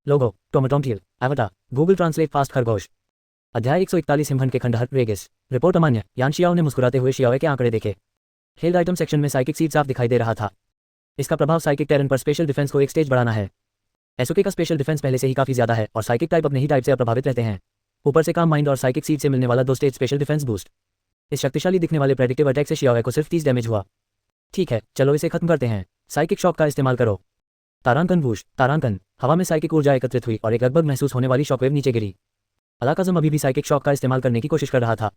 लोगो टोमेटोमटियल एवटा Google translate fast खरगोश। अध्याय 141 हिमखंड के खंडहर रेगिस। रिपोर्ट अमान्य। यान शियाओ ने मुस्कुराते हुए शियाओ के आंकड़े देखे। हेल्ड आइटम सेक्शन में साइकिक सीड साफ दिखाई दे रहा था। इसका प्रभाव साइकिक टेरन पर स्पेशल डिफेंस को एक स्टेज बढ़ाना है। एसओके का स्पेशल डिफेंस पहले से ही काफी ज्यादा है और साइकिक टाइप अपने ही टाइप से अप्रभावित रहते हैं। ऊपर से काम माइंड और साइकिक सीड से मिलने वाला 2 स्टेज स्पेशल डिफेंस बूस्ट। इस शक्तिशाली दिखने वाले प्रेडिक्टिव अटैक से शियाओ को सिर्फ 30 डैमेज हुआ। ठीक है, चलो इसे खत्म करते हैं। साइकिक शॉक का इस्तेमाल करो। तारांकन वूश। तारांकन। हवा में साइकिक ऊर्जा एकत्रित हुई और एक लगभग महसूस होने वाली शॉकवेव नीचे गिरी। अलाकाज़म अभी भी साइकिक शॉक का इस्तेमाल करने की कोशिश कर रहा था।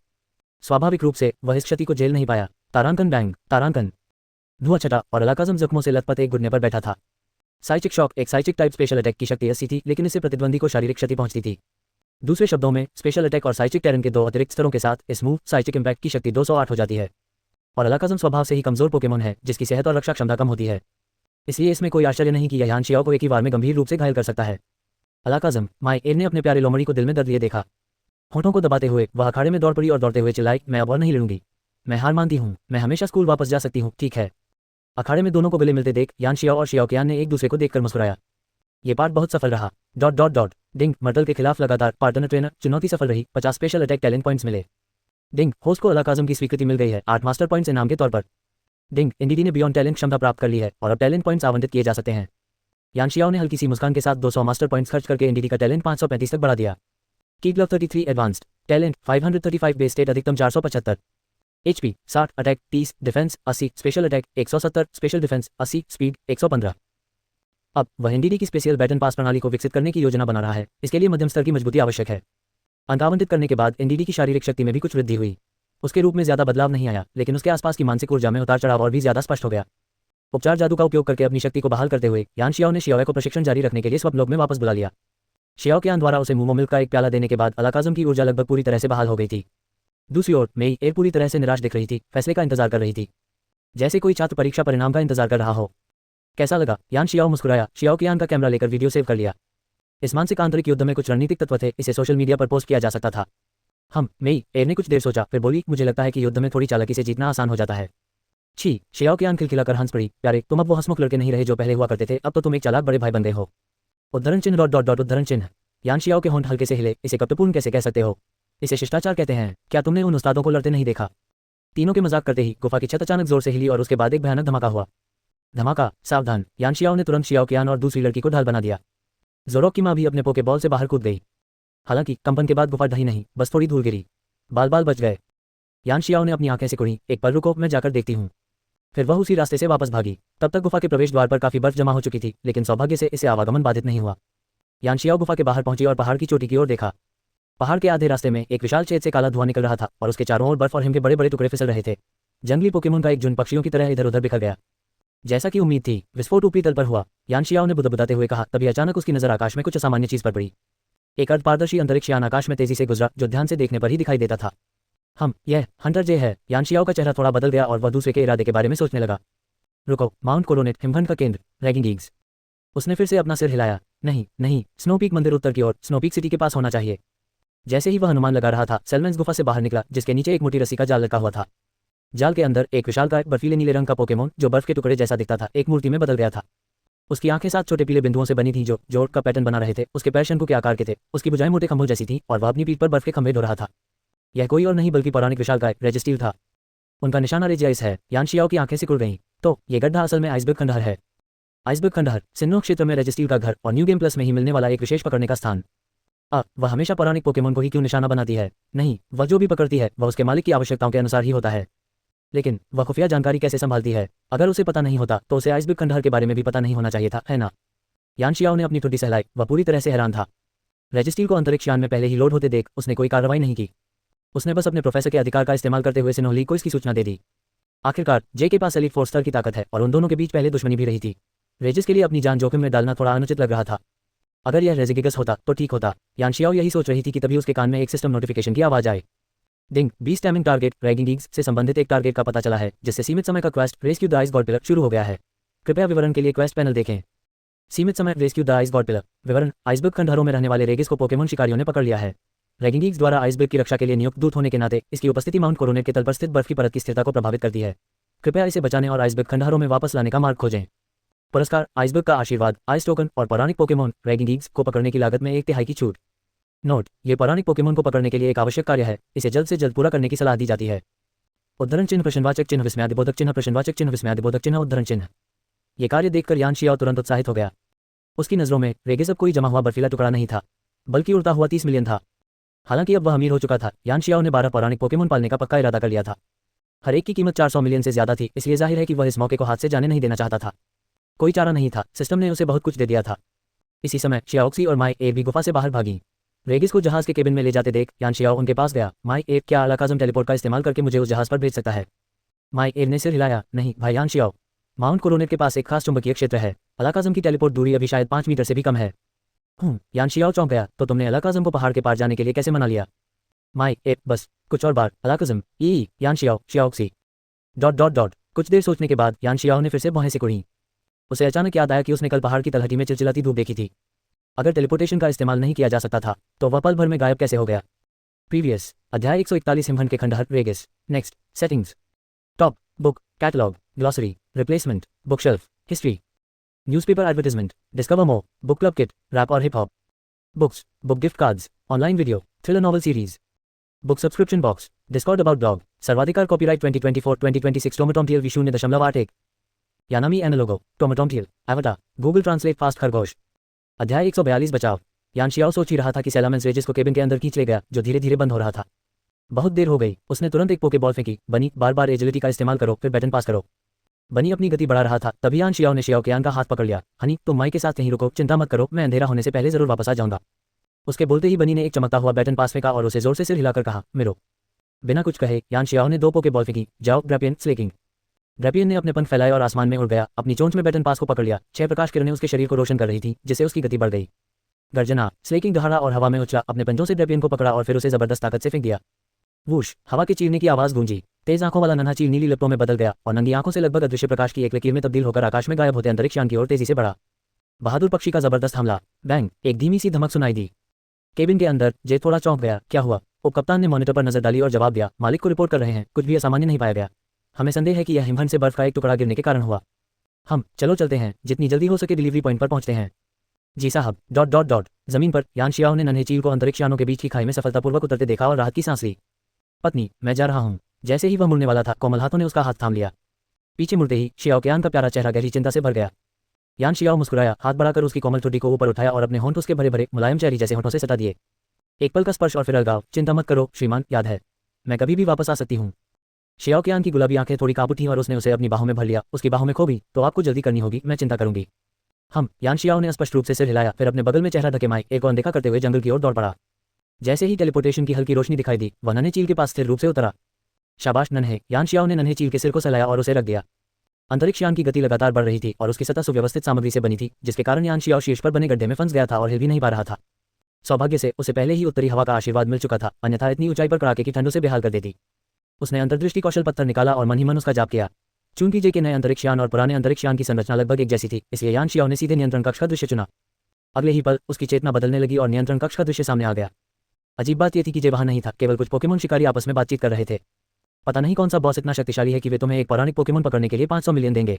स्वाभाविक रूप से वह इस क्षति को झेल नहीं पाया। तारांकन बैंग। तारांकन। धुआं छटा और अलाकाज़म जख्मों से लथपथ एक घुटने पर बैठा था। साइकिक शॉक एक साइकिक टाइप स्पेशल अटैक की शक्ति 80 थी, लेकिन इससे प्रतिद्वंदी को शारीरिक क्षति पहुंचती थी। दूसरे शब्दों में स्पेशल अटैक और साइकिक टेरन के 2 अतिरिक्त स्तरों के साथ इस मूव साइकिक इंपैक्ट की शक्ति 208 हो जाती है। और अलाकाज़म स्वभाव से ही कमजोर पोकेमोन है जिसकी सेहत और रक्षा क्षमता कम होती है। इसलिए इसमें कोई आश्चर्य नहीं कि यह यान शियाओ को एक ही बार में गंभीर रूप से घायल कर सकता है। अलाकाज़म। माई एर ने अपने प्यारे लोमड़ी को दिल में दर्द लिए देखा। होठों को दबाते हुए वह अखाड़े में दौड़ पड़ी और दौड़ते हुए चिल्लाई, मैं अब और नहीं लड़ूंगी। मैं हार मानती हूँ। मैं हमेशा स्कूल वापस जा सकती हूँ, ठीक है। अखाड़े में दोनों को गले मिलते देख यान शियाओ और शियाओकियान ने एक दूसरे को देखकर मुस्कुराया। ये पार्ट बहुत सफल रहा। Dot dot dot. Ding. Myrtle के खिलाफ लगातार पार्टनर ट्रेनर चुनौती सफल रही। 50 स्पेशल अटैक टैलेंट पॉइंट्स मिले। डिंग। होस्ट को अलाकाज़म की स्वीकृति मिल गई है 8 मास्टर पॉइंट्स इनाम के तौर पर। डिंग। एनडीडी ने बियॉन्ड टैलेंट क्षमता प्राप्त कर ली है और अब टैलेंट पॉइंट्स आवंटित किए जा सकते हैं। यान शियाओ ने हल्की सी मुस्कान के साथ 200 मास्टर पॉइंट्स खर्च करके एनडीडी का टैलेंट 535 तक बढ़ा दिया। की glove 33 advanced. Talent 535 base state अधिकतम 475। HP 60, attack 30, defence 80, special attack 170, special defence 80, speed 115। अब वह एनडीडी की स्पेशल बैटन पास प्रणाली को विकसित करने की योजना बना रहा है। इसके लिए मध्यम स्तर की मजबूती आवश्यक है। अंक आवंटित करने के बाद एनडीडी की शारीरिक शक्ति में भी कुछ वृद्धि हुई। उसके रूप में ज्यादा बदलाव नहीं आया, लेकिन उसके आसपास की मानसिक ऊर्जा में उतार चढ़ाव और भी ज्यादा स्पष्ट हो गया। उपचार जादू का उपयोग करके अपनी शक्ति को बहाल करते हुए यान शियाओ ने शियाओ को प्रशिक्षण जारी रखने के लिए स्वप्नलोक में वापस बुला लिया। शियाओ के यान द्वारा उसे मूमो मिल्क का एक प्याला देने के बाद अलाकाज़म की ऊर्जा लगभग पूरी तरह से बहाल हो गई थी। दूसरी ओर मेई एर पूरी तरह से निराश दिख रही थी, फैसले का इंतजार कर रही थी, जैसे कोई छात्र परीक्षा परिणाम का इंतजार कर रहा हो। कैसा लगा? यान शियाओ मुस्कुराया। शियाओ के यान का कैमरा लेकर वीडियो सेव कर लिया। इस मानसिक आंतरिक युद्ध में कुछ रणनीतिक तत्व थे, इसे सोशल मीडिया पर पोस्ट किया जा सकता था। मेई एर ने कुछ देर सोचा, फिर बोली, मुझे लगता है कि युद्ध में थोड़ी चालाकी से जीतना आसान हो जाता है। छी। शियाओ के यान खिलखिलाकर हंस पड़ी। प्यारे, तुम अब वो हंसमुख लड़के नहीं रहे जो पहले हुआ करते थे, अब तो तुम एक चालाक बड़े भाई बन गए हो। उद्धरण चिन्ह डॉट डॉट डॉट उद्धरण चिन्ह। यान शियाओ के होंठ हल्के से हिले। इसे कपटपूर्ण कैसे कह सकते हो? इसे शिष्टाचार कहते हैं। क्या तुमने उन उस्तादों को लड़ते नहीं देखा? तीनों के मजाक करते ही गुफा की छत अचानक जोर से हिली और उसके बाद एक भयानक धमाका हुआ। धमाका। सावधान। यान शियाओ ने तुरंत शियाओकियान और दूसरी लड़की को ढाल बना दिया। जोरोक की मां भी अपने पोके बॉल से बाहर कूद गई। हालांकि कंपन के बाद गुफा ढही नहीं, बस थोड़ी धूल गिरी। बाल बाल बच गए। यान शियाओ ने अपनी आंखें सिकुड़ी। एक पल रुको, मैं जाकर देखती हूँ। फिर वह उसी रास्ते से वापस भागी। तब तक गुफा के प्रवेश द्वार पर काफी बर्फ जमा हो चुकी थी, लेकिन सौभाग्य से इसे आवागमन बाधित नहीं हुआ। यान शियाओ गुफा के बाहर पहुंची और पहाड़ की चोटी की ओर देखा। पहाड़ के आधे रास्ते में एक विशाल छेद से काला धुआं निकल रहा था और उसके चारों ओर बर्फ और हिम के बड़े बड़े टुकड़े फिसल रहे थे। जंगली पोकेमोन का एक झुंड पक्षियों की तरह इधर उधर बिखर गया। जैसा कि उम्मीद थी, विस्फोट ऊपरी तल पर हुआ। यान शियाओ ने बुदबुदाते हुए कहा। तभी अचानक उसकी नजर आकाश में कुछ असामान्य चीज पर पड़ी। एक अर्धपारदर्शी अंतरिक्ष यान आकाश में तेजी से गुजरा, जो ध्यान से देखने पर ही दिखाई देता था। यह हंटर जे है। यान शियाओ का चेहरा थोड़ा बदल गया और वह दूसरे के इरादे के बारे में सोचने लगा। रुको, माउंट कोरोनेट, हिमखंड का केंद्र, रैगिंग ईग्स। उसने फिर से अपना सिर हिलाया। नहीं नहीं, स्नोपीक मंदिर उत्तर की ओर, स्नोपीक सिटी के पास होना चाहिए। जैसे ही वह अनुमान लगा रहा था, सेलमेंस गुफा से बाहर निकला, जिसके नीचे एक मोटी रस्सी का जाल लटका हुआ था। जाल के अंदर एक विशालकाय बर्फीले नीले रंग का पोकेमोन, जो बर्फ के टुकड़े जैसा दिखता था, एक मूर्ति में बदल गया था। उसकी आंखें 7 छोटे पीले बिंदुओं से बनी थी जो जोड़ का पैटर्न बना रहे थे। उसके पैर शंकु के आकार के थे। उसकी भुजाएं मोटे खंभों जैसी थी और वह अपनी पीठ पर बर्फ के खंभे ढो रहा था। यह कोई और नहीं बल्कि पौराणिक विशालकाय रेजिस्टील था। उनका निशाना रेजियाइस है। यान शियाओ की आंखें सिकुड़ गईं। तो ये गड्ढा असल में आइसबर्ग खंडहर है। आइसबर्ग खंडहर सिन्नो क्षेत्र में रेजिस्टील का घर और न्यू गेम प्लस में ही मिलने वाला एक विशेष पकड़ने का स्थान। वह हमेशा पौराणिक पोकेमोन को ही क्यों निशाना बनाती है? नहीं, वह जो भी पकड़ती है वह उसके मालिक की आवश्यकताओं के अनुसार ही होता है। लेकिन वह खुफिया जानकारी कैसे संभालती है? अगर उसे पता नहीं होता तो उसे आइसबर्ग खंडहर के बारे में भी पता नहीं होना चाहिए था, है ना? यान शियाओ ने अपनी ठुड्डी सहलाई। वह पूरी तरह से हैरान था। रेजिस्टील को अंतरिक्ष यान में पहले ही लोड होते देख उसने कोई कार्रवाई नहीं की। उसने बस अपने प्रोफेसर के अधिकार का इस्तेमाल करते हुए सिनोहली को इसकी सूचना दे दी। आखिरकार जे के पास एलीट फोर्स स्तर की ताकत है और उन दोनों के बीच पहले दुश्मनी भी रही थी। रेजिस के लिए अपनी जान जोखिम में डालना थोड़ा अनुचित लग रहा था। अगर यह रेजिगिगस होता तो ठीक होता। यान शियाओ यही सोच रही थी कि तभी उसके कान में एक सिस्टम नोटिफिकेशन की आवाज आए। डिंग। 20 टैमिंग टारगेट रैगिंग ईग्स से संबंधित एक टारगेट का पता चला है, जिससे सीमित समय का quest rescue the ice God pillar शुरू हो गया है। कृपया विवरण के लिए क्वेस्ट पैनल देखें। सीमित समय rescue the ice God pillar. विवरण। आइसबर्ग खंडहरों में रहने वाले रेगिस को पोकेमोन शिकारियों ने पकड़ लिया है। रैगिंग ईग्स द्वारा आइसबर्ग की रक्षा के लिए नियुक्त दूत होने के नाते इसकी उपस्थिति माउंट कोरोनेट के तल पर स्थित बर्फ की परत की स्थिरता को प्रभावित करती है। कृपया इसे बचाने और आइसबर्ग खंडहरों में वापस लाने का मार्ग खोजें। पुरस्कार, आइसबर्ग का आशीर्वाद, आइस टोकन और पौराणिक पोकेमोन रैगिंगीग्स को पकड़ने की लागत में 1/3 की छूट। नोट, ये पौराणिक पोकेमोन को पकड़ने के लिए एक आवश्यक कार्य है, इसे जल्द से जल्द पूरा करने की सलाह दी जाती है। उद्धरण चिन्ह प्रश्नवाचक चिन्ह विस्मयादिबोधक चिन्ह प्रश्नवाचक चिन्ह विस्मयादिबोधक चिन्ह उद्धरण चिन्ह। ये कार्य देखकर यान शियाओ तुरंत उत्साहित हो गया। उसकी नज़रों में रेगिस अब कोई जमा हुआ बर्फीला टुकड़ा नहीं था, बल्कि उड़ता हुआ 30 मिलियन था। हालांकि अब वह अमीर हो चुका था, यान शियाओ ने 12 पौराणिक पोकेमोन पालने का पक्का इरादा कर लिया था। हर एक की कीमत 400 मिलियन से ज्यादा थी, इसलिए जाहिर है कि वह इस मौके को हाथ से जाने नहीं देना चाहता था। कोई चारा नहीं था, सिस्टम ने उसे बहुत कुछ दे दिया था। इसी समय शियाओक्सी और माई ए भी गुफा से बाहर भागी। रेगिस को जहाज के केबिन में ले जाते देख यान शियाओ उनके पास गया। माई ए, क्या अलाकाज़म टेलीपोर्ट का इस्तेमाल करके मुझे उस जहाज पर भेज सकता है? माई ए ने सिर हिलाया। नहीं भाई यान शियाओ, माउंट कोरोनेट के पास एक खास चुंबकीय क्षेत्र है, अलाकाज़म की टेलीपोर्ट दूरी अभी शायद 5 मीटर से भी कम है। यान शियाओ चौंक गया। तो तुमने अलाकाज़म को पहाड़ के पार जाने के लिए कैसे मना लिया? माई ए, बस कुछ और बार अलाकाज़म ई यान शियाओ शियाओक्सी डॉट। कुछ देर सोचने के बाद यान शियाओ ने फिर से भौहें सिकुड़ी। उसे अचानक याद आया कि उसने कल पहाड़ की तलहटी में चिलचिलाती धूप देखी थी। अगर टेलीपोर्टेशन का इस्तेमाल नहीं किया जा सकता था तो वह पल भर में गायब कैसे हो गया? प्रीवियस अध्याय 141 हिमखंड के खंडहर रेगिस। Next settings, top book, catalogue, glossary, replacement, bookshelf, history, newspaper advertisement, discover more, book club kit, rap और hip hop, books, book gift cards, online video, thriller novel series, book subscription box, Discord about blog, सर्वाधिकार copyright 2024-2026 टोमेटोमटियल V 0.81 यानामी एनालोगो टोमेटोमटियल एवटा Google translate fast खरगोश। अध्याय 142 बचाव। यान शियाओ सोच ही रहा था कि सैलामेंस रेजिस को केबिन के अंदर खींच ले गया, जो धीरे धीरे बंद हो रहा था। बहुत देर हो गई। उसने तुरंत एक पोकेबॉल फेंकी। बनी, बार बार एजिलिटी का इस्तेमाल करो, फिर बैटन पास करो। बनी अपनी गति बढ़ा रहा था, तभी यान शियाओ ने शियाओ के यान का हाथ पकड़ लिया। हनी, तुम माई के साथ कहीं रुको, चिंता मत करो, मैं अंधेरा होने से पहले जरूर वापस आ जाऊंगा। उसके बोलते ही बनी ने एक चमकता हुआ बैटन पास फेंका और उसे जोर से सिर हिलाकर कहा, मेरो। बिना कुछ कहे यान शियाओ ने 2 पोकेबॉल फेंकी। जाओ ग्रैपियन, स्लेकिंग। ग्रैपियन ने अपने पंख फैलाए और आसमान में उड़ गया। अपनी चोंच में बैटन पास को पकड़ लिया। 6 प्रकाश किरणें उसके शरीर को रोशन कर रही थी, जिससे उसकी गति बढ़ गई। गर्जना, स्लेकिंग दहाड़ा और हवा में उछला, अपने पंजों से ग्रैपियन को पकड़ा और फिर उसे जबरदस्त ताकत से फेंक दिया। वूश, हवा के चीरने की आवाज गूंजी। तेज आंखों वाला नन्हा चील नीली लपटों में बदल गया और नंगी आंखों से लगभग अदृश्य प्रकाश की एक लकीर में तब्दील होकर आकाश में गायब होते अंतरिक्ष यान की ओर तेजी से बढ़ा। बहादुर पक्षी का जबरदस्त हमला। बैंग, एक धीमी सी धमक सुनाई दी। केबिन के अंदर जे थोड़ा चौंक गया। क्या हुआ? उपकप्तान ने मॉनिटर पर नजर डाली और जवाब दिया, मालिक को रिपोर्ट कर रहे हैं, कुछ भी असामान्य नहीं पाया गया। हमें संदेह है कि यह हिमखंड से बर्फ का एक टुकड़ा गिरने के कारण हुआ। चलो चलते हैं, जितनी जल्दी हो सके डिलीवरी पॉइंट पर पहुंचते हैं। जी साहब। जमीन पर यान शियाओ ने नन्हे चील को अंतरिक्ष यानों के बीच की खाई में सफलतापूर्वक उतरते देखा और राहत की सांस ली। पत्नी, मैं जा रहा हूँ। जैसे ही वह मुड़ने वाला था, कोमल हाथों ने उसका हाथ थाम लिया। पीछे मुड़ते ही शियाओ के यान का प्यारा चेहरा गहरी चिंता से भर गया। यान शियाओ मुस्कुराया, हाथ बढ़ाकर उसकी कोमल ठुड्डी को ऊपर उठाया और अपने होंठ उसके भरे भरे मुलायम चेहरी जैसे होंठों से सटा दिए। एक पल का स्पर्श और फिर अलगाव। चिंता मत करो श्रीमान, याद है, मैं कभी भी वापस आ सकती हूँ। शियाओ के यान की गुलाबी आंखें थोड़ी कांप उठीं और उसने उसे अपनी बाहों में भर लिया। उसकी बाहों में खो भी, तो आपको जल्दी करनी होगी, मैं चिंता करूंगी। यान शियाओ ने स्पष्ट रूप से सिर हिलाया, फिर अपने बगल में चेहरा ढके माई ए को अनदेखा करते हुए जंगल की ओर दौड़ पड़ा। जैसे ही टेलीपोर्टेशन की हल्की रोशनी दिखाई दी, वह नन्हे चील के पास स्थिर रूप से उतरा। शाबाश नन्हे, यान शियाओ ने नन्हे चील के सिर को सहलाया और उसे रख दिया। अंतरिक्ष यान की गति लगातार बढ़ रही थी और उसकी सतह सुव्यवस्थित सामग्री से बनी थी, जिसके कारण यान शियाओ शीर्ष पर बने गड्ढे में फंस गया था और हिल भी नहीं पा रहा था। सौभाग्य से उसे पहले ही उत्तरी हवा का आशीर्वाद मिल चुका था, अन्यथा इतनी ऊंचाई पर कड़ाके की ठंडों से बेहाल कर देती। उसने अंतर्दृष्टि कौशल पत्थर निकाला और मन ही मन उसका जाप किया। चूंकि जे के नए अंतरिक्ष यान और पुराने अंतरिक्ष यान की संरचना लगभग एक जैसी थी, इसलिए यान शियाओ ने सीधे नियंत्रण कक्ष का दृश्य चुना। अगले ही पल उसकी चेतना बदलने लगी और नियंत्रण कक्ष का दृश्य सामने आ गया। अजीब बात यह थी कि जे वहां नहीं था, केवल कुछ पोकेमोन शिकारी आपस में बातचीत कर रहे थे। पता नहीं कौन सा बॉस इतना शक्तिशाली है कि वे तुम्हें एक पौराणिक पोकेमोन पकड़ने के लिए 500 मिलियन देंगे।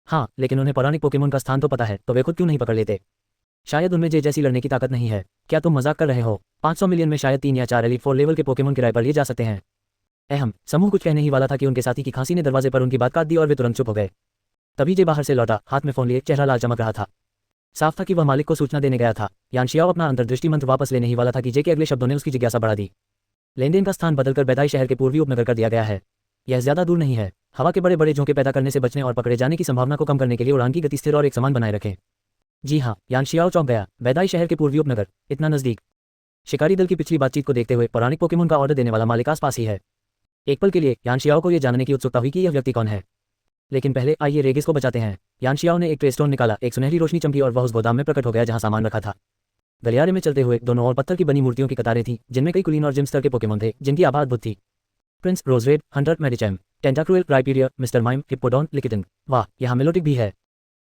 हाँ, लेकिन उन्हें पौराणिक पोकेमोन का स्थान तो पता है, तो वे खुद क्यों नहीं पकड़ लेते? शायद उनमें जे जैसी लड़ने की ताकत नहीं है। क्या तुम मजाक कर रहे हो? 500 मिलियन में शायद 3 या 4 एलीट 4 लेवल के पोकेमोन किराए पर लिए जा सकते हैं। समूह कुछ कहने ही वाला था कि उनके साथी की खांसी ने दरवाजे पर उनकी बात काट दी और वे तुरंत चुप हो गए। तभी जे बाहर से लौटा, हाथ में फोन लिए, चेहरा लाल चमक रहा था। साफ था कि वह मालिक को सूचना देने गया था। यान शियाओ अपना अंतर्दृष्टि मंत्र वापस लेने ही वाला था कि जे के अगले शब्दों ने उसकी जिज्ञासा बढ़ा दी। लेनदेन का स्थान बदलकर बैदाई शहर के पूर्वी उपनगर कर दिया गया है। यह ज्यादा दूर नहीं है। हवा के बड़े बड़े झोंके पैदा करने से बचने और पकड़े जाने की संभावना को कम करने के लिए उड़ान की गति स्थिर और एक समान बनाए रखें। जी हाँ, यान शियाओ चौंक गया। बैदाई शहर के पूर्वी उपनगर, इतना नजदीक। शिकारी दल की पिछली बातचीत को देखते हुए पौराणिक पोकेमोन का ऑर्डर देने वाला मालिक आस पास ही है। एक पल के लिए यान शियाओ को यह जानने की उत्सुकता हुई कि यह व्यक्ति कौन है। लेकिन पहले आइए रेगिस को बचाते हैं। यान शियाओ ने एक ट्रे स्टोन निकाला, एक सुनहरी रोशनी चमकी और वह उस गोदाम में प्रकट हो गया जहां सामान रखा था। गलियारे में चलते हुए दोनों और पत्थर की बनी मूर्तियों की कतारें थीं, जिनमें कई कुलीन और जिम स्तर के पोकेमोन थे, जिनकी आभा अद्भुत थी। Prince, Roserade, Haunter, Medicham, Tentacruel, Rhyperior, mister Mime, Hippowdon, Lickitung. वाह, यहाँ मेलोटिक भी है।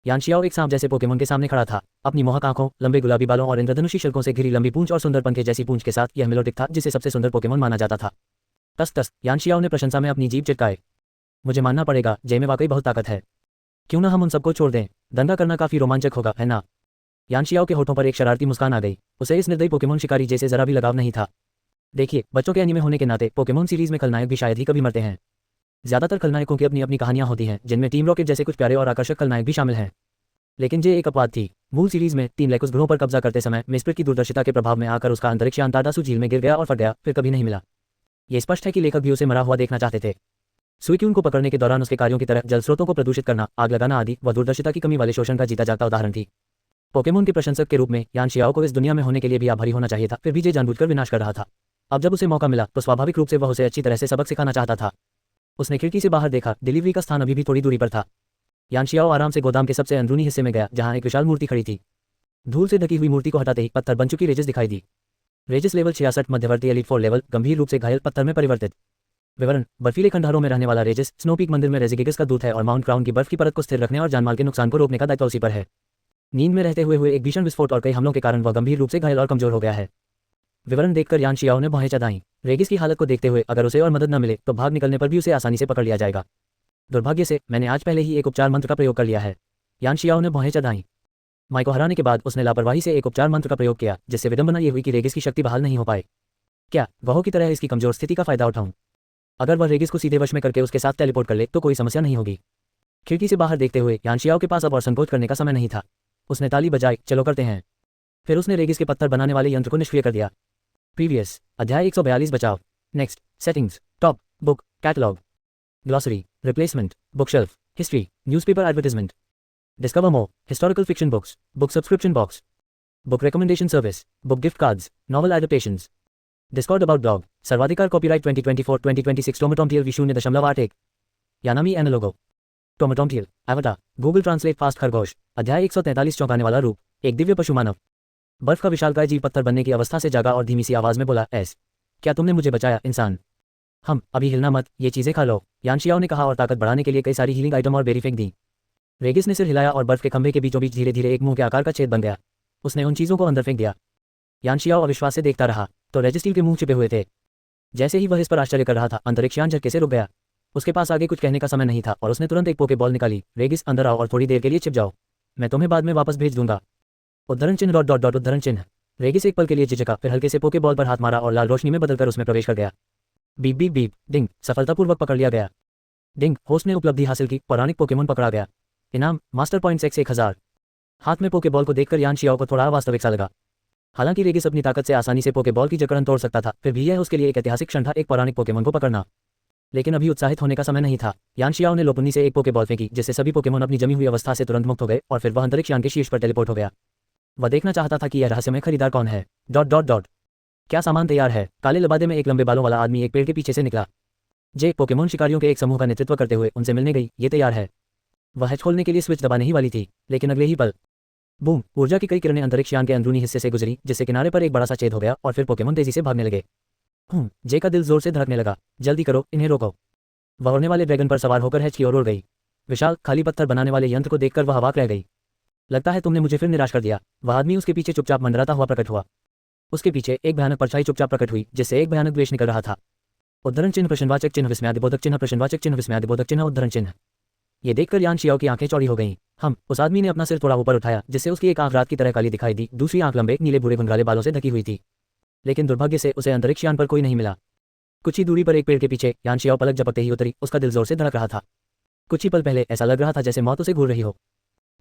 यान शियाओ एक सांप जैसे पोकेमोन के सामने खड़ा था। अपनी मोहक आंखों, लंबे गुलाबी बालों और इंद्रधनुषी शल्कों से घिरी लंबी पूंछ और सुंदर पंखे जैसी पूंछ के साथ यह मेलोटिक था, जिसे सबसे सुंदर पोकेमोन माना जाता था। तस तस, यान शियाओ ने प्रशंसा में अपनी जीभ चिटकाए। मुझे मानना पड़ेगा, जे में वाकई बहुत ताकत है। क्यों ना हम उन सबको छोड़ दें, दंगा करना काफी रोमांचक होगा, है ना? यानशियाओ के होठों पर एक शरारती मुस्कान आ गई। उसे इस निर्दयी पोकेमोन शिकारी जैसे जरा भी लगाव नहीं था। देखिए, बच्चों के एनीमे होने के नाते पोकेमोन सीरीज में खलनायक भी शायद ही कभी मरते हैं। ज्यादातर खलनायकों की अपनी अपनी कहानियां होती हैं, जिनमें टीम रॉकेट जैसे कुछ प्यारे और आकर्षक खलनायक भी शामिल हैं। लेकिन ये एक अपवाद थी। मूल सीरीज में टीम लेकुस ग्रहों पर कब्जा करते समय मिस्प्रिट की दूरदर्शिता के प्रभाव में आकर उसका अंतरिक्ष यान ताडासु झील में गिर गया और फट गया, फिर कभी नहीं मिला। ये स्पष्ट है कि लेखक भी उसे मरा हुआ देखना चाहते थे। सुइक्यून को पकड़ने के दौरान उसके कार्यों की तरह जल स्रोतों को प्रदूषित करना, आग लगाना आदि व दूरदर्शिता की कमी वाले शोषण का जीता जागता उदाहरण थी। पोकेमोन के प्रशंसक के रूप में यानशियाओ को इस दुनिया में होने के लिए भी आभारी होना चाहिए था, फिर भी ये जानबूझकर विनाश कर रहा था। अब जब उसे मौका मिला तो स्वाभाविक रूप से वह उसे अच्छी तरह से सबक सिखाना चाहता था। उसने खिड़की से बाहर देखा, डिलीवरी का स्थान अभी भी थोड़ी दूरी पर था। यानशियाओ आराम से गोदाम के सबसे अंदरूनी हिस्से में गया, जहां एक विशाल मूर्ति खड़ी थी। धूल से ढकी हुई मूर्ति को हटाते ही पत्थर बन चुकी रेजिस दिखाई दी। रेजिस लेवल 66 मध्यवर्ती एलीट 4 लेवल, गंभीर रूप से घायल पत्थर में परिवर्तित। विवरण: बर्फीले खंडहरों में रहने वाला रेजिस स्नोपीक मंदिर में रेजिगिगस का दूत है और माउंट क्राउन की बर्फ की परत को स्थिर रखने और जानमाल के नुकसान को रोकने का दायित्व उसी पर है। नींद में रहते हुए एक भीषण विस्फोट और कई हमलों के कारण वह गंभीर रूप से घायल और कमजोर हो गया है। विवरण देखकर यानशियाओ ने भौहें चढ़ाईं। रेगिस की हालत को देखते हुए अगर उसे और मदद न मिले तो भाग निकलने पर भी उसे आसानी से पकड़ लिया जाएगा। दुर्भाग्य से मैंने आज पहले ही एक उपचार मंत्र का प्रयोग कर लिया है। यानशियाओ ने भौहें चढ़ाईं। माई को हराने के बाद उसने लापरवाही से एक उपचार मंत्र का प्रयोग किया, जिससे विडंबना ये हुई कि रेगिस की शक्ति बहाल नहीं हो पाए। क्या वहों की तरह इसकी कमजोर स्थिति का फायदा उठाऊं? अगर वह रेगिस को सीधे वश में करके उसके साथ टेलीपोर्ट कर ले तो कोई समस्या नहीं होगी। खिड़की से बाहर देखते हुए यानशियाओ के पास अब और संकोच करने का समय नहीं था। उसने ताली बजाई, चलो करते हैं। फिर उसने रेगिस के पत्थर बनाने वाले यंत्र को निष्क्रिय कर दिया। प्रीवियस अध्याय 142 बचाव। Next settings, top book, catalogue, glossary, replacement, bookshelf, history, newspaper advertisement, discover more, historical fiction books, book subscription box, book recommendation service, book gift cards, novel adaptations, Discord about blog, सर्वाधिकार copyright 2024-2026 टोमाटोमटियल V0.1 यानामी एनालोगो टोमाटोमटियल एवटा Google translate fast खरगोश अध्याय 143 चौंकाने वाला रूप, एक दिव्य पशु मानव। बर्फ का विशालकाय जीव पत्थर बनने की अवस्था से जागा और धीमी सी आवाज में बोला, एस क्या तुमने मुझे बचाया इंसान? हम अभी हिलना मत, ये चीजें खा लो, यानशियाओ ने कहा और ताकत बढ़ाने के लिए कई सारी हीलिंग आइटम और बेरी फेंक दी। रेगिस ने सिर हिलाया और बर्फ के खंभे के बीचों बीच धीरे धीरे एक मुंह के आकार का छेद बन गया। उसने उन चीजों को अंदर फेंक दिया। यानशियाओ अविश्वास से देखता रहा तो रेजिस्टील के मुंह छिपे हुए थे। जैसे ही वह इस पर आश्चर्य कर रहा था, अंतरिक्ष यान झटके से रुक गया। उसके पास आगे कुछ कहने का समय नहीं था और उसने तुरंत एक पोके बॉल निकाली। रेगिस, अंदर आओ और थोड़ी देर के लिए छिप जाओ, मैं तुम्हें बाद में वापस भेज दूंगा। उद्धरण चिन्ह डॉट डॉट डॉट उद्धरण चिन्ह। रेगिस एक पल के लिए झिझका, फिर हल्के से पोके बॉल पर हाथ मारा और लाल रोशनी में बदलकर उसमें प्रवेश कर गया। बीप बीप बीप, डिंग, सफलतापूर्वक पकड़ लिया गया। डिंग, होस्ट ने उपलब्धि हासिल की, पौराणिक पोकेमोन पकड़ा गया। इनाम, मास्टर पॉइंट्स एक्स 1000। हाथ में पोके बॉल को देखकर यानशियाओ को थोड़ा वास्तविक सा लगा। हालांकि रेगिस अपनी ताकत से आसानी से पोके बॉल की जकड़न तोड़ सकता था, फिर भी यह उसके लिए एक ऐतिहासिक क्षण था, एक पौराणिक पोकेमोन को पकड़ना। लेकिन अभी उत्साहित होने का समय नहीं था। यानशियाओ ने लोपुन्नी से एक पोके बॉल फेंकी, जिससे सभी पोकेमोन अपनी जमी हुई अवस्था से तुरंत मुक्त हो गए और फिर वह अंतरिक्ष यान के शीर्ष पर टेलीपोर्ट हो गया। वह देखना चाहता था कि यह रहस्यमय खरीदार कौन है। डॉट डॉट डॉट, क्या सामान तैयार है? काले लबादे में एक लंबे बालों वाला आदमी एक पेड़ के पीछे से निकला। जे पोकेमोन शिकारियों के एक समूह का नेतृत्व करते हुए उनसे मिलने गई। ये तैयार है। वह हैच खोलने के लिए स्विच दबाने ही वाली थी, लेकिन अगले ही पल बूम, ऊर्जा की कई किरणें अंतरिक्ष यान के अंदरूनी हिस्से से गुजरी, जिससे किनारे पर एक बड़ा सा छेद हो गया और फिर पोकेमोन तेजी से भागने लगे। जे का दिल जोर से धड़कने लगा। जल्दी करो, इन्हें रोको। वह उड़ने वाले ड्रैगन पर सवार होकर हैच की ओर उड़ गई। विशाल खाली पत्थर बनाने वाले यंत्र को देखकर वह अवाक रह गई। लगता है तुमने मुझे फिर निराश कर दिया। वह आदमी उसके पीछे चुपचाप मंडराता हुआ प्रकट हुआ। उसके पीछे एक भयानक परछाई चुपचाप प्रकट हुई, जिससे एक भयानक द्वेष निकल रहा था। उद्धरण चिन्ह प्रश्नवाचक चिन्ह विस्मयादिबोधक चिन्ह प्रश्नवाचक चिन्ह विस्मयादिबोधक चिन्ह उद्धरण चिन्ह। ये देखकर यानशियाओ की आंखें चौड़ी हो गईं। उस आदमी ने अपना सिर थोड़ा ऊपर उठाया, जिससे उसकी एक आंख रात की तरह काली दिखाई दी, दूसरी आंख लंबे नीले भूरे घुंघराले बालों से ढकी हुई थी। लेकिन दुर्भाग्य से उसे अंतरिक्ष यान पर कोई नहीं मिला। कुछ ही दूरी पर एक पेड़ के पीछे यानशियाओ पलक झपकते ही उतरी। उसका दिल जोर से धड़क रहा था। कुछ ही पल पहले ऐसा लग रहा था जैसे मौत उसे घूर रही हो।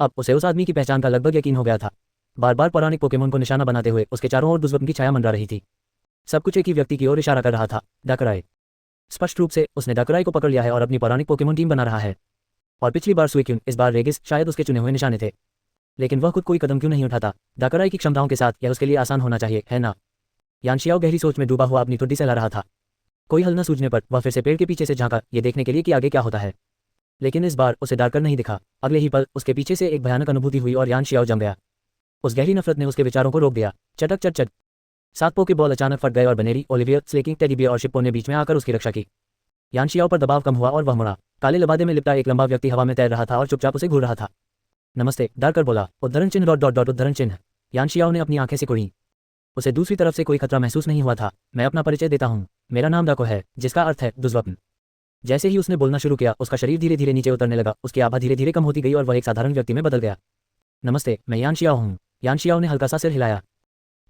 अब उसे उस आदमी की पहचान का लगभग यकीन हो गया था। बार बार पौराणिक पोकेमोन को निशाना बनाते हुए उसके चारों ओर दुष्वप्न की छाया मंडरा रही थी। सब कुछ एक ही व्यक्ति की ओर इशारा कर रहा था, डकराई। स्पष्ट रूप से उसने डकराई को पकड़ लिया है और अपनी पौराणिक पोकेमोन टीम बना रहा है। और पिछली बार सुइक्यून, इस बार रेगिस शायद उसके चुने हुए निशाने थे। लेकिन वह खुद कोई कदम क्यों नहीं उठाता? डकराई की क्षमताओं के साथ यह उसके लिए आसान होना चाहिए, है ना? यानशियाओ गहरी सोच में डूबा हुआ अपनी ठुड्डी सहला रहा था। कोई हल न सूझने पर वह फिर से पेड़ के पीछे से झांका, ये देखने के लिए कि आगे क्या होता है। लेकिन इस बार उसे डरकर नहीं दिखा। अगले ही पल उसके पीछे से एक भयानक अनुभूति हुई और यानशियाओ जम गया। उस गहरी नफरत ने उसके विचारों को रोक दिया। चटक चट चट, 7 पोके बॉल अचानक फट गए और बनेरी, ओलिवियर, स्लेकिंग, टेडी बियर और शिप्पो ने बीच में आकर उसकी रक्षा की। यानशियाओ पर दबाव कम हुआ और वह मुड़ा। काले लबादे में लिपटा एक लंबा व्यक्ति हवा में तैर रहा था और चुपचाप उसे घूर रहा था। नमस्ते, डरकर बोला। उद्धरण चिन्ह डॉट डॉट डॉट उद्धरण चिन्ह। यानशियाओ ने अपनी आंखें सिकुड़ी। उसे दूसरी तरफ से कोई खतरा महसूस नहीं हुआ था। मैं अपना परिचय देता हूँ। मेरा नाम डाको है, जिसका अर्थ है दुष्वप्न। जैसे ही उसने बोलना शुरू किया उसका शरीर धीरे धीरे नीचे उतरने लगा, उसकी आभा धीरे धीरे कम होती गई और वह एक साधारण व्यक्ति में बदल गया। नमस्ते, मैं यान शियाओ हूँ। यान शियाओ ने हल्का सा सिर हिलाया।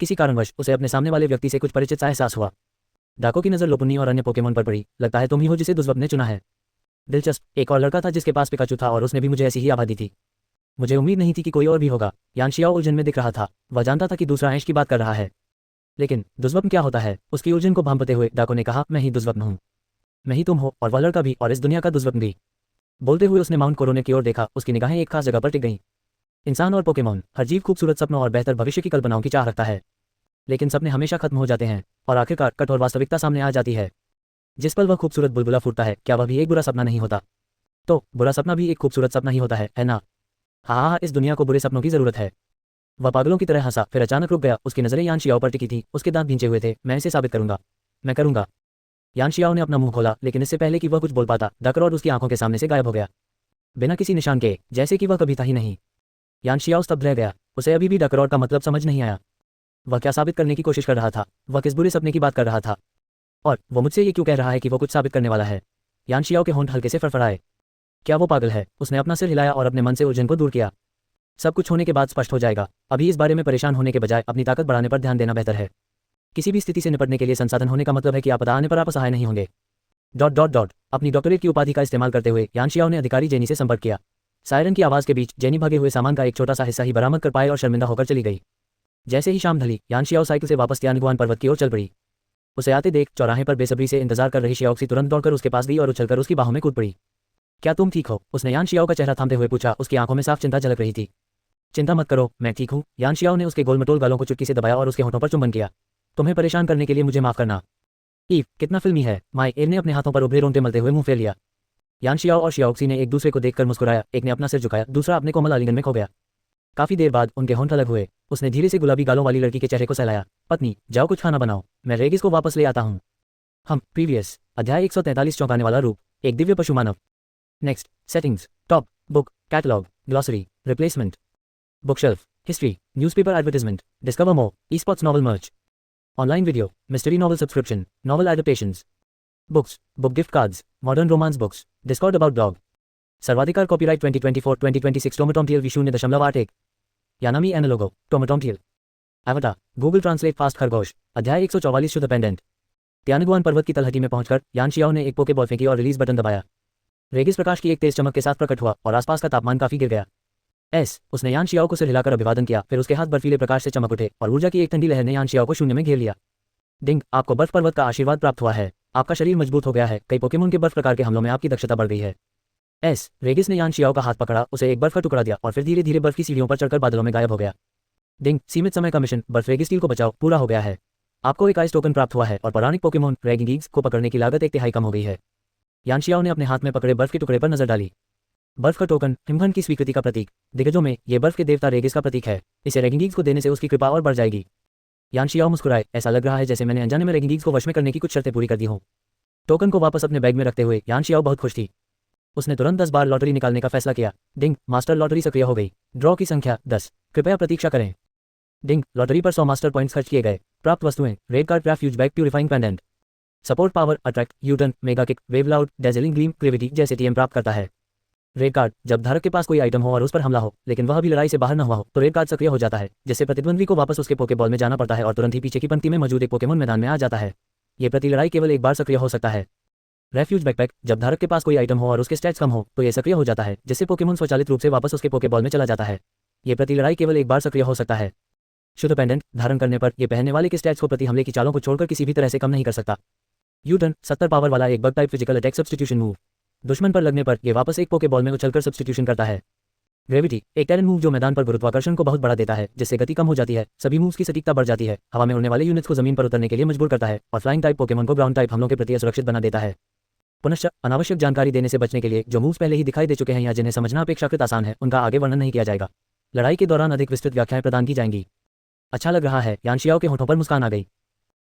किसी कारणवश उसे अपने सामने वाले व्यक्ति से कुछ परिचित सा एहसास हुआ। डाको की नज़र लोपुन्नी और अन्य पोकेमोन पर पड़ी। लगता है तुम ही हो जिसे दुर्लभ ने चुना है। दिलचस्प, एक और लड़का था जिसके पास पिकाचू था और उसने भी मुझे ऐसी ही आभा दी थी। मुझे उम्मीद नहीं थी कि कोई और भी होगा। यान शियाओ उलझन में दिख रहा था। वह जानता था कि दूसरा ऐश की बात कर रहा है, लेकिन दुर्लभ क्या होता है? उसकी उलझन को भांपते हुए डाको ने कहा, मैं ही दुर्लभ हूँ। मैं ही तुम हो और वह लड़का भी, और इस दुनिया का दुर्लभ भी। बोलते हुए उसने माउंट कोरोने की ओर देखा। उसकी निगाहें एक खास जगह पर टिक गईं। इंसान और पोकेमोन, हर जीव खूबसूरत सपनों और बेहतर भविष्य की कल्पनाओं की चाह रखता है, लेकिन सपने हमेशा खत्म हो जाते हैं और आखिरकार कठोर वास्तविकता सामने आ जाती है। जिस पल वह खूबसूरत बुलबुला फूटता है, क्या वह भी एक बुरा सपना नहीं होता? तो बुरा सपना भी एक खूबसूरत सपना ही होता है ना? हाँ, इस दुनिया को बुरे सपनों की जरूरत है। वह पागलों की तरह हंसा, फिर अचानक रुक गया। उसकी नजरें यान शियाओ पर टिकी थी। उसके दांत भींचे हुए थे। मैं इसे साबित करूंगा, मैं करूंगा। यान शियाओ ने अपना मुंह खोला, लेकिन इससे पहले कि वह कुछ बोल पाता, डकरॉड उसकी आंखों के सामने से गायब हो गया, बिना किसी निशान के, जैसे कि वह कभी था ही नहीं। यान शियाओ स्तब्ध रह गया। उसे अभी भी डकरॉड का मतलब समझ नहीं आया। वह क्या साबित करने की कोशिश कर रहा था? वह किस बुरे सपने की बात कर रहा था? और वो मुझसे ये क्यों कह रहा है कि वो कुछ साबित करने वाला है? यान शियाओ के होंठ हल्के से फड़फड़ाए। क्या वो पागल है? उसने अपना सिर हिलाया और अपने मन से उलझन को दूर किया। सब कुछ होने के बाद स्पष्ट हो जाएगा। अभी इस बारे में परेशान होने के बजाय अपनी ताकत बढ़ाने पर ध्यान देना बेहतर है। किसी भी स्थिति से निपटने के लिए संसाधन होने का मतलब है कि आपदा आने पर आप असहाय नहीं होंगे। अपनी डॉक्टरेट की उपाधि का इस्तेमाल करते हुए यान शियाओ ने अधिकारी जेनी से संपर्क किया। सायरन की आवाज के बीच जेनी भागे हुए सामान का एक छोटा सा हिस्सा ही बरामद कर पाए और शर्मिंदा होकर चली गई। जैसे ही शाम ढली, यान शियाओ साइकिल से वापस तियानगुआन पर्वत की ओर चल पड़ी। उसे आते देख चौराहे पर बेसब्री से इंतजार कर रही शियाओक्सी तुरंत दौड़कर उसके पास गई और उछलकर उसकी बाहों में कूद पड़ी। क्या तुम ठीक हो? उसने यान शियाओ का चेहरा थामते हुए पूछा। उसकी आंखों में साफ चिंता झलक रही थी। चिंता मत करो, मैं ठीक हूँ। यान शियाओ ने उसके गोलमटोल गालों को चुटकी से दबाया और उसके होठों पर चुंबन किया। तुम्हें परेशान करने के लिए मुझे माफ करना। ईव, कितना फिल्मी है। माई एव ने अपने हाथों पर उभरे रोंगटे मलते हुए मुंह फेर लिया। यान शियाओ और शियाओक्सी ने एक दूसरे को देखकर मुस्कुराया। एक ने अपना सिर झुकाया, दूसरा अपने कोमल आलिंगन में खो गया। काफी देर बाद उनके होंठ अलग हुए। उसने धीरे से गुलाबी गालों वाली लड़की के चेहरे को सहलाया। पत्नी, जाओ कुछ खाना बनाओ, मैं रेगिस को वापस ले आता हूँ। हम प्रीवियस अध्याय 143 चौंकाने वाला रूप, एक दिव्य पशु मानव। Next, settings, top, book, catalogue, glossary, replacement, bookshelf, history, newspaper advertisement, discover more, esports novel merch, online video, mystery novel subscription, novel adaptations, books, book gift cards, modern romance books, Discord about dog. सर्वाधिकार copyright 2024-2026 टोमेटोमटियल V0.1 यानामी एनालोगो टोमेटोमटियल। एवटा Google translate fast खरगोश। अध्याय 144 शुद्ध pendant. तियानगुआन पर्वत की तलहटी में पहुंचकर यान शियाओ ने एक पोकेबॉल फेंकी और रिलीज बटन दबाया। रेगिस प्रकाश की एक तेज चमक के साथ प्रकट हुआ और आसपास का तापमान काफी गिर गया। उसने यान शियाओ को सिर हिलाकर अभिवादन किया, फिर उसके हाथ बर्फीले प्रकाश से चमक उठे और ऊर्जा की एक ठंडी लहर ने यान शियाओ को शून्य में घेर लिया। डिंग, आपको बर्फ पर्वत का आशीर्वाद प्राप्त हुआ है। आपका शरीर मजबूत हो गया है। कई पोकेमोन के बर्फ प्रकार के हमलों में आपकी दक्षता बढ़ गई है। रेगिस ने यान शियाओ का हाथ पकड़ा, उसे एक बर्फ का टुकड़ा दिया और फिर धीरे धीरे बर्फ की सीढ़ियों पर चढ़कर बादलों में गायब हो गया। डिंग, सीमित समय का मिशन बर्फ रेगिस स्टील को बचाओ पूरा हो गया है। आपको एक आइस टोकन प्राप्त हुआ है और पौराणिक पोकेमोन रेगिंगीग्स को पकड़ने की लागत 1/3 कम हो गई है। यान शियाओ ने अपने हाथ में पकड़े बर्फ के टुकड़े पर नजर डाली। बर्फ का टोकन, हिमखंड की स्वीकृति का प्रतीक। दिग्गजों में ये बर्फ के देवता रेगिस का प्रतीक है। इसे रेगिंगीग्स को देने से उसकी कृपा और बढ़ जाएगी। यान शियाओ मुस्कुराए। ऐसा लग रहा है जैसे मैंने अनजाने में रेगिंगीग्स को वश में करने की कुछ शर्तें पूरी कर दी हों। टोकन को वापस अपने बैग में रखते हुए यान शियाओ बहुत खुश थी। उसने तुरंत 10 बार लॉटरी निकालने का फैसला किया। डिंग, मास्टर लॉटरी सक्रिय हो गई। ड्रॉ की संख्या 10। कृपया प्रतीक्षा करें। डिंग, लॉटरी पर 100 मास्टर पॉइंट्स खर्च किए गए। प्राप्त वस्तुएं, red card, refuge bag, purifying pendant. Support power, attract, U turn, mega kick, wave loud, dazzling gleam, gravity जैसे टीएम प्राप्त करता है। रेड कार्ड, जब धारक के पास कोई आइटम हो और उस पर हमला हो लेकिन वह भी लड़ाई से बाहर न हुआ हो तो रेड कार्ड सक्रिय हो जाता है, जिससे प्रतिद्वंद्वी को वापस उसके पोकेबॉल में जाना पड़ता है और तुरंत ही पीछे की पंक्ति में मौजूद एक पोकेमोन मैदान में आ जाता है। ये प्रति लड़ाई केवल एक बार सक्रिय हो सकता है। रेफ्यूज बैकपैक, जब धारक के पास कोई आइटम हो और उसके स्टैट्स कम हो तो ये सक्रिय हो जाता है, जिससे पोकेमोन स्वचालित रूप से वापस उसके पोकेबॉल में चला जाता है। ये प्रति लड़ाई केवल एक बार सक्रिय हो सकता है। शुद्ध पेंडेंट, धारण करने पर यह पहनने वाले के स्टैट्स को प्रति हमले की चालों को छोड़कर किसी भी तरह से कम नहीं कर सकता। यूटर्न, 70 पावर वाला एक bug type physical attack substitution move. दुश्मन पर लगने पर यह वापस एक पोकेबॉल में उछलकर सब्स्टिट्यूशन करता है। ग्रेविटी, एक टेरेन मूव जो मैदान पर गुरुत्वाकर्षण को बहुत बढ़ा देता है, जिससे गति कम हो जाती है, सभी मूव्स की सटीकता बढ़ जाती है, हवा में उड़ने वाले यूनिट्स को जमीन पर उतरने के लिए मजबूर करता है और फ्लाइंग टाइप पोकेमोन को ग्राउंड टाइप हमलों के प्रति असुरक्षित बना देता है। पुनश्च, अनावश्यक जानकारी देने से बचने के लिए जो मूव्स पहले ही दिखाई दे चुके हैं या जिन्हें समझना अपेक्षाकृत आसान है, उनका आगे वर्णन नहीं किया जाएगा। लड़ाई के दौरान अधिक विस्तृत व्याख्याएं प्रदान की जाएंगी। अच्छा लग रहा है। यान शियाओ के होठों पर मुस्कान आ गई।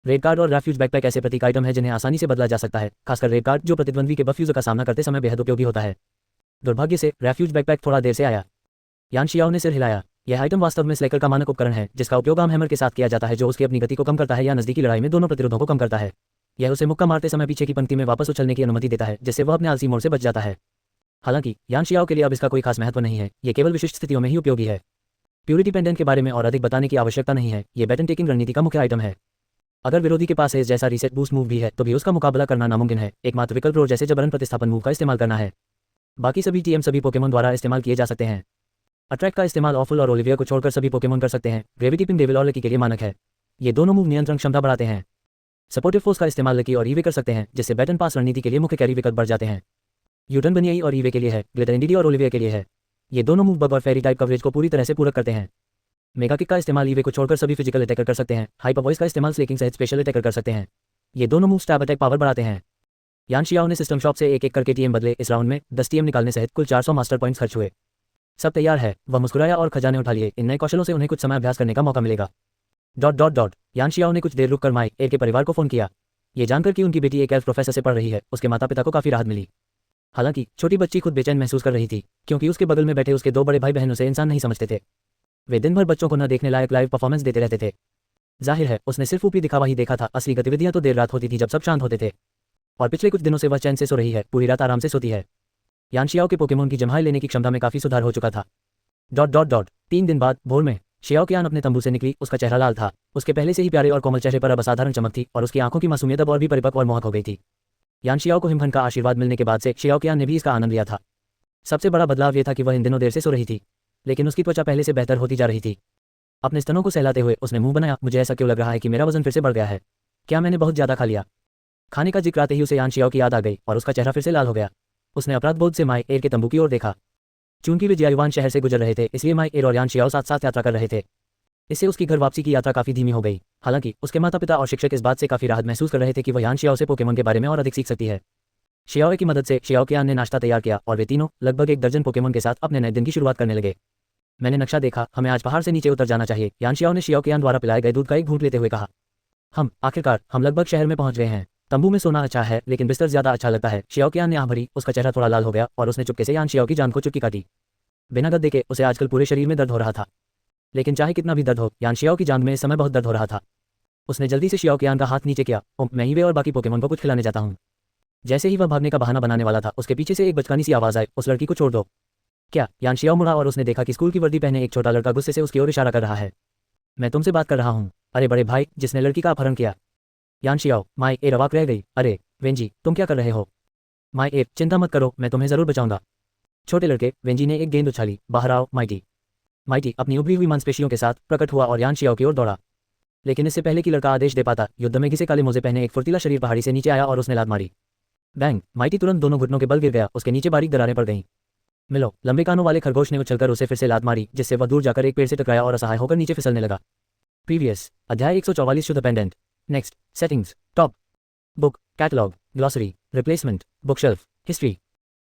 रेड कार्ड और रेफ्यूज बैकपैक ऐसे प्रतीक आइटम है जिन्हें आसानी से बदला जा सकता है, खासकर रेड कार्ड जो प्रतिद्वंद्वी के बफ यूजर का सामना करते समय बेहद उपयोगी होता है। दुर्भाग्य से रेफ्यूज बैकपैक थोड़ा देर से आया। यान शियाओ ने सिर हिलाया। यह आइटम वास्तव में स्लेकर का मानक उपकरण है, जिसका उपयोग आर्म हैमर के साथ किया जाता है, जो उसकी अपनी गति को कम करता है या नजदीकी लड़ाई में दोनों प्रतिरोधों को कम करता है। यह उसे मुक्का मारते समय पीछे की पंक्ति में वापस उछलने की अनुमति देता है, जिससे वह अपने आलसी मोड़ से बच जाता है। हालांकि यान शियाओ के लिए अब इसका कोई खास महत्व नहीं है, ये केवल विशिष्ट स्थितियों में ही उपयोगी है। प्यूरिटी पेंडेंट के बारे में और अधिक बताने की आवश्यकता नहीं है, ये बैटन टेकिंग रणनीति का मुख्य आइटम है। अगर विरोधी के पास एस जैसा रीसेट बूस्ट मूव भी है तो भी उसका मुकाबला करना नामुमकिन है। एकमात्र विकल्प रोर जैसे जबरन प्रतिस्थापन मूव का इस्तेमाल करना है। बाकी सभी टीएम सभी पोकेमोन द्वारा इस्तेमाल किए जा सकते हैं। अट्रैक्ट का इस्तेमाल ऑफुल और ओलिवियर को छोड़कर सभी पोकेमोन कर सकते हैं। ग्रेविटी पिन डेविल और लकी के लिए मानक है। ये दोनों मूव नियंत्रण क्षमता बढ़ाते हैं। सपोर्टिव फोर्स का इस्तेमाल लकी और ईवे कर सकते हैं, जिससे बैटन पास रणनीति के लिए मुख्य कैरी विकल्प बढ़ जाते हैं। यूटर्न बनियाई और ईवे के लिए है, ग्लिटर एनडीडी और ओलिवियर के लिए है। ये दोनों मूव बग और फेरी टाइप कवरेज को पूरी तरह से पूरक करते हैं। मेगा किक का इस्तेमाल ईवे को छोड़कर सभी फिजिकल अटैकर कर सकते हैं। हाइपर वॉइस का इस्तेमाल स्लेकिंग सहित स्पेशल अटैकर कर सकते हैं। ये दोनों मूव स्टैब अटैक पावर बढ़ाते हैं। यान शियाओ ने सिस्टम शॉप से एक करके टीएम बदले। इस राउंड में 10 टीएम निकालने सहित कुल 400 मास्टर पॉइंट्स खर्च हुए। सब तैयार है, वह मुस्कुराया और खजाने उठा लिए। इन नए कौशलों से उन्हें कुछ समय अभ्यास करने का मौका मिलेगा। यान शियाओ ने कुछ देर रुककर माई एर के परिवार को फोन किया। ये जानकर कि उनकी बेटी एक एल्फ प्रोफेसर से पढ़ रही है, उसके माता पिता को काफी राहत मिली। हालांकि छोटी बच्ची खुद बेचैन महसूस कर रही थी, क्योंकि उसके बगल में बैठे उसके 2 बड़े भाई बहन उसे इंसान नहीं समझते थे। वे दिन भर बच्चों को न देखने लायक लाइव परफॉर्मेंस देते रहते थे। जाहिर है उसने सिर्फ ऊपरी दिखावा ही देखा था, असली गतिविधियां तो देर रात होती थी जब सब शांत होते थे। और पिछले कुछ दिनों से वह चैन से सो रही है, पूरी रात आराम से सोती है। यान शियाओ के पोकेमोन की जम्हाई लेने की क्षमता में काफी सुधार हो चुका था। 3 दिन बाद भोर में शियाओ कियान अपने तंबू से निकली। उसका चेहरा लाल था। उसके पहले से ही प्यारे और कोमल चेहरे पर अब असाधारण चमक थी और उसकी आंखों की मासूमियत अब और भी परिपक्व और मोहक हो गई थी। यान शियाओ को हिमखंड का आशीर्वाद मिलने के बाद से शियाओ कियान ने भी इसका आनंद लिया था। सबसे बड़ा बदलाव यह था कि वह इन दिनों देर से सो रही थी, लेकिन उसकी त्वचा पहले से बेहतर होती जा रही थी। अपने स्तनों को सहलाते हुए उसने मुंह बनाया। मुझे ऐसा क्यों लग रहा है कि मेरा वजन फिर से बढ़ गया है? क्या मैंने बहुत ज्यादा खा लिया? खाने का जिक्र आते ही उसे यान शियाओ की याद आ गई और उसका चेहरा फिर से लाल हो गया। उसने अपराध बोध से माई एर के तंबू की ओर देखा। चूंकि वे जियायुवान शहर से गुजर रहे थे, इसलिए माई एर और यान शियाओ साथ साथ यात्रा कर रहे थे। इससे उसकी घर वापसी की यात्रा काफी धीमी हो गई। हालांकि उसके माता पिता और शिक्षक इस बात से काफी राहत महसूस कर रहे थे कि वह यान शियाओ से पोकेमोन के बारे में और अधिक सीख सकती है। शियाओ की मदद से शियाओ कियान ने नाश्ता तैयार किया और वे तीनों लगभग 1 दर्जन पोकेमोन के साथ अपने नए दिन की शुरुआत करने लगे। मैंने नक्शा देखा, हमें आज पहाड़ से नीचे उतर जाना चाहिए, यान शियाओ ने शियाओ कियान द्वारा पिलाए गए दूध का एक घूंट लेते हुए कहा। हम लगभग शहर में पहुंच गए हैं। तंबू में सोना अच्छा है, लेकिन बिस्तर ज्यादा अच्छा लगता है। शियाओ कियान ने आह भरी। उसका चेहरा थोड़ा लाल हो गया और उसने चुपके से यान शियाओ की जान को चुटकी काटी। बिना गद्दे के उसे आजकल पूरे शरीर में दर्द हो रहा था। लेकिन चाहे कितना भी दर्द हो, यान शियाओ की जांघ में इस समय बहुत दर्द हो रहा था। उसने जल्दी से शियाओ कियान का हाथ नीचे किया। मैं ईवे और बाकी पोकेमोन को कुछ खिलाने जाता हूँ। जैसे ही वह भागने का बहाना बनाने वाला था, उसके पीछे से एक बचकानी सी आवाज आई, उस लड़की को छोड़ दो। क्या? यान शियाओ मुड़ा और उसने देखा कि स्कूल की वर्दी पहने एक छोटा लड़का गुस्से से उसकी ओर इशारा कर रहा है। मैं तुमसे बात कर रहा हूँ। अरे बड़े भाई, जिसने लड़की का अपहरण किया। यान शियाओ, माई एर अवाक रह गई। अरे वेंजी, तुम क्या कर रहे हो? माई एर, चिंता मत करो, मैं तुम्हें जरूर बचाऊंगा। छोटे लड़के, वेंजी ने एक गेंद उछाली। बाहर आओ माइटी अपनी उभरी हुई मांसपेशियों के साथ प्रकट हुआ और यान शियाओ की ओर दौड़ा। लेकिन इससे पहले कि लड़का आदेश दे पाता, युद्ध में घिसे काले मोजे पहने एक फुर्तीला शरीर पहाड़ी से नीचे आया और उसने लात मारी। बैंग! माइटी तुरंत दोनों घुटनों के बल गिर गया। उसके नीचे बारीक दरारें पड़ गईं। मिलो! लंबे कानों वाले खरगोश ने उछलकर उसे फिर से लात मारी, जिससे वह दूर जाकर एक पेड़ से टकराया और असहाय होकर नीचे फिसलने लगा। प्रीवियस अध्याय 144 शुद्ध pendant. Next settings. Top book, catalogue, glossary, replacement, bookshelf, history,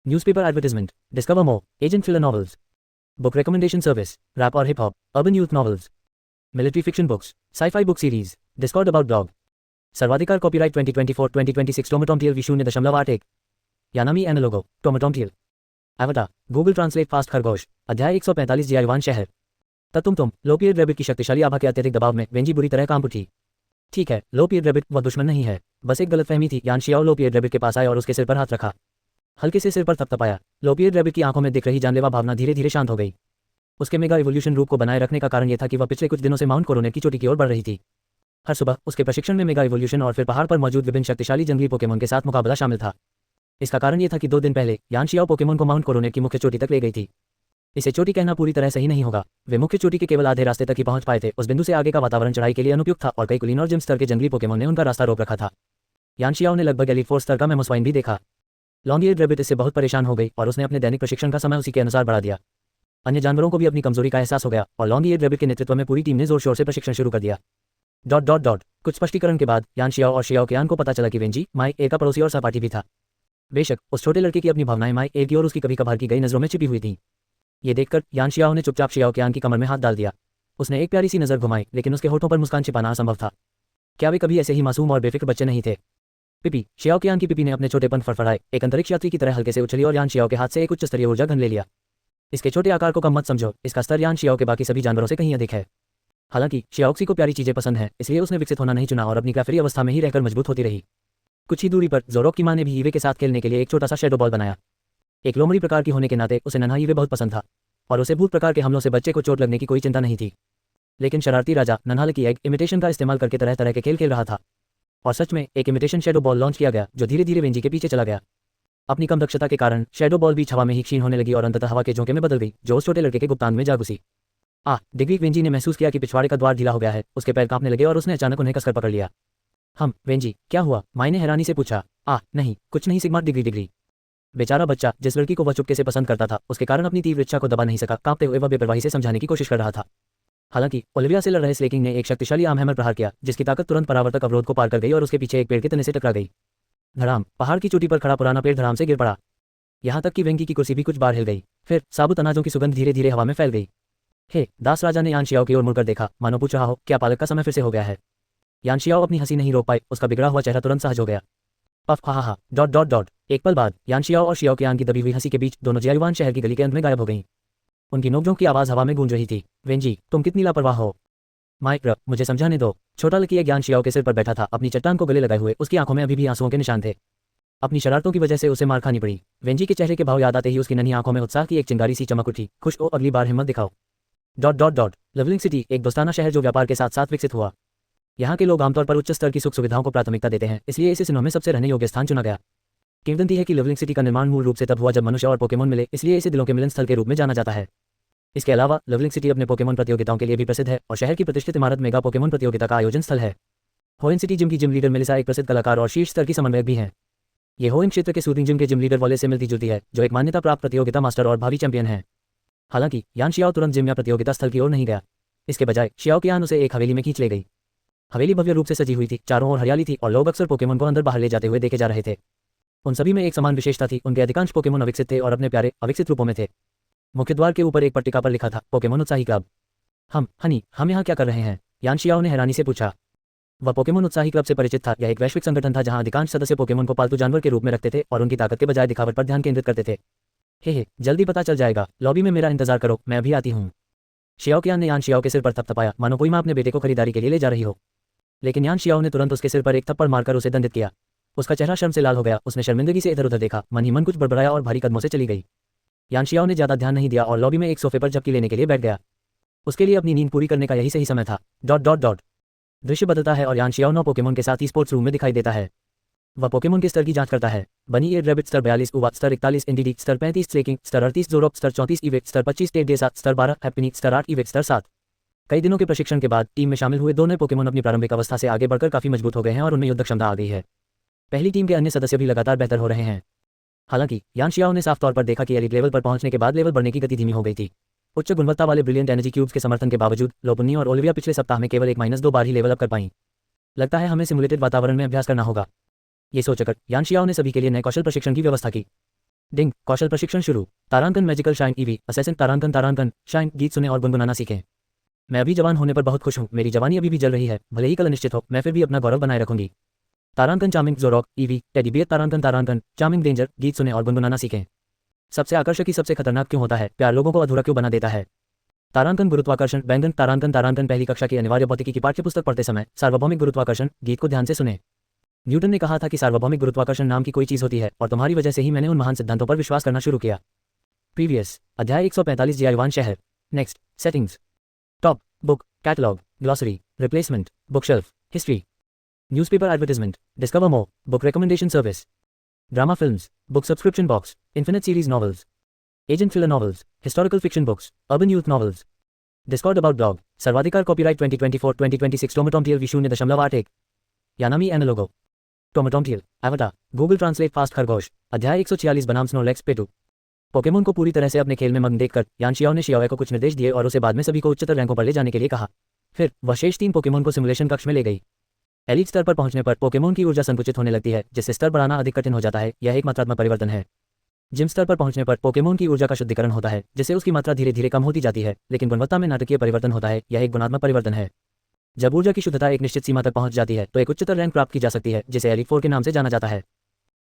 newspaper advertisement, discover more, agent filler novels, book recommendation service, rap और hip hop, urban youth novels, military fiction books, sci-fi book series, discord about dog. सर्वाधिकार copyright 2024-2026 टोमाटोमटियल V0.1 यानामी एनालोगो टोमाटोमटियल। एवटा Google translate fast खरगोश। अध्याय 145 जियायुवान शहर। तुम लोपियर रैबिट की शक्तिशाली आभा के अत्यधिक दबाव में वेंजी बुरी तरह कांप उठी। ठीक है, लोपियर रैबिट वह दुश्मन नहीं है, बस एक गलतफहमी थी। यान शियाओ लोपियर रैबिट के पास आए और उसके सिर पर हाथ रखा। हल्के से सिर पर थपथपाया। लोपियर रैबिट की आंखों में दिख रही जानलेवा भावना धीरे धीरे शांत हो गई। उसके मेगा इवोल्यूशन रूप को बनाए रखने का कारण यह था कि वह पिछले कुछ दिनों से माउंट कोरोनेट की चोटी की ओर बढ़ रही थी। हर सुबह उसके प्रशिक्षण में मेगा इवोल्यूशन और फिर पहाड़ पर मौजूद विभिन्न शक्तिशाली जंगली पोकेमोन के साथ मुकाबला शामिल था। इसका कारण यह था कि 2 दिन पहले यान शियाओ पोकेमोन को माउंट कोरोनेट की मुख्य चोटी तक ले गई थी। इसे चोटी कहना पूरी तरह सही नहीं होगा, वे मुख्य चोटी के केवल आधे रास्ते तक ही पहुंच पाए थे। उस बिंदु से आगे का वातावरण चढ़ाई के लिए अनुपयुक्त था और कई कुलीन और जिम स्तर के जंगली पोकेमोन ने उनका रास्ता रोक रखा था। यान शियाओ ने लगभग एलीट 4 स्तर का मेमोस्वाइन भी देखा। लॉन्ग ईयर्ड रैबिट इससे बहुत परेशान हो गई और उसने अपने दैनिक प्रशिक्षण का समय उसी के अनुसार बढ़ा दिया। अन्य जानवरों को भी अपनी कमजोरी का एहसास हो गया और लॉन्ग ईयर्ड रैबिट के नेतृत्व में पूरी टीम ने जोर शोर से प्रशिक्षण शुरू कर दिया। कुछ स्पष्टीकरण के बाद यान शियाओ और शियाओ कियान को पता चला कि वेंजी माई एर का पड़ोसी और सहपाठी भी था। बेशक उस छोटे लड़के की अपनी भावनाएं माई एर की और उसकी कभी कभार की गई नजरों में छिपी हुई थीं। ये देखकर यान शियाओ ने चुपचाप शियाओ कियान की कमर में हाथ डाल दिया। उसने एक प्यारी सी नजर घुमाई, लेकिन उसके होठों पर मुस्कान छिपाना असंभव था। क्या वे कभी ऐसे ही मासूम और बेफिक्र बच्चे नहीं थे? पिपी! शियाओ कियान की पिपी ने अपने छोटेपन फड़फड़ाए, एक अंतरिक्ष यात्री की तरह हल्के से उछली और यान शियाओ के हाथ से एक उच्च स्तरीय ऊर्जा घन ले लिया। इसके छोटे आकार को कम मत समझो, इसका स्तर यान शियाओ के बाकी सभी जानवरों से कहीं अधिक है। हालांकि शियाओक्सी को प्यारी चीजें पसंद हैं, इसलिए उसने विकसित होना नहीं चुना और अपनी काफिरी अवस्था में ही रहकर मजबूत होती रही। कुछ ही दूरी पर जोरोक की मां ने भी ईवे के साथ खेलने के लिए एक छोटा सा शैडो बॉल बनाया। एक लोमड़ी प्रकार की होने के नाते उसे नन्हा ईवे बहुत पसंद था और उसे भूत प्रकार के हमलों से बच्चे को चोट लगने की कोई चिंता नहीं थी। लेकिन शरारती राजा नन्हाल की एग इमिटेशन का इस्तेमाल करके तरह तरह के खेल खेल रहा था और सच में एक इमिटेशन शैडो बॉल लॉन्च किया गया जो धीरे धीरे वेंजी के पीछे चला गया। अपनी कम दक्षता के कारण शैडो बॉल बीच हवा में ही क्षीण होने लगी और अंततः हवा के झोंके में बदल गई जो उस छोटे लड़के के गुप्तांग में जा घुसी। डिग्री वेंजी ने महसूस किया कि पिछवाड़े का द्वार ढीला हो गया है। उसके पैर कांपने लगे और उसने अचानक उन्हें कसकर पकड़ लिया। वेंजी क्या हुआ? माई ने हैरानी से पूछा। नहीं कुछ नहीं सिग्मा डिग्री। बेचारा बच्चा जिस लड़की को वह चुपके से पसंद करता था उसके कारण अपनी तीव्र इच्छा को दबा नहीं सका। कांपते हुए वह बेपरवाही से समझाने की कोशिश कर रहा था। हालांकि ओलिविया से लड़ रहे स्लेकिंग ने एक शक्तिशाली आर्म हैमर प्रहार किया जिसकी ताकत तुरंत परावर्तक अवरोध को पार कर गई और उसके पीछे एक पेड़ के तने से टकरा गई। धड़ाम! पहाड़ की चोटी पर खड़ा पुराना पेड़ धड़ाम से गिर पड़ा। यहाँ तक कि वेंगी की कुर्सी भी कुछ बार हिल गई। फिर साबुत अनाजों की सुगंध धीरे धीरे हवा में फैल गई। दास राजा ने यानशियाओ की ओर मुड़कर देखा, मानो पूछ रहा हो क्या पालक का समय फिर से हो गया है। यानशियाओ अपनी हंसी नहीं रोक पाए। उसका बिगड़ा हुआ चेहरा तुरंत सहज हो गया। पफ हा। डॉट। एक पल बाद यानशियाओ और शियाओ कियान की दबी हुई हंसी के बीच दोनों जियायुआन शहर की गली के अंत में गायब हो गईं। उनकी नोकझोंक की आवाज हवा में गूंज रही थी। वेंजी तुम कितनी लापरवाह हो। माइक मुझे समझाने दो। छोटा लड़की यानशियाओ के सिर पर बैठा था, अपनी चट्टान को गले लगाए हुए। उसकी आंखों में अभी भी आंसुओं के निशान थे। अपनी शरारतों की वजह से उसे मार खानी पड़ी। वेंजी के चेहरे के भाव याद आते ही उसकी नन्ही आंखों में उत्साह की एक चिंगारी सी चमक उठी। खुश हो, अगली बार हिम्मत दिखाओ। डॉट। लवलिंग सिटी एक दोस्ताना शहर जो व्यापार के साथ साथ विकसित हुआ। यहाँ के लोग आमतौर पर उच्च स्तर की सुख सुविधाओं को प्राथमिकता देते हैं, इसलिए इसे सिनों में सबसे रहने योग्य स्थान चुना गया। किंवदंती है कि लवलिंग सिटी का निर्माण मूल रूप से तब हुआ जब मनुष्य और पोकेमोन मिले, इसलिए इसे दिलों के मिलन स्थल के रूप में जाना जाता है। इसके अलावा लवलिंग सिटी अपने पोकेमोन प्रतियोगिताओं के लिए भी प्रसिद्ध है और शहर की प्रतिष्ठित इमारत मेगा पोकेमोन प्रतियोगिता का आयोजन स्थल है। होइन सिटी जिम की जिम लीडर मेलिसा एक प्रसिद्ध कलाकार और शीर्ष स्तर की समन्वयक भी हैं। ये होइन क्षेत्र के सूदिंग जिम के जिम लीडर वाले से मिलती जुलती है, जो एक मान्यता प्राप्त प्रतियोगिता मास्टर और भावी चैंपियन है। हालांकि यानशियाओ तुरंत जिम या प्रतियोगिता स्थल की ओर नहीं गया। इसके बजाय शियाओ कियान उसे एक हवेली में खींच ले गई। हवेली भव्य रूप से सजी हुई थी, चारों ओर हरियाली थी और लोग अक्सर पोकेमोन को अंदर बाहर ले जाते हुए देखे जा रहे थे। उन सभी में एक समान विशेषता थी, उनके अधिकांश पोकेमोन अविकसित थे और अपने प्यारे अविकसित रूपों में थे। मुख्य द्वार के ऊपर एक पट्टिका पर लिखा था, पोकेमोन उत्साही क्लब। हम यहाँ क्या कर रहे हैं? यानशियाओ ने हैरानी से पूछा। वह पोकेमोन उत्साही क्लब से परिचित था। यह एक वैश्विक संगठन था जहां अधिकांश सदस्य पोकेमोन को पालतू जानवर के रूप में रखते थे और उनकी ताकत के बजाय दिखावट पर ध्यान केंद्रित करते थे। जल्दी पता चल जाएगा। लॉबी में मेरा इंतजार करो, मैं अभी आती हूँ। शियाओ कियान ने यानशियाओ के सिर पर थपथपाया, मानो कोई मां अपने बेटे को खरीदारी के लिए ले जा रही हो। लेकिन यानशियाओ ने तुरंत उसके सिर पर एक थप्पड़ मारकर उसे दंडित किया। उसका चेहरा शर्म से लाल हो गया। उसने शर्मिंदगी से इधर उधर देखा, मन ही मन कुछ बड़बड़ाया और भारी कदमों से चली गई। यानशियाओ ने ज्यादा ध्यान नहीं दिया और लॉबी में एक सोफे पर झपकी लेने के लिए बैठ गया। उसके लिए अपनी नींद पूरी करने का यही सही समय था। डॉट। दृश्य बदलता है और यानशियाओ 9 पोकेमोन के साथ ही स्पोर्ट्स रूम में दिखाई देता है। वह पोकेमोन के स्तर की जांच करता है। बनी एयर रैबिट स्तर 42, उवा स्तर 41, एनडीडी स्तर 35, स्लेकिंग स्तर 38, जोरोप स्तर 34, इवेक स्तर 25, टेडे 7 स्तर 12, हैप्पीनी स्तर 8, इवेक स्तर 7। कई दिनों के प्रशिक्षण के बाद टीम में शामिल हुए 2 नए पोकेमोन अपनी प्रारंभिक अवस्था से आगे बढ़कर काफी मजबूत हो गए हैं और उनमें युद्ध क्षमता आ गई है। पहली टीम के अन्य सदस्य भी लगातार बेहतर हो रहे हैं। हालांकि यानशियाओ ने साफ तौर पर देखा कि एलीट लेवल पर पहुंचने के बाद लेवल बढ़ने की गति धीमी हो गई थी। उच्च गुणवत्ता वाले ब्रिलियंट एनर्जी क्यूब्स के समर्थन के बावजूद लोपुन्नी और ओलिविया पिछले सप्ताह में केवल 1-2 बार ही लेवल अप कर पाई। लगता है हमें सिमुलेटेड वातावरण में अभ्यास करना होगा। ये सोचकर यानशियाओ ने सभी के लिए नए कौशल प्रशिक्षण की व्यवस्था की। डिंग, कौशल प्रशिक्षण शुरू। तारांकन मैजिकल शाइन ईवी असेसिन तारांकन शाइन। गीत सुने और गुनगुनाना सीखें। मैं अभी जवान होने पर बहुत खुश हूँ। मेरी जवानी अभी भी जल रही है, भले ही कल अनिश्चित हो, मैं फिर भी अपना गौरव बनाए रखूंगी। तारांकन चार्मिंग जोरॉक ईवी टेडी बियर तारांकन चार्मिंग डेंजर। गीत सुने और गुनगुनाना सीखें। सबसे आकर्षक ही सबसे खतरनाक क्यों होता है? प्यार लोगों को अधूरा क्यों बना देता है? तारांकन गुरुत्वाकर्षण बैंगन तारांकन पहली कक्षा की अनिवार्य भौतिकी की पाठ्यपुस्तक पढ़ते समय सार्वभौमिक गुरुत्वाकर्षण गीत को ध्यान से सुने। न्यूटन ने कहा था कि सार्वभौमिक गुरुत्वाकर्षण नाम की कोई चीज होती है और तुम्हारी वजह से ही मैंने उन महान सिद्धांतों पर विश्वास करना शुरू किया। प्रीवियस अध्याय 145 जियायुआन शहर। Next settings. Top book catalogue glossary replacement bookshelf history newspaper advertisement discover more book recommendation service drama films book subscription box infinite series novels agent filler novels historical fiction books urban youth novels discord about blog सर्वाधिकार copyright 2024-2026 टोमाटोमटियल V 0.81 यानामी एनालोगो टोमाटोमटियल एवटा Google translate fast खरगोश अध्याय 146 बनाम Snorlax पेटू। Pokemon को पूरी तरह से अपने खेल में मग्न देखकर यानशियाओ ने शियाओ को कुछ निर्देश दिए और उसे बाद में सभी को उच्चतर रैंकों पर ले जाने के लिए कहा। फिर वह शेष 3 पोकेमोन को सिमुलेशन कक्ष में ले गई। एलीट स्तर पर पहुंचने पर पोकेमोन की ऊर्जा संकुचित होने लगती है, जिससे स्तर बढ़ाना अधिक कठिन हो जाता है। यह एक मात्रात्मक परिवर्तन है। जिम स्तर पर पहुंचने पर पोकेमोन की ऊर्जा का शुद्धिकरण होता है, जिससे उसकी मात्रा धीरे धीरे कम होती जाती है, लेकिन गुणवत्ता में नाटकीय परिवर्तन होता है। यह एक गुणात्मक परिवर्तन है। जब ऊर्जा की शुद्धता एक निश्चित सीमा तक पहुंच जाती है तो एक उच्चतर रैंक प्राप्त की जा सकती है, जिसे एलीट 4 के नाम से जाना जाता है।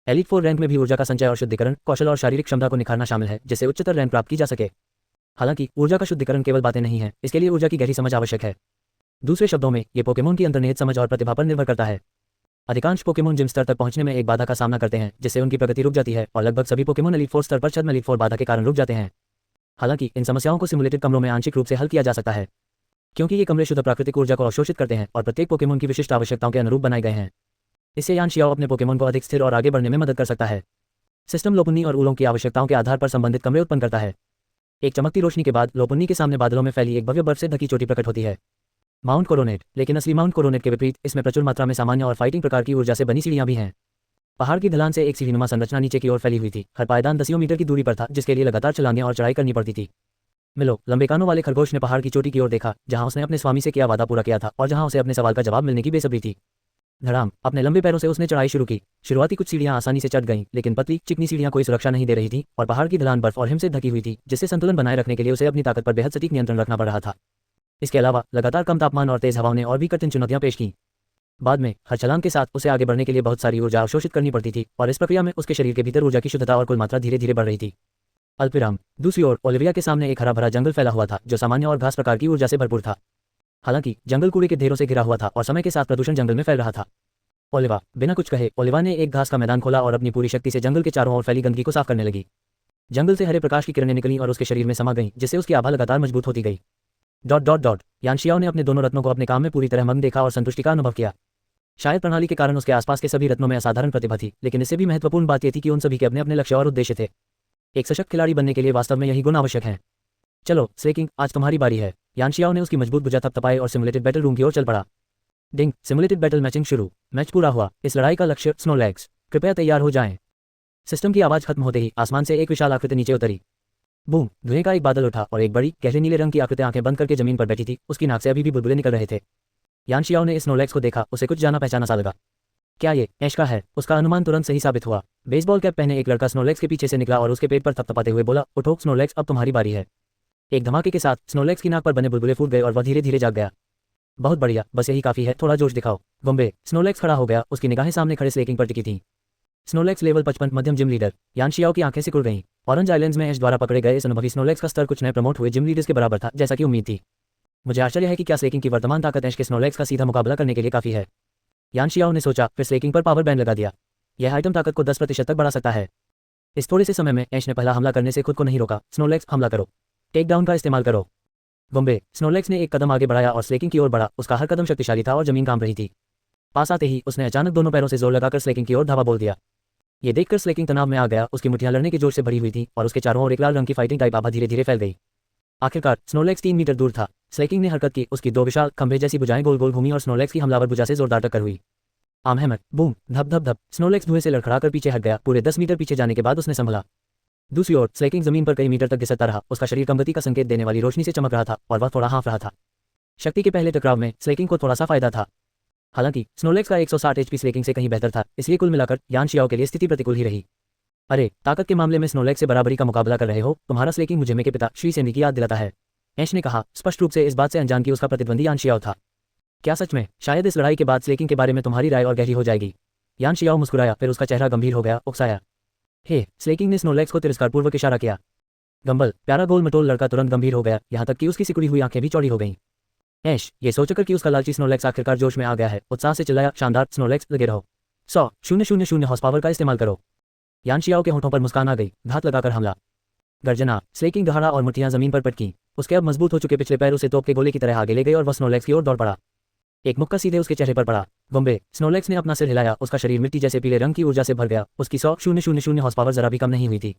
एलीट 4 रैंक में भी ऊर्जा का संचय और शुद्धिकरण, कौशल और शारीरिक क्षमता को निखारना शामिल है, जिससे उच्चतर रैंक प्राप्त की जा सके। हालांकि ऊर्जा का शुद्धिकरण केवल बातें नहीं है, इसके लिए ऊर्जा की गहरी समझ आवश्यक है। दूसरे शब्दों में, ये पोकेमोन की अंतर्निहित समझ और प्रतिभा पर निर्भर करता है। अधिकांश पोकेमोन जिम स्तर तक पहुंचने में एक बाधा का सामना करते हैं, जिससे उनकी प्रगति रुक जाती है और लगभग सभी पोकेमोन एलीट 4 स्तर पर छद्म एलीट 4 बाधा के कारण रुक जाते हैं। हालांकि इन समस्याओं को सिमुलेटेड कमरों में आंशिक रूप से हल किया जा सकता है, क्योंकि ये कमरे शुद्ध प्राकृतिक ऊर्जा को अवशोषित करते हैं और प्रत्येक पोकेमोन की विशिष्ट आवश्यकताओं के अनुरूप बनाए गए हैं। इससे यान शियाओ अपने पोकेमोन को अधिक स्थिर और आगे बढ़ने में मदद कर सकता है। सिस्टम लोपुन्नी और ऊलों की आवश्यकताओं के आधार पर संबंधित कमरे उत्पन्न करता है। एक चमकती रोशनी के बाद लोपुन्नी के सामने बादलों में फैली एक भव्य बर्फ से ढकी चोटी प्रकट होती है, माउंट कोरोनेट। लेकिन असली माउंट कोरोनेट के विपरीत इसमें प्रचुर मात्रा में सामान्य और फाइटिंग प्रकार की ऊर्जा से बनी सीढ़ियां भी हैं। पहाड़ की ढलान से एक सीढ़ीनुमा संरचना नीचे की ओर फैली हुई थी। हर पायदान दसियों मीटर की दूरी पर था, जिसके लिए लगातार छलांगें और चढ़ाई करनी पड़ती थी। मिलो, लंबे कानों वाले खरगोश ने पहाड़ की चोटी की ओर देखा, जहां उसने अपने स्वामी से किया वादा पूरा किया था और जहां उसे अपने सवाल का जवाब मिलने की बेसब्री थी। धड़ाम, अपने लंबे पैरों से उसने चढ़ाई शुरू की। शुरुआती कुछ सीढ़ियां आसानी से चढ़ गईं, लेकिन पतली चिकनी सीढ़ियां कोई सुरक्षा नहीं दे रही थी और पहाड़ की ढलान बर्फ और हिम से ढकी हुई थी, जिससे संतुलन बनाए रखने के लिए उसे अपनी ताकत पर बेहद सटीक नियंत्रण रखना पड़ रहा था। इसके अलावा लगातार कम तापमान और तेज हवाओं ने और भी कठिन चुनौतियां पेश की। बाद में हर छलांग के साथ उसे आगे बढ़ने के लिए बहुत सारी ऊर्जा अवशोषित करनी पड़ती थी और इस प्रक्रिया में उसके शरीर के भीतर ऊर्जा की शुद्धता और कुल मात्रा धीरे धीरे बढ़ रही थी। अल्पविराम। दूसरी ओर ओलिविया के सामने एक हरा भरा जंगल फैला हुआ था, जो सामान्य और घास प्रकार की ऊर्जा से भरपूर था। हालांकि जंगल कूड़े के ढेरों से घिरा हुआ था और समय के साथ प्रदूषण जंगल में फैल रहा था। ओलिवा, बिना कुछ कहे ओलिवा ने एक घास का मैदान खोला और अपनी पूरी शक्ति से जंगल के चारों ओर फैली गंदगी को साफ करने लगी। जंगल से हरे प्रकाश की किरणें निकलीं और उसके शरीर में समा गईं, जिससे उसकी आभा लगातार मजबूत होती गई। यान शियाओ ने अपने दोनों रत्नों को अपने काम में पूरी तरह मग्न देखा और संतुष्टि का अनुभव किया। शायद प्रणाली के कारण उसके आसपास के सभी रत्नों में असाधारण प्रतिभा थी, लेकिन इससे भी महत्वपूर्ण बात यह थी कि उन सभी के अपने अपने लक्ष्य और उद्देश्य थे। एक सशक्त खिलाड़ी बनने के लिए वास्तव में यही गुण आवश्यक हैं। चलो स्लेकिंग, आज तुम्हारी बारी है। यान शियाओ ने उसकी मजबूत भुजा थपथपाई और सिमुलेटेड बैटल रूम की ओर चल पड़ा। डिंग, सिमुलेटेड बैटल मैचिंग शुरू। मैच पूरा हुआ। इस लड़ाई का लक्ष्य स्नोलैक्स। कृपया तैयार हो जाएं। सिस्टम की आवाज खत्म होते ही आसमान से एक विशाल आकृति नीचे उतरी। बूम, धुएं का एक बादल उठा और एक बड़ी गहरे नीले रंग की आकृति आंखें बंद करके जमीन पर बैठी थी। उसकी नाक से अभी भी बुलबुले निकल रहे थे। यान शियाओ ने इस स्नोलैक्स को देखा, उसे कुछ जाना पहचाना सा लगा। क्या ये ऐश का है? उसका अनुमान तुरंत सही साबित हुआ। बेसबॉल कैप पहने एक लड़का स्नोलैक्स के पीछे से निकला और उसके पेट पर थपथपाते हुए बोला, उठो स्नोलैक्स, अब तुम्हारी बारी है। एक धमाके के साथ स्नोलैक्स की नाक पर बने बुलबुले फूट गए और वह धीरे धीरे जाग गया। बहुत बढ़िया, बस यही काफी है, थोड़ा जोश दिखाओ। गुम्बे। स्नोलैक्स खड़ा हो गया, उसकी निगाहें सामने खड़े स्लेकिंग पर टिकी थीं। स्नोलैक्स लेवल 55 मध्यम जिम लीडर। यान शियाओ की आंखें सिकुड़ गईं। ऑरेंज आइलैंड्स में ऐश द्वारा पकड़े गए इस अनुभवी स्नोलैक्स का स्तर कुछ नए प्रमोट हुए जिम लीडर्स के बराबर था, जैसा कि उम्मीद थी। मुझे आश्चर्य है कि क्या स्लेकिंग की वर्तमान ताकत ऐश के स्नोलैक्स का सीधा मुकाबला करने के लिए काफी है। यान शियाओ ने सोचा, फिर स्लेकिंग पर पावर बैंड लगा दिया। यह आइटम ताकत को 10% तक बढ़ा सकता है। इस थोड़े से समय में ऐश ने पहला हमला करने से खुद को नहीं रोका। स्नोलैक्स, हमला करो। टेक डाउन का इस्तेमाल करो। गुम्बे। स्नोलैक्स ने एक कदम आगे बढ़ाया और स्लेकिंग की ओर बढ़ा। उसका हर कदम शक्तिशाली था और जमीन कांप रही थी। पास आते ही उसने अचानक दोनों पैरों से जोर लगाकर स्लेकिंग की ओर धावा बोल दिया। ये देखकर स्लेकिंग तनाव में आ गया। उसकी मुठ्ठियां लड़ने के जोश से भरी हुई थी और उसके चारों ओर एक लाल रंग की फाइटिंग टाइप आभा धीरे धीरे फैल गई। आखिरकार स्नोलैक्स 3 मीटर दूर था। स्लेकिंग ने हरकत की। उसकी 2 विशाल खंभे जैसी भुजाएं गोल गोल घूमी और स्नोलैक्स की हमलावर भुजा से जोरदार टक्कर हुई। आम हैमर। बूम, धप धप धप। स्नोलैक्स धुएं से लड़खड़ाकर पीछे हट गया। पूरे 10 मीटर पीछे जाने के बाद उसने संभला। दूसरी ओर स्लेकिंग जमीन पर कई मीटर तक घिसटता रहा। उसका शरीर कम गति का संकेत देने वाली रोशनी से चमक रहा था और वह थोड़ा हाँफ रहा था। शक्ति के पहले टकराव में स्लेकिंग को थोड़ा सा फायदा था। हालांकि स्नोलैक्स का 160 एचपी स्लेकिंग से कहीं बेहतर था, इसलिए कुल मिलाकर यान शियाओ के लिए स्थिति प्रतिकूल ही रही। अरे, ताकत के मामले में स्नोलैक्स से बराबरी का मुकाबला कर रहे हो। तुम्हारा स्लेकिंग मुझे मेरे पिता श्री सेनी की याद दिलाता है, ऐश ने कहा, स्पष्ट रूप से इस बात से अनजान कि उसका प्रतिद्वंदी यान शियाओ था। क्या सच में? शायद इस लड़ाई के बाद स्लेकिंग के बारे में तुम्हारी राय और गहरी हो जाएगी। यान शियाओ मुस्कुराया, फिर उसका चेहरा गंभीर हो गया, उकसाया। हे, स्लेकिंग ने स्नोलैक्स को तिरस्कारपूर्वक इशारा किया। गंबल। प्यारा गोल मटोल लड़का तुरंत गंभीर हो गया, यहाँ तक कि उसकी सिकुड़ी हुई आंखें भी चौड़ी हो गईं। ऐश, ये सोचकर कि उसका लालची स्नोलैक्स आखिरकार जोश में आ गया है, उत्साह से चिल्लाया, शानदार स्नोलैक्स, लगे रहो। 100,000 हॉर्स पावर का इस्तेमाल करो। यान शियाओ के होठों पर मुस्कान आ गई। घात लगाकर हमला। गर्जना। स्लेकिंग दहाड़ा और मुठ्ठियां जमीन पर पटकी। उसके अब मजबूत हो चुके पिछले पैर उसे तोप के गोले की तरह आगे ले गए और वह स्नोलैक्स की ओर दौड़ पड़ा। एक मुक्का सीधे उसके चेहरे पर पड़ा। गुम्बे। स्नोलैक्स ने अपना सिर हिलाया। उसका शरीर मिट्टी जैसे पीले रंग की ऊर्जा से भर गया। उसकी 100,000 हॉर्स पावर जरा भी कम नहीं हुई थी।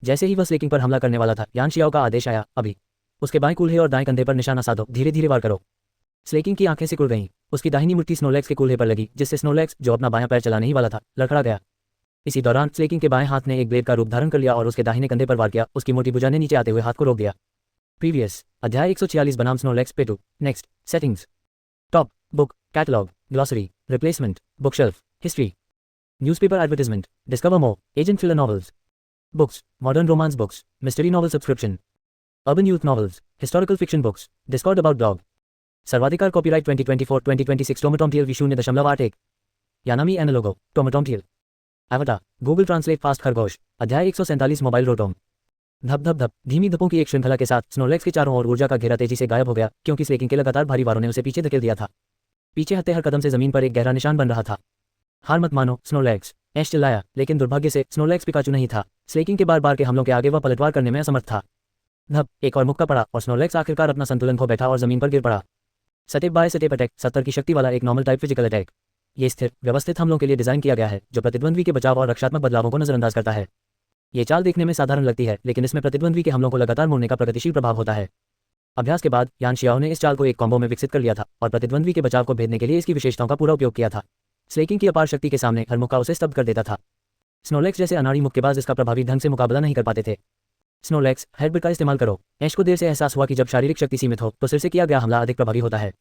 जैसे ही वह स्लेकिंग पर हमला करने वाला था, यान शियाओ का आदेश आया, अभी। उसके बाएं कूल्हे और दाएं कंधे पर निशाना साधो, धीरे धीरे वार करो। स्लेकिंग की आंखें सिकुड़ गईं। उसकी दाहिनी मुट्ठी स्नोलैक्स के कूल्हे पर लगी, जिससे स्नोलैक्स, जो अपना बायां पैर चलाने ही वाला था, लड़खड़ा गया। इसी दौरान स्लेकिंग के बाएं हाथ ने एक ब्लेड का रूप धारण कर लिया और उसके दाहिने कंधे पर वार किया। उसकी मोटी भुजा ने नीचे आते हुए हाथ को रोक दिया। प्रीवियस अध्याय 146 बनाम स्नोलैक्स पेटू। Next. Settings. Top. Book. Catalogue. Glossary. Replacement. Bookshelf. History. Newspaper advertisement. Discover more. Agent filler novels. Books. Modern romance books. Mystery novel subscription. Urban youth novels. Historical fiction books. Discord about dog. सर्वाधिकार copyright 2024-2026 टोमाटोमटियल 0.1। यानामी एनालोगो। टोमाटोमटियल। एवटा। Google translate fast खरगोश। अध्याय 147 mobile Rotom. धप धप धप। धीमी धपों की एक श्रृंखला के साथ स्नोलैक्स के चारों ओर ऊर्जा का घेरा तेजी से गायब हो गया, क्योंकि स्लेकिंग के लगातार भारी वारों ने उसे पीछे धकेल दिया था। पीछे हटते हर कदम से जमीन पर एक गहरा निशान बन रहा था। हार मत मानो स्नोलैक्स, ऐश चिल्लाया, लेकिन दुर्भाग्य से स्नोलैक्स पिकाचू नहीं था। स्लेकिंग के बार बार के हमलों के आगे वह पलटवार करने में असमर्थ था। धप, एक और मुक्का पड़ा और स्नोलैक्स आखिरकार अपना संतुलन खो बैठा और जमीन पर गिर पड़ा। स्टेप बाय स्टेप अटैक, 70 की शक्ति वाला एक नॉर्मल टाइप फिजिकल अटैक। ये स्थिर व्यवस्थित हमलों के लिए डिजाइन किया गया है, जो प्रतिद्वंद्वी के बचाव और रक्षात्मक बदलावों को नजरअंदाज करता है। ये चाल देखने में साधारण लगती है, लेकिन इसमें प्रतिद्वंद्वी के हमलों को लगातार मोड़ने का प्रगतिशील प्रभाव होता है। अभ्यास के बाद यान शियाओ ने इस चाल को एक कॉम्बो में विकसित कर लिया था और प्रतिद्वंद्वी के बचाव को भेदने के लिए इसकी विशेषताओं का पूरा उपयोग किया था। स्लेकिंग की अपार शक्ति के सामने हर मुक्का उसे स्तब्ध कर देता था। स्नोलैक्स जैसे अनाड़ी मुक्केबाज इसका प्रभावी ढंग से मुकाबला नहीं कर पाते थे। स्नोलैक्स, हेडब्रिड का इस्तेमाल करो। ऐश को देर से एहसास हुआ कि जब शारीरिक शक्ति सीमित हो तो सिर से किया गया हमला अधिक प्रभावी होता है,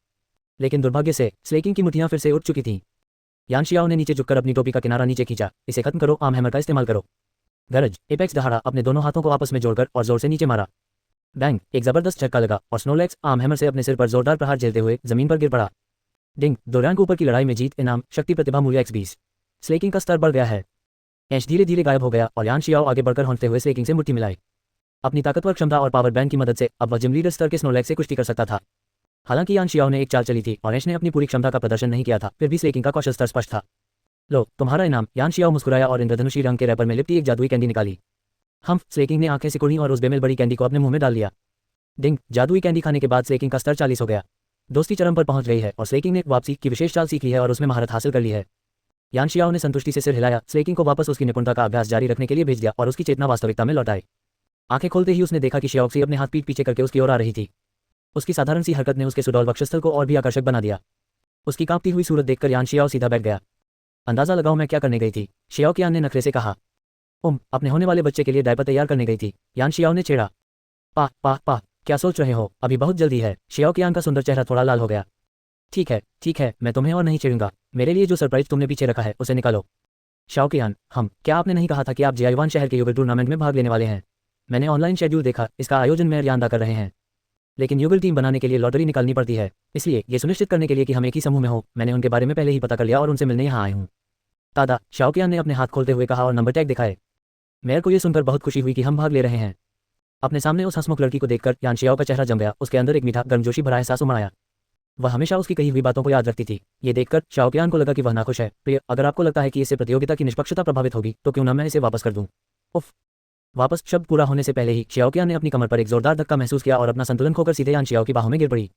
लेकिन दुर्भाग्य से स्लेकिंग की मुठ्ठियां फिर से उठ चुकी थीं। यान शियाओ ने नीचे झुककर अपनी टोपी का किनारा नीचे खींचा। इसे खत्म करो, आर्म हैमर का इस्तेमाल करो। गरज, एपेक्स दहाड़ा अपने दोनों हाथों को आपस में जोड़कर और जोर से नीचे मारा। बैंग, एक जबरदस्त झटका लगा और स्नोलैक्स आर्म हैमर से अपने सिर पर जोरदार प्रहार झेलते हुए जमीन पर गिर पड़ा। डिंग, दो ऊपर की लड़ाई में जीत इनाम शक्ति प्रतिभा मूल्य x20। स्लेकिंग का स्तर बढ़ गया है। ऐश धीरे धीरे गायब हो गया और यान शियाओ आगे बढ़कर होंठते हुए स्लेकिंग से मुट्ठी मिलाई। अपनी ताकतवर क्षमता और पावर बैंड की मदद से अब वह जिम लीडर स्तर के स्नोलैक्स से कुश्ती कर सकता था। हालांकि यान शियाओ ने एक चाल चली थी और ऐश ने अपनी पूरी क्षमता का प्रदर्शन नहीं किया था, फिर भी स्लेकिंग का कौशल स्तर स्पष्ट था। लो, तुम्हारा इनाम। यान शियाओ मुस्कुराया और इंद्रधनुषी रंग के रैपर में लिपटी एक जादुई कैंडी निकाली। स्लेकिंग ने आंखें सिकुड़ी और उस बेमेल बड़ी कैंडी को अपने मुंह में डाल लिया। डिंग, जादुई कैंडी खाने के बाद स्लेकिंग का स्तर 40 हो गया। दोस्ती चरम पर पहुंच गई है और स्लेकिंग ने वापसी की विशेष चाल सीख ली है और उसमें महारत हासिल कर ली है। यान शियाओ ने संतुष्टि से सिर हिलाया, स्लेकिंग को वापस उसकी निपुणता का अभ्यास जारी रखने के लिए भेज दिया और उसकी चेतना वास्तविकता में लौट आई। आंखें खोलते ही उसने देखा कि शियाओक्सी अपने हाथ पीठ पीछे करके उसकी ओर आ रही थी। उसकी साधारण सी हरकत ने उसके सुडौल वक्षस्थल को और भी आकर्षक बना दिया। उसकी कांपती हुई सूरत देखकर यान शियाओ सीधा बैठ गया। अंदाजा लगाओ मैं क्या करने गई थी, शियाओकियान ने नखरे से कहा। अपने होने वाले बच्चे के लिए डायपर तैयार करने गई थी, यान शियाओ ने छेड़ा। पाह पाह पाह, क्या सोच रहे हो, अभी बहुत जल्दी है। शियाओकियान का सुंदर चेहरा थोड़ा लाल हो गया। ठीक है, मैं तुम्हें और नहीं छेड़ूंगा। मेरे लिए जो सरप्राइज तुमने पीछे रखा है उसे निकालो। शाओकियान, क्या आपने नहीं कहा था कि आप जियायुआन शहर के युगल टूर्नामेंट में भाग लेने वाले हैं? मैंने ऑनलाइन शेड्यूल देखा, इसका आयोजन मेयर यानदा कर रहे हैं। लेकिन युगल टीम बनाने के लिए लॉटरी निकालनी पड़ती है, इसलिए ये सुनिश्चित करने के लिए कि हम एक ही समूह में हो, मैंने उनके बारे में पहले ही पता कर लिया और उनसे मिलने यहाँ आए हूँ। तादा, शाओकियान ने अपने हाथ खोलते हुए कहा और नंबर टैग दिखाए। मेयर को यह सुनकर बहुत खुशी हुई कि हम भाग ले रहे हैं। अपने सामने उस हंसमुख लड़की को देखकर यान शियाओ का चेहरा जम गया, उसके अंदर एक मीठा गर्मजोशी भरा एहसास उमड़ आया। वह हमेशा उसकी कही हुई बातों को याद रखती थी। ये देखकर शाओकियान को लगा कि वह नाखुश है। प्रिय, अगर आपको लगता है कि इससे प्रतियोगिता की निष्पक्षता प्रभावित होगी तो क्यों ना मैं इसे वापस कर दूं। उफ। वापस शब्द पूरा होने से पहले ही शाओकियान ने अपनी कमर पर एक जोरदार धक्का महसूस किया और अपना संतुलन खोकर सीधे यान शियाओ की बाहों में गिर पड़ी।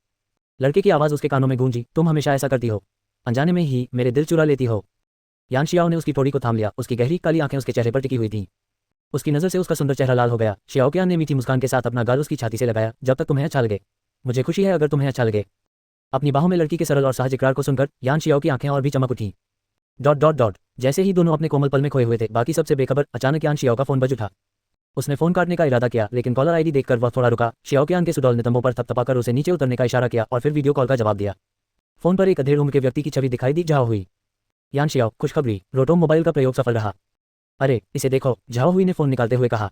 लड़के की आवाज़ उसके कानों में गूंजी, तुम हमेशा ऐसा करती हो, अनजाने में ही मेरे दिल चुरा लेती हो। यान शियाओ ने उसकी थोड़ी को थाम लिया, उसकी गहरी काली आंखें उसके चेहरे पर टिकी हुई थीं। उसकी नज़र से उसका सुंदर चेहरा लाल हो गया। शाओकियान ने मीठी मुस्कान के साथ अपना गाल उसकी छाती से लगाया, जब तक तुम्हें अच्छा लगे। मुझे खुशी है अगर तुम्हें अच्छा लगे। अपनी बाहों में लड़की के सरल और सहज इकरार को सुनकर यान शियाओ की आंखें और भी चमक उठी। ... जैसे ही दोनों अपने कोमल पल में खोए हुए थे, बाकी सबसे बेखबर, अचानक यान शियाओ का फोन बज उठा। उसने फोन काटने का इरादा किया, लेकिन कॉलर आईडी देखकर वह थोड़ा रुका। शाओकियान के सुडौल नितंबों पर थपथपाकर उसे नीचे उतरने का इशारा किया और फिर वीडियो कॉल का जवाब दिया। फोन पर एक अधेड़ उम्र के व्यक्ति की छवि दिखाई दी। झाओ हुई। यान शियाओ, खुशखबरी, रोटोम मोबाइल का प्रयोग सफल रहा। अरे इसे देखो, झाओ हुई ने फोन निकालते हुए कहा।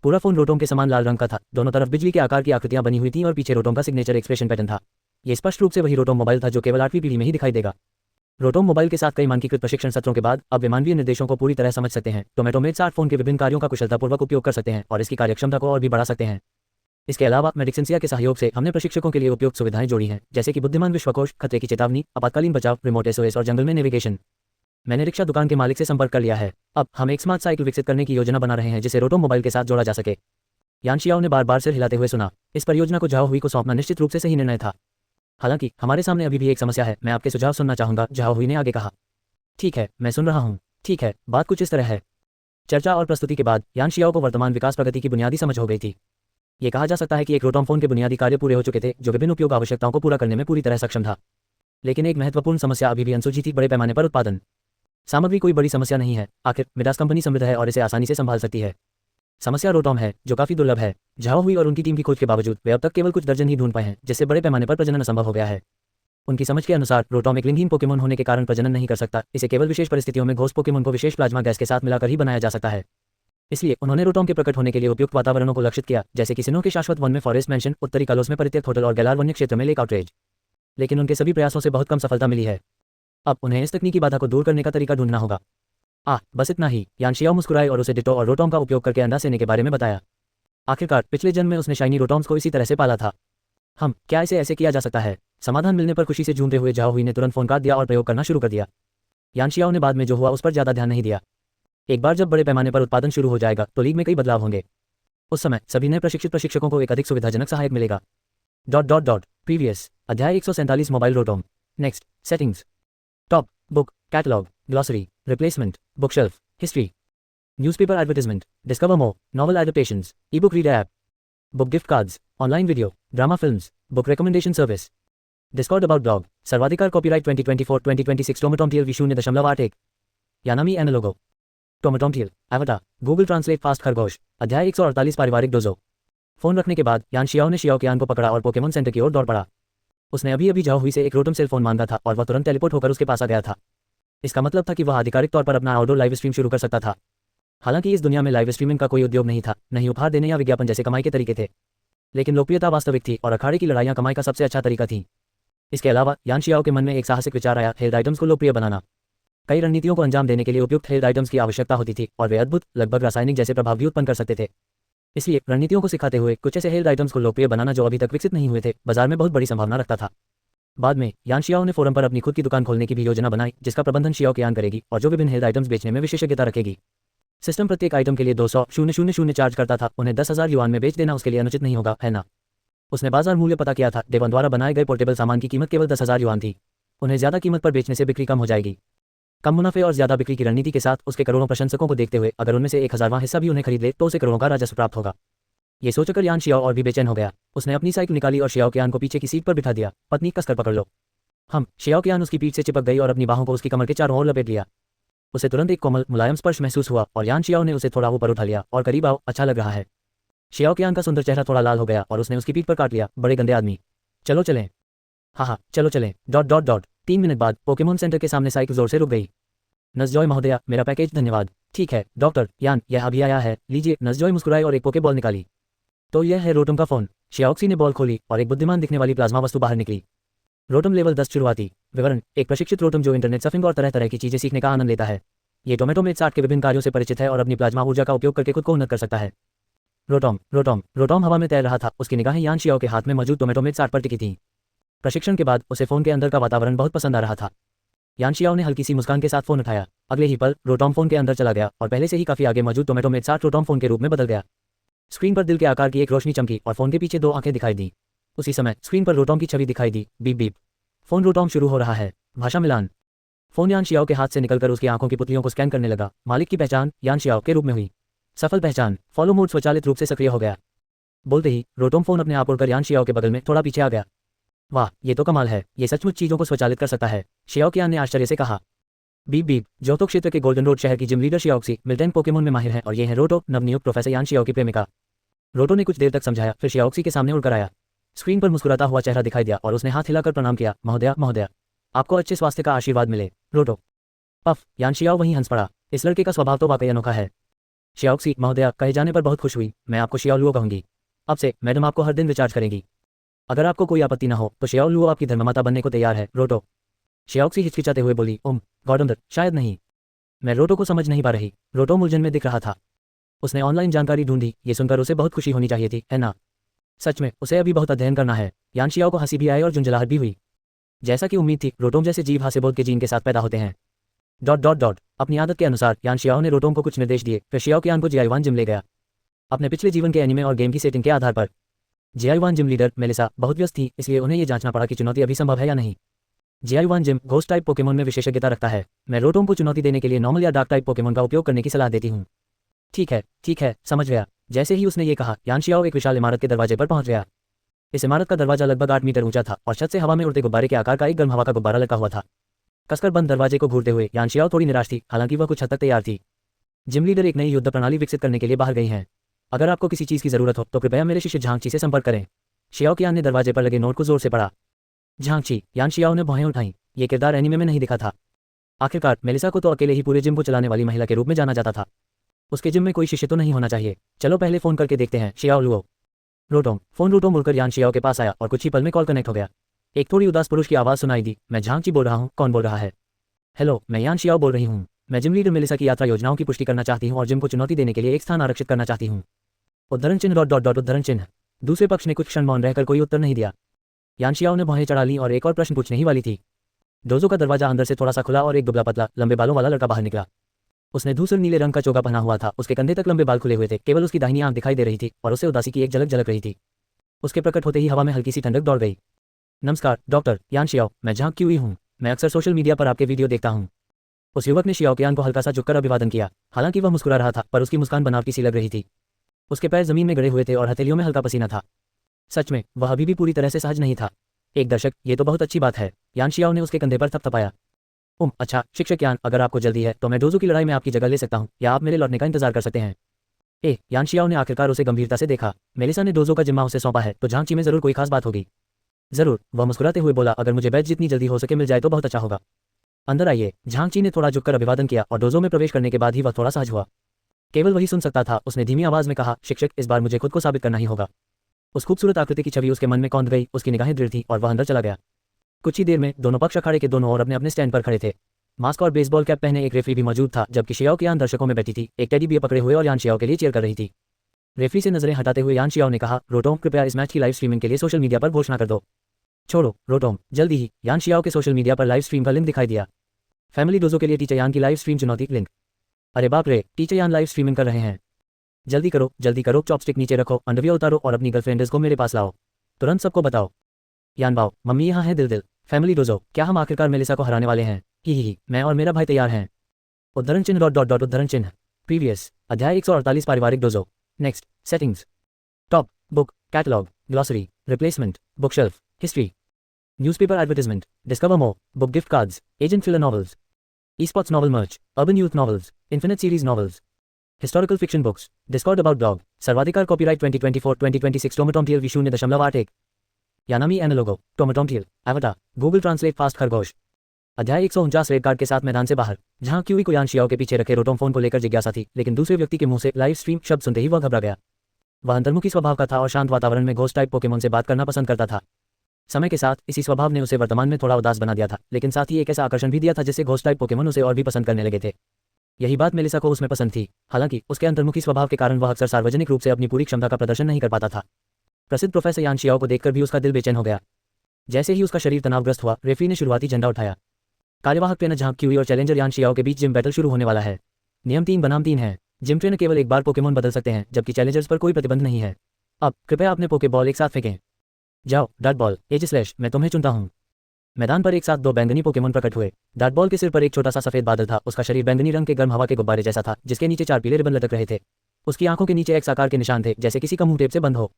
पूरा फोन रोटोम के समान लाल रंग का था, दोनों तरफ बिजली के आकार की आकृतियां बनी हुई थीं और पीछे रोटोम का सिग्नेचर एक्सप्रेशन पैटर्न था। ये स्पष्ट रूप से वही रोटोम मोबाइल था जो केवल 8वीं पीढ़ी में ही दिखाई देगा। रोटोम मोबाइल के साथ कई मानकीकृत प्रशिक्षण सत्रों के बाद अब वे मानवीय निर्देशों को पूरी तरह समझ सकते हैं। टोमेटोमेट स्मार्टफोन के विभिन्न कार्यों का कुशलतापूर्वक उपयोग कर सकते हैं और इसकी कार्यक्षमता को और भी बढ़ा सकते हैं। इसके अलावा मेडिक्सेंसिया के सहयोग से हमने प्रशिक्षकों के लिए उपयुक्त सुविधाएं जोड़ी हैं, जैसे कि बुद्धिमान विश्वकोश, खतरे की चेतावनी, आपातकालीन बचाव, रिमोट SOS और जंगल में नेविगेशन। मैंने रिक्शा दुकान के मालिक से संपर्क कर लिया है। अब हम एक स्मार्ट साइकिल विकसित करने की योजना बना रहे हैं जिसे रोटोम मोबाइल के साथ जोड़ा जा सके। यान शियाओ ने बार बार सिर हिलाते हुए सुना। इस परियोजना को झाओ हुई को सौंपना निश्चित रूप से सही निर्णय था। हालांकि हमारे सामने अभी भी एक समस्या है, मैं आपके सुझाव सुनना चाहूंगा, झाओ हुई ने आगे कहा। ठीक है, मैं सुन रहा हूँ। ठीक है, बात कुछ इस तरह है। चर्चा और प्रस्तुति के बाद यान शियाओ को वर्तमान विकास प्रगति की बुनियादी समझ हो गई थी। ये कहा जा सकता है कि एक रोटोम फोन के बुनियादी कार्य पूरे हो चुके थे, जो विभिन्न उपयोग आवश्यकताओं को पूरा करने में पूरी तरह सक्षम था। लेकिन एक महत्वपूर्ण समस्या अभी भी अनसुलझी थी, बड़े पैमाने पर उत्पादन। सामग्री कोई बड़ी समस्या नहीं है, आखिर मिडास कंपनी समृद्ध है और इसे आसानी से संभाल सकती है। समस्या रोटोम है, जो काफी दुर्लभ है। झाओ हुई और उनकी टीम की खोज के बावजूद वे अब तक केवल कुछ दर्जन ही ढूंढ पाए हैं, जिससे बड़े पैमाने पर प्रजनन असंभव हो गया है। उनकी समझ के अनुसार रोटोम एक लिंगहीन पोकेमोन होने के कारण प्रजनन नहीं कर सकता, इसे केवल विशेष परिस्थितियों में घोस्ट पोकेमोन को विशेष प्लाज्मा गैस के साथ मिलाकर ही बनाया जा सकता है। इसलिए उन्होंने रोटोम के प्रकट होने के लिए उपयुक्त वातावरणों को लक्षित किया, जैसे कि सिनो के शाश्वत वन में फॉरेस्ट मैंशन, उत्तरी कालोस में परित्यक्त होटल और गैलार वन्य क्षेत्र में लेक आउटरेज। लेकिन उनके सभी प्रयासों से बहुत कम सफलता मिली है। अब उन्हें इस तकनीकी बाधा को दूर करने का तरीका ढूंढना होगा। बस इतना ही। यान शियाओ मुस्कुराए और उसे डिटो और रोटोम का उपयोग करके अंडा सेने के बारे में बताया। आखिरकार पिछले जन्म में उसने शाइनी रोटोम्स को इसी तरह से पाला था। क्या इसे ऐसे किया जा सकता है? समाधान मिलने पर खुशी से झूमते हुए झाओ हुई ने तुरंत फोन काट दिया और प्रयोग करना शुरू कर दिया। यान शियाओ ने बाद में जो हुआ उस पर ज़्यादा ध्यान नहीं दिया। एक बार जब बड़े पैमाने पर उत्पादन शुरू हो जाएगा तो लीग में कई बदलाव होंगे। उस समय सभी नए प्रशिक्षित प्रशिक्षकों को एक अधिक सुविधाजनक सहायक मिलेगा। प्रीवियस अध्याय 147 mobile Rotom. Next settings. Top book catalogue glossary replacement bookshelf history newspaper advertisement discover more novel adaptations E book reader app book gift cards online video drama films book recommendation service Discord about blog सर्वाधिकार copyright 2024-2026 टोमेटोम TL 0.81 यानामी एनालोगो टोमेटोम TL iota Google translate fast खरगोश अध्याय 148 पारिवारिक dojo. Phone रखने के बाद यान Xiao ने शियाओ कियान को पकड़ा और पोकेमोन सेंटर की ओर दौड़ पड़ा। उसने अभी अभी जाओ हुई से एक रोटम सेल फोन मांगा था और वह तुरंत टेलीपोर्ट होकर उसके पास आ गया था। इसका मतलब था कि वह आधिकारिक तौर पर अपना आउटडोर लाइव स्ट्रीम शुरू कर सकता था। हालांकि इस दुनिया में लाइव स्ट्रीमिंग का कोई उद्योग नहीं था, नहीं उपहार देने या विज्ञापन जैसे कमाई के तरीके थे, लेकिन लोकप्रियता वास्तविक थी और अखाड़े की लड़ाइयां कमाई का सबसे अच्छा तरीका थी। इसके अलावा यान शियाओ के मन में एक साहसिक विचार आया, हेल्थ आइटम्स को लोकप्रिय बनाना। कई रणनीतियों को अंजाम देने के लिए उपयुक्त हेल्थ आइटम्स की आवश्यकता होती थी और वे अद्भुत लगभग रासायनिक जैसे प्रभाव भी उत्पन्न कर सकते थे। इसलिए रणनीतियों को सिखाते हुए कुछ ऐसे हेल्थ आइटम्स को लोकप्रिय बनाना जो अभी तक विकसित नहीं हुए थे, बाजार में बहुत बड़ी संभावना रखता था। बाद में यान शियाओ ने फोरम पर अपनी खुद की दुकान खोलने की भी योजना बनाई, जिसका प्रबंधन शियाओ कियान करेगी और जो विभिन्न हेल्थ आइटम्स बेचने में विशेषज्ञता रखेगी। सिस्टम प्रत्येक आइटम के लिए 200,000 चार्ज करता था। उन्हें 10,000 युआन में बेच देना उसके लिए अनुचित नहीं होगा, है ना? उसने बाजार मूल्य पता किया था। डेवन द्वारा बनाए गए पोर्टेबल सामान की कीमत केवल 10,000 युआन थी। उन्हें ज्यादा कीमत पर बेचने से बिक्री कम हो जाएगी। कम मुनाफे और ज्यादा बिक्री की रणनीति के साथ उसके करोड़ों प्रशंसकों को देखते हुए अगर उनमें से 1,000वां हिस्सा भी उन्हें खरीद ले तो उसे करोड़ों का राजस्व प्राप्त होगा। ये सोचकर यान शियाओ और भी बेचैन हो गया। उसने अपनी साइकिल निकाली और शियाओ कियान को पीछे की सीट पर बिठा दिया। पत्नी कसकर पकड़ लो। शियाओ कियान उसकी पीठ से चिपक गई और अपनी बाहों को उसकी कमर के चारों ओर लपेट लिया। उसे तुरंत एक कोमल मुलायम स्पर्श महसूस हुआ और यान शियाओ ने उसे थोड़ा ऊपर उठा लिया और करीब आओ, अच्छा लग रहा है। शियाओ कियान का सुंदर चेहरा थोड़ा लाल हो गया और उसने उसकी पीठ पर काट लिया। बड़े गंदे आदमी, चलो चलें। हाँ चलो चलें। 3 मिनट बाद पोकेमोन सेंटर के सामने साइकिल जोर से रुक गई। नसजॉय महोदया, मेरा पैकेज धन्यवाद। ठीक है डॉक्टर यान, यह अभी आया है, लीजिए। नसजॉय मुस्कुराई और एक पोके बॉल निकाली। तो यह है रोटम का फोन। शियाओक्सी ने बॉल खोली और एक बुद्धिमान दिखने वाली प्लाज्मा वस्तु बाहर निकली। रोटम लेवल 10 शुरुआती विवरण। एक प्रशिक्षित रोटम जो इंटरनेट सर्फिंग और तरह तरह की चीजें सीखने का आनंद लेता है। ये टोमेटोमेट 60 के विभिन्न कार्यों से परिचित है और अपनी प्लाज्मा ऊर्जा का उपयोग करके खुद को उन्नत कर सकता है। रोटोम हवा में तैर रहा था। उसकी निगाहें यान शियाओ के हाथ में मौजूद टोमेटोमेट 60 पर टिकी थीं। प्रशिक्षण के बाद उसे फोन के अंदर का वातावरण बहुत पसंद आ रहा था। यान शियाओ ने हल्की सी मुस्कान के साथ फोन उठाया। अगले ही पल रोटोम फोन के अंदर चला गया और पहले से ही काफी आगे मौजूद टोमेटोमेट 60 रोटोम फोन के रूप में बदल गया। स्क्रीन पर दिल के आकार की एक रोशनी चमकी और फोन के पीछे 2 आंखें दिखाई दी। उसी समय स्क्रीन पर रोटोम की छवि दिखाई दी। Beep beep. फोन रोटोम शुरू हो रहा है। भाषा मिलान। फोन यान शियाओ के हाथ से निकलकर उसकी आंखों की पुतलियों को स्कैन करने लगा। मालिक की पहचान यान शियाओ के रूप में हुई। सफल पहचान। फॉलो मोड स्वचालित रूप से सक्रिय हो गया। बोलते ही रोटोम फोन अपने आप उड़कर यान शियाओ के बगल में थोड़ा पीछे आ गया। वाह, ये तो कमाल है, ये सचमुच चीजों को स्वचालित कर सकता है, शियाओ कियान ने आश्चर्य से कहा। Beep beep. जोतो क्षेत्र के गोल्डन रोड शहर की जिम लीडर शियाओक्सी मिल्टेन पोकेमोन में माहिर है और ये है रोटो, नवनियुक्त प्रोफेसर यान शियाओ की प्रेमिका। रोटो ने कुछ देर तक समझाया, फिर शियाओक्सी के सामने उड़कर आया। स्क्रीन पर मुस्कुराता हुआ चेहरा दिखाई दिया और उसने हाथ हिलाकर प्रणाम किया। महोदया, आपको अच्छे स्वास्थ्य का आशीर्वाद मिले। रोटो। पफ। यान शियाओ वहीं हंस पड़ा। इस लड़के का स्वभाव तो वाकई अनोखा है। शियाओक्सी महोदया, कहे जाने पर बहुत खुश हुई। मैं आपको शियाओ लुओ कहूंगी। अब से मैडम आपको हर दिन रिचार्ज करेंगी। अगर आपको कोई आपत्ति न हो तो शियाओ लुओ आपकी धर्ममाता बनने को तैयार है। रोटो। शियाओक्सी हिचकिचाते हुए बोली, गॉडमदर, शायद नहीं। मैं रोटो को समझ नहीं पा रही। रोटो मुलझन में दिख रहा था। उसने ऑनलाइन जानकारी ढूंढी। ये सुनकर उसे बहुत खुशी होनी चाहिए थी, है ना? सच में उसे अभी बहुत अध्ययन करना है। यान शियाओ को हंसी भी आई और झुंझलाहट भी हुई। जैसा कि उम्मीद थी, रोटोम जैसे जीव हास्यबोध के जीन के साथ पैदा होते हैं। अपनी आदत के अनुसार यान शियाओ ने रोटोम को कुछ निर्देश दिए। फिर शियाओ कियान को जियायुआन जिम ले गया। अपने पिछले जीवन के एनिमे और गेम की सेटिंग के आधार पर जियायुआन जिम लीडर मेलिसा बहुत व्यस्त थी, इसलिए उन्हें यह जांचना पड़ा कि चुनौती अभी संभव है या नहीं। जियायुआन जिम घोस्ट टाइप पोकेमोन में विशेषज्ञता रखता है। मैं रोटोम को चुनौती देने के लिए नॉर्मल या डार्क टाइप पोकेमोन का उपयोग करने की सलाह देती हूँ। ठीक है, समझ गया। जैसे ही उसने ये कहा, यान शियाओ एक विशाल इमारत के दरवाजे पर पहुंच गया। इस इमारत का दरवाजा लगभग 8 मीटर ऊंचा था और छत से हवा में उड़ते गुब्बारे के आकार का एक गर्म हवा का गुब्बारा लगा हुआ था। कसकर बंद दरवाजे को घूरते हुए यान शियाओ थोड़ी निराश थी, हालांकि वह कुछ हद तक तैयार थी। जिम लीडर एक नई युद्ध प्रणाली विकसित करने के लिए बाहर गई हैं। अगर आपको किसी चीज की जरूरत हो तो कृपया मेरे शिष्य झांगची से संपर्क करें। शियाओ कियान ने दरवाजे पर लगे नोट को जोर से पढ़ा। झांगची। यान शियाओ ने भौहें उठाईं। ये किरदार एनीमे में नहीं दिखा था। आखिरकार मेलिसा को तो अकेले ही पूरे जिम को चलाने वाली महिला के रूप में जाना जाता था। उसके जिम में कोई शिष्य तो नहीं होना चाहिए। चलो पहले फोन करके देखते हैं। Xiao Luo. Rotom. Phone Rotom मुड़कर यान शियाओ के पास आया और कुछ ही पल में कॉल कनेक्ट हो गया। एक थोड़ी उदास पुरुष की आवाज सुनाई दी। मैं झांगची बोल रहा हूँ, कौन बोल रहा है? हेलो, मैं यान शियाओ बोल रही हूँ। मैं जिम लीडर मेलिसा की यात्रा योजनाओं की पुष्टि करना चाहती हूँ और जिम को चुनौती देने के लिए एक स्थान आरक्षित करना चाहती हूँ। उद्धरण चिन्ह उद्धरण चिन्ह। दूसरे पक्ष ने कुछ क्षण मौन रहकर कोई उत्तर नहीं दिया। यान शियाओ ने भौहें चढ़ा ली और एक और प्रश्न पूछने ही वाली थी। डोजो का दरवाजा अंदर से थोड़ा सा खुला और एक दुबला पतला लंबे बालों वाला लड़का बाहर निकला। उसने धूसर नीले रंग का चोगा पहना हुआ था, उसके कंधे तक लंबे बाल खुले हुए थे, केवल उसकी दाहिनी आंख दिखाई दे रही थी और उसे उदासी की एक झलक झलक रही थी। उसके प्रकट होते ही हवा में हल्की सी ठंडक दौड़ गई। नमस्कार डॉक्टर यान शियाओ, मैं झांग क्यूई हूँ। मैं अक्सर सोशल मीडिया पर आपके वीडियो देखता हूँ। उस युवक ने शियाओ कियान को हल्का सा झुककर अभिवादन किया। हालांकि वह मुस्कुरा रहा था, पर उसकी मुस्कान बनावटी सी लग रही थी। उसके पैर जमीन में गड़े हुए थे और हथेलियों में हल्का पसीना था। सच में वह अभी भी पूरी तरह से सहज नहीं था। एक दर्शक, ये तो बहुत अच्छी बात है। यान शियाओ ने उसके कंधे पर थपथपाया। अच्छा शिक्षक यान, अगर आपको जल्दी है तो मैं डोजो की लड़ाई में आपकी जगह ले सकता हूँ, या आप मेरे लौटने का इंतजार कर सकते हैं। यान शियाओ ने आखिरकार उसे गंभीरता से देखा। मेलिसा ने डोजो का जिम्मा उसे सौंपा है, तो झांगची में जरूर कोई खास बात होगी। जरूर, वह मुस्कुराते हुए बोला, अगर मुझे बैच जितनी जल्दी हो सके मिल जाए तो बहुत अच्छा होगा। अंदर आइए। झांगची ने थोड़ा झुककर अभिवादन किया और डोजो में प्रवेश करने के बाद ही वह थोड़ा सहज हुआ। केवल वही सुन सकता था। उसने धीमी आवाज में कहा, शिक्षक इस बार मुझे खुद को साबित करना ही होगा। उस खूबसूरत आकृति की छवि उसके मन में कौंध गई। उसकी निगाहें दृढ़ थी और वह अंदर चला गया। कुछ ही देर में दोनों पक्ष अखाड़े के दोनों ओर अपने अपने स्टैंड पर खड़े थे। मास्क और बेसबॉल कैप पहने एक रेफरी भी मौजूद था, जबकि शियाओ की यान दर्शकों में बैठी थी, एक टेडी बियर पकड़े हुए और यान शियाओ के लिए चीयर कर रही थी। रेफरी से नजरें हटाते हुए यान शियाओ ने कहा, रोटोम कृपया इस मैच की लाइव स्ट्रीमिंग के लिए सोशल मीडिया पर घोषणा कर दो। छोड़ो रोटोम, जल्दी ही। यान शियाओ के सोशल मीडिया पर लाइव स्ट्रीम का लिंक दिखाई दिया। फैमिली डोजो के लिए टीचर यान की लाइव स्ट्रीम चुनौती लिंक। अरे बाप रे, टीचर यान लाइव स्ट्रीमिंग कर रहे हैं। जल्दी करो, चॉपस्टिक नीचे रखो, अंडरवियर उतारो और अपनी गर्लफ्रेंड्स को मेरे पास लाओ। तुरंत सबको बताओ। यान बाओ, मम्मी यहाँ है दिल। फैमिली डोजो, क्या हम आखिरकार मेलिसा को हराने वाले हैं? ही, मैं और मेरा भाई तैयार हैं। उद्धरण चिन्ह उद्धरण चिन्ह। प्रीवियस अध्याय 148 पारिवारिक dojo. Next settings. Top book catalogue glossary replacement bookshelf history newspaper advertisement discover more book gift cards agent filler novels e-sports novel merch urban youth novels infinite series novels historical fiction books Discord about blog सर्वाधिकार copyright 2024-2026 टोमाटोमटियल V0.8 यानामी एनालोगो टोमाटोमटियल एवटा Google translate fast खरगोश। अध्याय 149 red card के साथ मैदान से बाहर। जहां क्यूई को यान शियाओ के पीछे रखे रोटोम फोन को लेकर जिज्ञासा थी, लेकिन दूसरे व्यक्ति के मुंह से लाइव स्ट्रीम शब्द सुनते ही वह घबरा गया। वह अंतर्मुखी स्वभाव का था और शांत वातावरण में घोस्ट टाइप पोकेमोन से बात करना पसंद करता था। समय के साथ इसी स्वभाव ने उसे वर्तमान में थोड़ा उदास बना दिया था, लेकिन साथ ही एक ऐसा आकर्षण भी दिया था जिससे घोस्ट टाइप पोकेमोन उसे और भी पसंद करने लगे थे। यही बात मेलिसा को उसमें पसंद थी। हालांकि उसके अंतर्मुखी स्वभाव के कारण वह अक्सर सार्वजनिक रूप से अपनी पूरी क्षमता का प्रदर्शन नहीं कर पाता था। प्रसिद्ध प्रोफेसर यान शियाओ को देखकर भी उसका दिल बेचैन हो गया। जैसे ही उसका शरीर तनावग्रस्त हुआ, रेफरी ने शुरुआती झंडा उठाया। कार्यवाहक ट्रेनर झांग क्यूई और चैलेंजर यान शियाओ के बीच जिम बैटल शुरू होने वाला है। नियम 3 बनाम 3 है। जिम ट्रेनर केवल एक बार पोकेमोन बदल सकते हैं, जबकि चैलेंजर्स पर कोई प्रतिबंध नहीं है। अब कृपया अपने पोके बॉल एक साथ फेंकें। जाओ डॉट बॉल एज/, मैं तुम्हें चुनता हूँ। मैदान पर एक साथ 2 बैंगनी पोकेमोन प्रकट हुए। डॉट बॉल के सिर पर एक छोटा सा सफेद बादल था। उसका शरीर बैंगनी रंग के गर्म हवा के गुब्बारे जैसा था, जिसके नीचे 4 पीले रिबन लटक रहे थे। उसकी आंखों के नीचे एक्स आकार के निशान थे, जैसे किसी का मुंह टेप से बंद हो।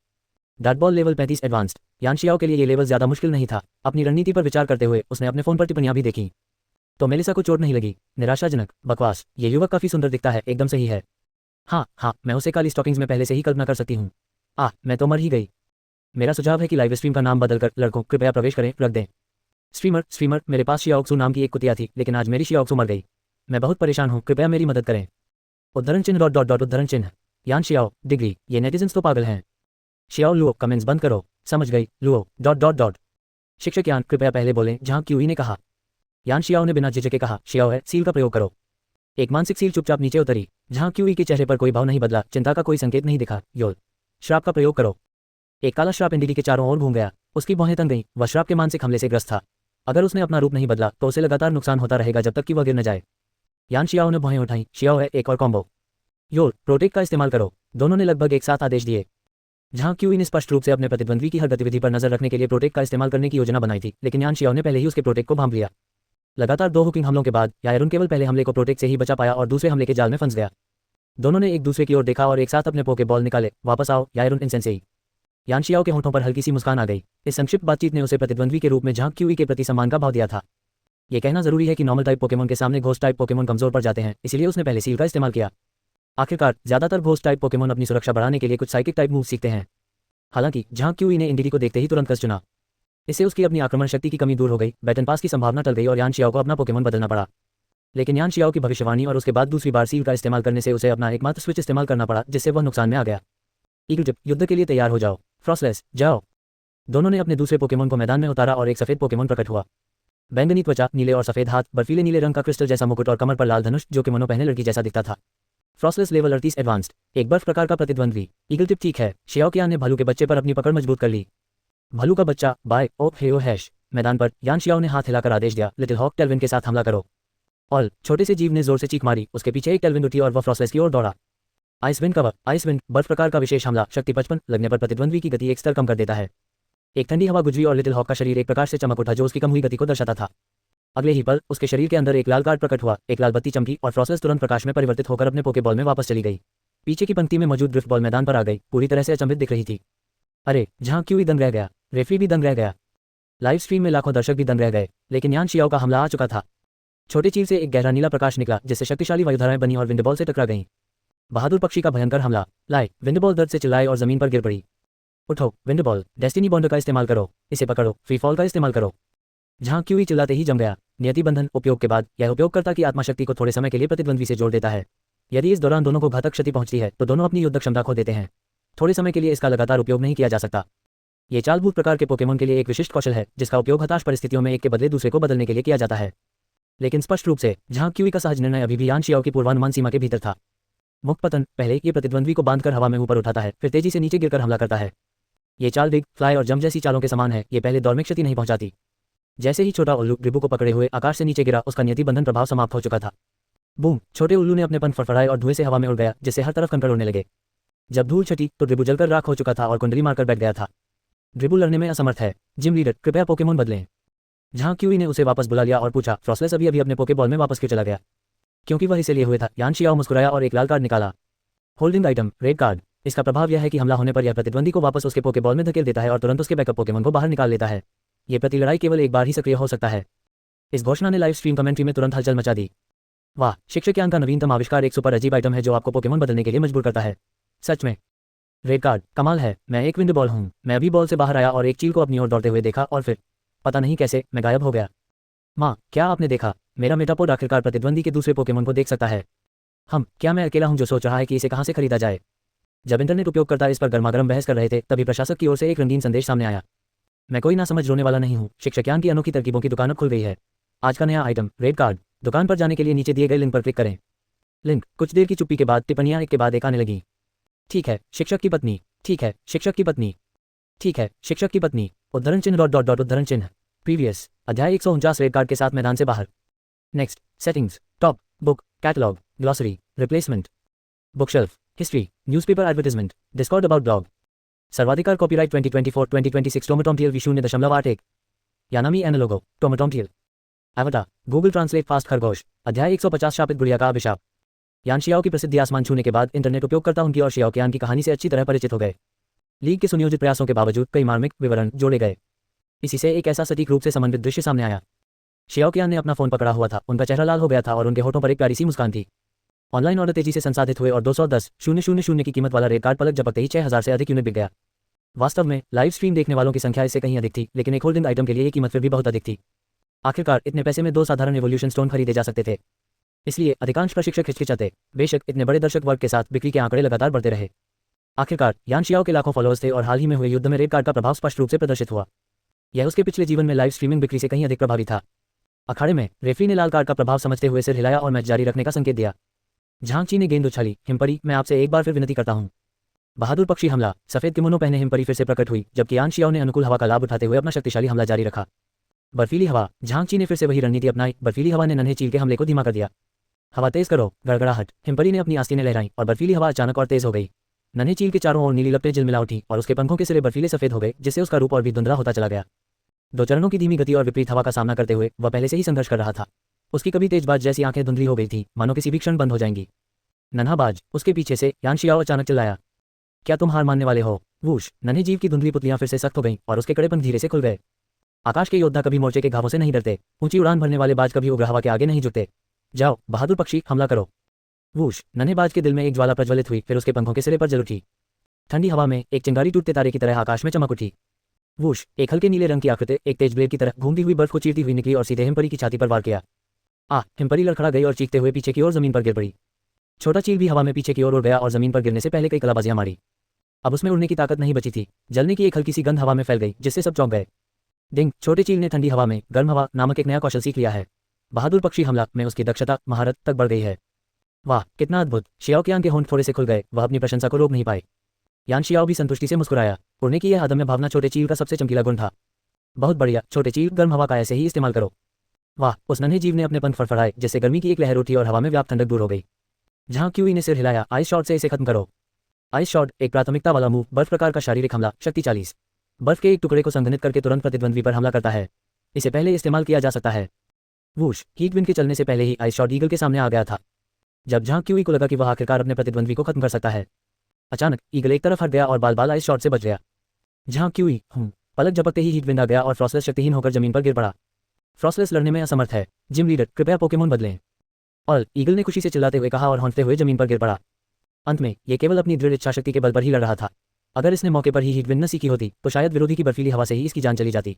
Dot ball level 35 advanced. यान शियाओ के लिए ये लेवल ज्यादा मुश्किल नहीं था। अपनी रणनीति पर विचार करते हुए उसने अपने फोन पर टिप्पणियां भी देखी, तो मेलिसा को चोट नहीं लगी। निराशाजनक, बकवास, ये युवक काफी सुंदर दिखता है, एकदम सही है। हाँ, मैं उसे काली स्टॉकिंग्स में पहले से ही कल्पना कर सकती हूँ। मैं तो मर ही गई। मेरा सुझाव है कि लाइव स्ट्रीम का नाम बदलकर लड़कों कृपया प्रवेश करें रख दें। स्ट्रीमर, मेरे पास शियाओक्सू नाम की एक कुतिया थी, लेकिन आज मेरी शियाओक्सू मर गई। मैं बहुत परेशान हूँ, कृपया मेरी मदद करें। उद्धरण चिन्ह उद्धरण चिन्ह। यान शियाओ डिग्री, ये नेटिजन्स तो पागल हैं। शियाओ लुओ, कमेंट्स बंद करो। समझ गई लुओ। शिक्षक यान कृपया पहले बोलें, जहां क्यूई ने कहा। यान शियाओ ने बिना झिझके कहा, शियाओ है, सील का प्रयोग करो। एक मानसिक सील चुपचाप नीचे उतरी। जहां क्यूई के चेहरे पर कोई भाव नहीं बदला, चिंता का कोई संकेत नहीं दिखा। योल, श्राप का प्रयोग करो। एक काला श्राप एनडीडी के चारों ओर घूम गया। उसकी भौहें तंग गईं। वह श्राप के मानसिक हमले से ग्रस्त था। अगर उसने अपना रूप नहीं बदला तो उसे लगातार नुकसान होता रहेगा जब तक कि वह गिर न जाए। यान शियाओ ने भौहें उठाई। शियाओ है, एक और कॉम्बो। योल, प्रोटेक्ट का इस्तेमाल करो। दोनों ने लगभग एक साथ आदेश दिए। जहां क्यूई ने स्पष्ट रूप से अपने प्रतिद्वंद्वी की हर गतिविधि पर नजर रखने के लिए प्रोटेक्ट का इस्तेमाल करने की योजना बनाई थी, लेकिन यान शियाओ ने पहले ही उसके प्रोटेक्ट को भांप लिया। लगातार 2 हुकिंग हमलों के बाद यायरुन केवल पहले हमले को प्रोटेक्ट से ही बचा पाया और दूसरे हमले के जाल में फंस गया। दोनों ने एक दूसरे की ओर देखा और एक साथ अपने पोके बॉल निकाले। वापस आओ यायरुन इनसेंसेई। यान शियाओ के होंठों पर हल्की सी मुस्कान आ गई। इस संक्षिप्त बातचीत ने उसे प्रतिद्वंद्वी के रूप में झांग क्यूई के प्रति सम्मान का भाव दिया था। यह कहना जरूरी है कि नॉर्मल टाइप पोकेमोन के सामने घोस्ट टाइप पोकेमोन कमजोर पड़ जाते हैं, इसलिए उसने पहले सील का इस्तेमाल किया। आखिरकार ज्यादातर घोस्ट टाइप पोकेमोन अपनी सुरक्षा बढ़ाने के लिए कुछ साइकिक टाइप मूव सीखते हैं। हालांकि झांग क्यूई ने एनडीडी को देखते ही तुरंत कस चुना। इससे उसकी अपनी आक्रमण शक्ति की कमी दूर हो गई, बैटन पास की संभावना टल गई और यान शियाओ को अपना पोकेमोन बदलना पड़ा। लेकिन यान शियाओ की भविष्यवाणी और उसके बाद दूसरी बार सील का इस्तेमाल करने से उसे अपना एकमात्र स्विच इस्तेमाल करना पड़ा, जिससे वह नुकसान में आ गया। ईगल टिप, युद्ध के लिए तैयार हो जाओ। फ्रॉस्टलेस, जाओ। दोनों ने अपने दूसरे पोकेमोन को मैदान में उतारा और एक सफेद पोकेमोन प्रकट हुआ। बैंगनी त्वचा, नीले और सफेद हाथ, बर्फीले नीले रंग का क्रिस्टल जैसा मुकुट और कमर पर लाल धनुष, जो किमोनो पहने लड़की जैसा दिखता था। फ्रॉस्टलेस लेवल 38 एडवांस्ड। एक बर्फ प्रकार का प्रतिद्वंद्वी। ईगल टिप, ठीक है। शियाओ कियान ने भालू के बच्चे पर अपनी पकड़ मजबूत कर ली। भालू का बच्चा, बाय ओ हेयो हैश। मैदान पर यान शियाओ ने हाथ हिलाकर आदेश दिया, लिटिल हॉक टेलविन के साथ हमला करो। ऑल छोटे से जीव ने जोर से चीख मारी, उसके पीछे एक टेलविन उठी और वह फ्रॉस्टलेस की ओर दौड़ा। आइसविंड कवर, आइसविंड बर्फ प्रकार का विशेष हमला, शक्ति 55 लगने पर प्रतिद्वंद्वी की गति एक स्तर कम कर देता है। एक ठंडी हवा गुजरी और लिटिल हॉक का शरीर एक प्रकार से चमक उठा जो उसकी कम हुई गति को दर्शाता था। अगले ही पल उसके शरीर के अंदर एक लाल कार्ड प्रकट हुआ, एक लाल बत्ती चमकी और फ्रॉस्टलेस तुरंत प्रकाश में परिवर्तित होकर अपने पोके बॉल में वापस चली गई। पीछे की पंक्ति में मौजूद ड्रिफ्ट बॉल मैदान पर आ गई, पूरी तरह से अचंभित दिख रही थी। अरे जहां क्यूई दंग रह गया, रेफरी भी दंग रह गया, लाइव स्ट्रीम में लाखों दर्शक भी दंग रह गए, लेकिन यान शियाओ का हमला आ चुका था। छोटे चील से एक गहरा नीला प्रकाश निकला जिससे शक्तिशाली वायुधाराएं बनी और विंडबॉल से टकरा गईं। बहादुर पक्षी का भयंकर हमला, लाए विंडबॉल दर्द से चिल्लाए और जमीन पर गिर पड़ी। उठो विंडबॉल, डेस्टिनी बॉन्ड का इस्तेमाल करो, इसे पकड़ो, फ्री फॉल का इस्तेमाल करो। जहां क्यूई चिल्लाते ही जम गया। नियति बंधन उपयोग के बाद यह उपयोगकर्ता की आत्मशक्ति को थोड़े समय के लिए प्रतिद्वंद्वी से जोड़ देता है। यदि इस दौरान दोनों को घातक क्षति पहुंचती है तो दोनों अपनी युद्ध क्षमता खो देते हैं। थोड़े समय के लिए इसका लगातार उपयोग नहीं किया जा सकता। ये चाल भूत प्रकार के पोकेमोन के लिए एक विशिष्ट कौशल है जिसका उपयोग हताश परिस्थितियों में एक के बदले दूसरे को बदलने के लिए किया जाता है। लेकिन स्पष्ट रूप से जहां क्यूई का सहज निर्णय अभी भी यान शियाओ की पूर्वानुमान सीमा के भीतर था। मुक्त पतन, पहले ये प्रतिद्वंद्वी को बांधकर हवा में ऊपर उठाता है, फिर तेजी से नीचे गिरकर हमला करता है। ये चाल बिग फ्लाई और जंप जैसी चालों के समान है, ये पहले दौर में क्षति नहीं पहुंचाती। जैसे ही छोटा उल्लू रिबू को पकड़े हुए आकाश से नीचे गिरा, उसका नियति बंधन प्रभाव समाप्त हो चुका था। बूम, छोटे उल्लू ने अपने पंख फड़फड़ाए और धुएं से हवा में उड़ गया जिससे हर तरफ कंकड़ उड़ने लगे। जब धूल छटी तो ड्रिबू जलकर राख हो चुका था और कुंडली मारकर बैठ गया था। ड्रिबू लड़ने में असमर्थ है। जिम लीडर, कृपया पोकेमोन बदलें। जहां क्यूई ने उसे वापस बुला लिया और पूछा, फ्रॉस्टलेस अभी अभी अपने पोके बॉल में वापस क्यों चला गया? क्योंकि वह इसे लिए हुए था। यान शियाओ मुस्कुराया और एक लाल कार्ड निकाला। Holding item, red card. इसका प्रभाव यह है कि हमला होने पर यह प्रतिद्वंदी को वापस उसके पोके बॉल में धकेल देता है और तुरंत उसके बैकअप पोकेमोन को बाहर निकाल लेता है। ये प्रति लड़ाई केवल एक बार ही सक्रिय हो सकता है। इस घोषणा ने लाइव स्ट्रीम कमेंट्री में तुरंत हलचल मचा दी। वाह, शिक्षक यान का नवीनतम आविष्कार एक सुपर अजीब आइटम है जो आपको पोकेमोन बदलने के लिए मजबूर करता है। सच में रेड कार्ड, कमाल है। मैं एक विंड बॉल हूँ। मैं अभी बॉल से बाहर आया और एक चील को अपनी ओर दौड़ते हुए देखा और फिर पता नहीं कैसे मैं गायब हो गया। माँ, क्या आपने देखा? मेरा मेटापोड आखिरकार प्रतिद्वंदी के दूसरे पोकेमोन को देख सकता है। क्या मैं अकेला हूँ जो सोच रहा है कि इसे कहाँ से खरीदा जाए? जब इंटरनेट उपयोगकर्ता इस पर गर्मागर्म बहस कर रहे थे तभी प्रशासक की ओर से एक रंगीन संदेश सामने आया। मैं कोई ना समझ रोने वाला नहीं हूँ। शिक्षक यान की अनोखी तरकीबों की दुकान अब खुल गई है। आज का नया आइटम, रेड कार्ड। दुकान पर जाने के लिए नीचे दिए गए लिंक पर क्लिक करें। लिंक। कुछ देर की चुप्पी के बाद टिप्पणियां एक के बाद एक आने लगी। ठीक है, शिक्षक की पत्नी। ठीक है, शिक्षक की पत्नी। ठीक है, शिक्षक की पत्नी। उद्धरण चिन्ह डॉट डॉट डॉट उद्धरण चिन्ह। प्रीवियस अध्याय 149 रेड कार्ड के साथ मैदान से बाहर। Next, settings, top, book, catalogue, glossary, replacement, bookshelf, history, newspaper advertisement, Discord about blog. सर्वाधिकार कॉपीराइट 2024-2026 टोमाटोमटियल V0.8। यानामी एनालोगो, टोमाटोमटियल। एवटा, गूगल ट्रांसलेट फास्ट खरगोश। अध्याय 150 शापित गुड़िया का अभिशाप। यान शियाओ की प्रसिद्धि आसमान छूने के बाद इंटरनेट उपयोगकर्ता उनकी और शियाओ यान की कहानी से अच्छी तरह परिचित हो गए। लीग के सुनियोजित प्रयासों के बावजूद कई मार्मिक विवरण जोड़े गए। इसी से एक ऐसा सटीक रूप से समन्वित दृश्य सामने आया। शियाओ यान ने अपना फोन पकड़ा हुआ था, उनका चेहरा लाल हो गया था और उनके होठों पर एक प्यारी सी मुस्कान थी। ऑनलाइन ऑर्डर तेजी से संसाधित हुए और 210,000 की कीमत वाला रेड कार्ड पलक झपकते ही 6000 से अधिक यूनिट बिक गया। वास्तव में लाइव स्ट्रीम देखने वालों की संख्या इससे कहीं अधिक थी, लेकिन एक होल्डिंग आइटम के लिए ये कीमत फिर भी बहुत अधिक थी। आखिरकार इतने पैसे में 2 साधारण एवोल्यूशन स्टोन खरीदे जा सकते थे। इसलिए अधिकांश प्रशिक्षक हिचकिचाते। बेशक इतने बड़े दर्शक वर्ग के साथ बिक्री के आंकड़े लगातार बढ़ते रहे। आखिरकार यान शियाओ के लाखों फॉलोअर्स थे और हाल ही में हुए युद्ध में रेड कार्ड का प्रभाव स्पष्ट रूप से प्रदर्शित हुआ। यह उसके पिछले जीवन में लाइव स्ट्रीमिंग बिक्री से कहीं अधिक प्रभावी था। अखाड़े में रेफरी ने लाल कार्ड का प्रभाव समझते हुए सिर हिलाया और मैच जारी रखने का संकेत दिया। झांगची ने गेंद उछाली। हिमपरी, मैं आपसे एक बार फिर विनती करता हूँ। बहादुर पक्षी हमला। सफेद किमोनो पहने हिमपरी फिर से प्रकट हुई, जबकि यान शियाओ ने अनुकूल हवा का लाभ उठाते हुए अपना शक्तिशाली हमला जारी रखा। बर्फीली हवा। झांगची ने फिर से वही रणनीति अपनाई। बर्फीली हवा ने नन्हे चील के हमले को धीमा कर दिया। हवा तेज करो, गड़गड़ाहट। हिमपरी ने अपनी आस्तीनें लहराई और बर्फीली हवा अचानक और तेज हो गई। नन्हे चील के चारों ओर नीली लपटें झिलमिला उठी और उसके पंखों के सिरे बर्फीले सफेद हो गए, जिससे उसका रूप और भी धुंधला होता चला गया। 2 चरणों की धीमी गति और विपरीत हवा का सामना करते हुए वह पहले से ही संघर्ष कर रहा था। उसकी कभी तेजबाज जैसी आंखें धुंधली हो गई थी, मानो किसी भी क्षण बंद हो जाएंगी। नन्हा बाज। उसके पीछे से यान शियाओ अचानक चिल्लाया, क्या तुम हार मानने वाले हो? वूश। नन्हे जीव की धुंधली पुतलियां फिर से सख्त हो गईं और उसके कड़ेपन धीरे से खुल गए। आकाश के योद्धा कभी मोर्चे के घावों से नहीं डरते। ऊंची उड़ान भरने वाले बाज कभी उग्र हवा के आगे नहीं झुकते। जाओ बहादुर पक्षी, हमला करो। वूश। नन्हे बाज के दिल में एक ज्वाला प्रज्वलित हुई, फिर उसके पंखों के सिरे पर जल उठी। ठंडी हवा में एक चिंगारी टूटते तारे की तरह आकाश में चमक उठी। वूश। एक हल्के नीले रंग की आकृति एक तेज ब्लेड की तरह घूमती हुई बर्फ को चीरती हुई निकली और सीधे हिमपरी की छाती पर वार किया। हिमपरी लड़खड़ा गई और चीखते हुए पीछे की ओर जमीन पर गिर पड़ी। छोटा चील भी हवा में पीछे की ओर उड़ गया और जमीन पर गिरने से पहले कई कलाबाजियां मारी। अब उसमें उड़ने की ताकत नहीं बची थी। जलने की एक हल्की सी गंध हवा में फैल गई, जिससे सब चौंक गए। डिंग। छोटे चील ने ठंडी हवा में गर्म हवा नामक एक नया कौशल सीख लिया है। बहादुर पक्षी हमला में उसकी दक्षता महारत तक बढ़ गई है। वाह, कितना अद्भुत। शियाओ यान के होंठ थोड़े से खुल गए, वह अपनी प्रशंसा को रोक नहीं पाए। यान शियाओ भी संतुष्टि से मुस्कुराया। उड़ने की यह अदम्य भावना छोटे चील का सबसे चमकीला गुण था। बहुत बढ़िया छोटे चील, गर्म हवा का ऐसे ही इस्तेमाल करो। वाह, उस नन्हे जीव ने अपने पंख फड़फड़ाए जिससे गर्मी की एक लहर उठी और हवा में व्याप्त ठंडक दूर हो गई। जहां क्यूई ने सिर हिलाया, आइस शॉट से इसे खत्म करो। आइस शॉट एक प्राथमिकता वाला मूव, बर्फ प्रकार का शारीरिक हमला, शक्ति 40। बर्फ के एक टुकड़े को संघनित करके तुरंत प्रतिद्वंद्वी पर हमला करता है। इसे पहले इस्तेमाल किया जा सकता है। वूश, हीट विंड के चलने से पहले ही आइस शॉट ईगल के सामने आ गया था। जब जहां क्यूई को लगा कि वह आखिरकार अपने प्रतिद्वंद्वी को खत्म कर सकता है, अचानक ईगल एक तरफ हट गया और बाल बाल आइस शॉट से बच गया। जहां क्यूई पलक झपकते ही हीट विंड आ गया और फ्रॉस्टलेस शक्तिहीन होकर जमीन पर गिर पड़ा। फ्रॉस्टलेस लड़ने में असमर्थ है। जिम लीडर, कृपया पोकेमोन बदलें। और ईगल ने खुशी से चिल्लाते हुए कहा और हौंकते हुए जमीन पर गिर पड़ा। अंत में ये केवल अपनी दृढ़ इच्छा शक्ति के बल पर ही लड़ रहा था। अगर इसने मौके पर ही हीट विंड न सीखी होती तो शायद विरोधी की बर्फीली हवा से ही इसकी जान चली जाती।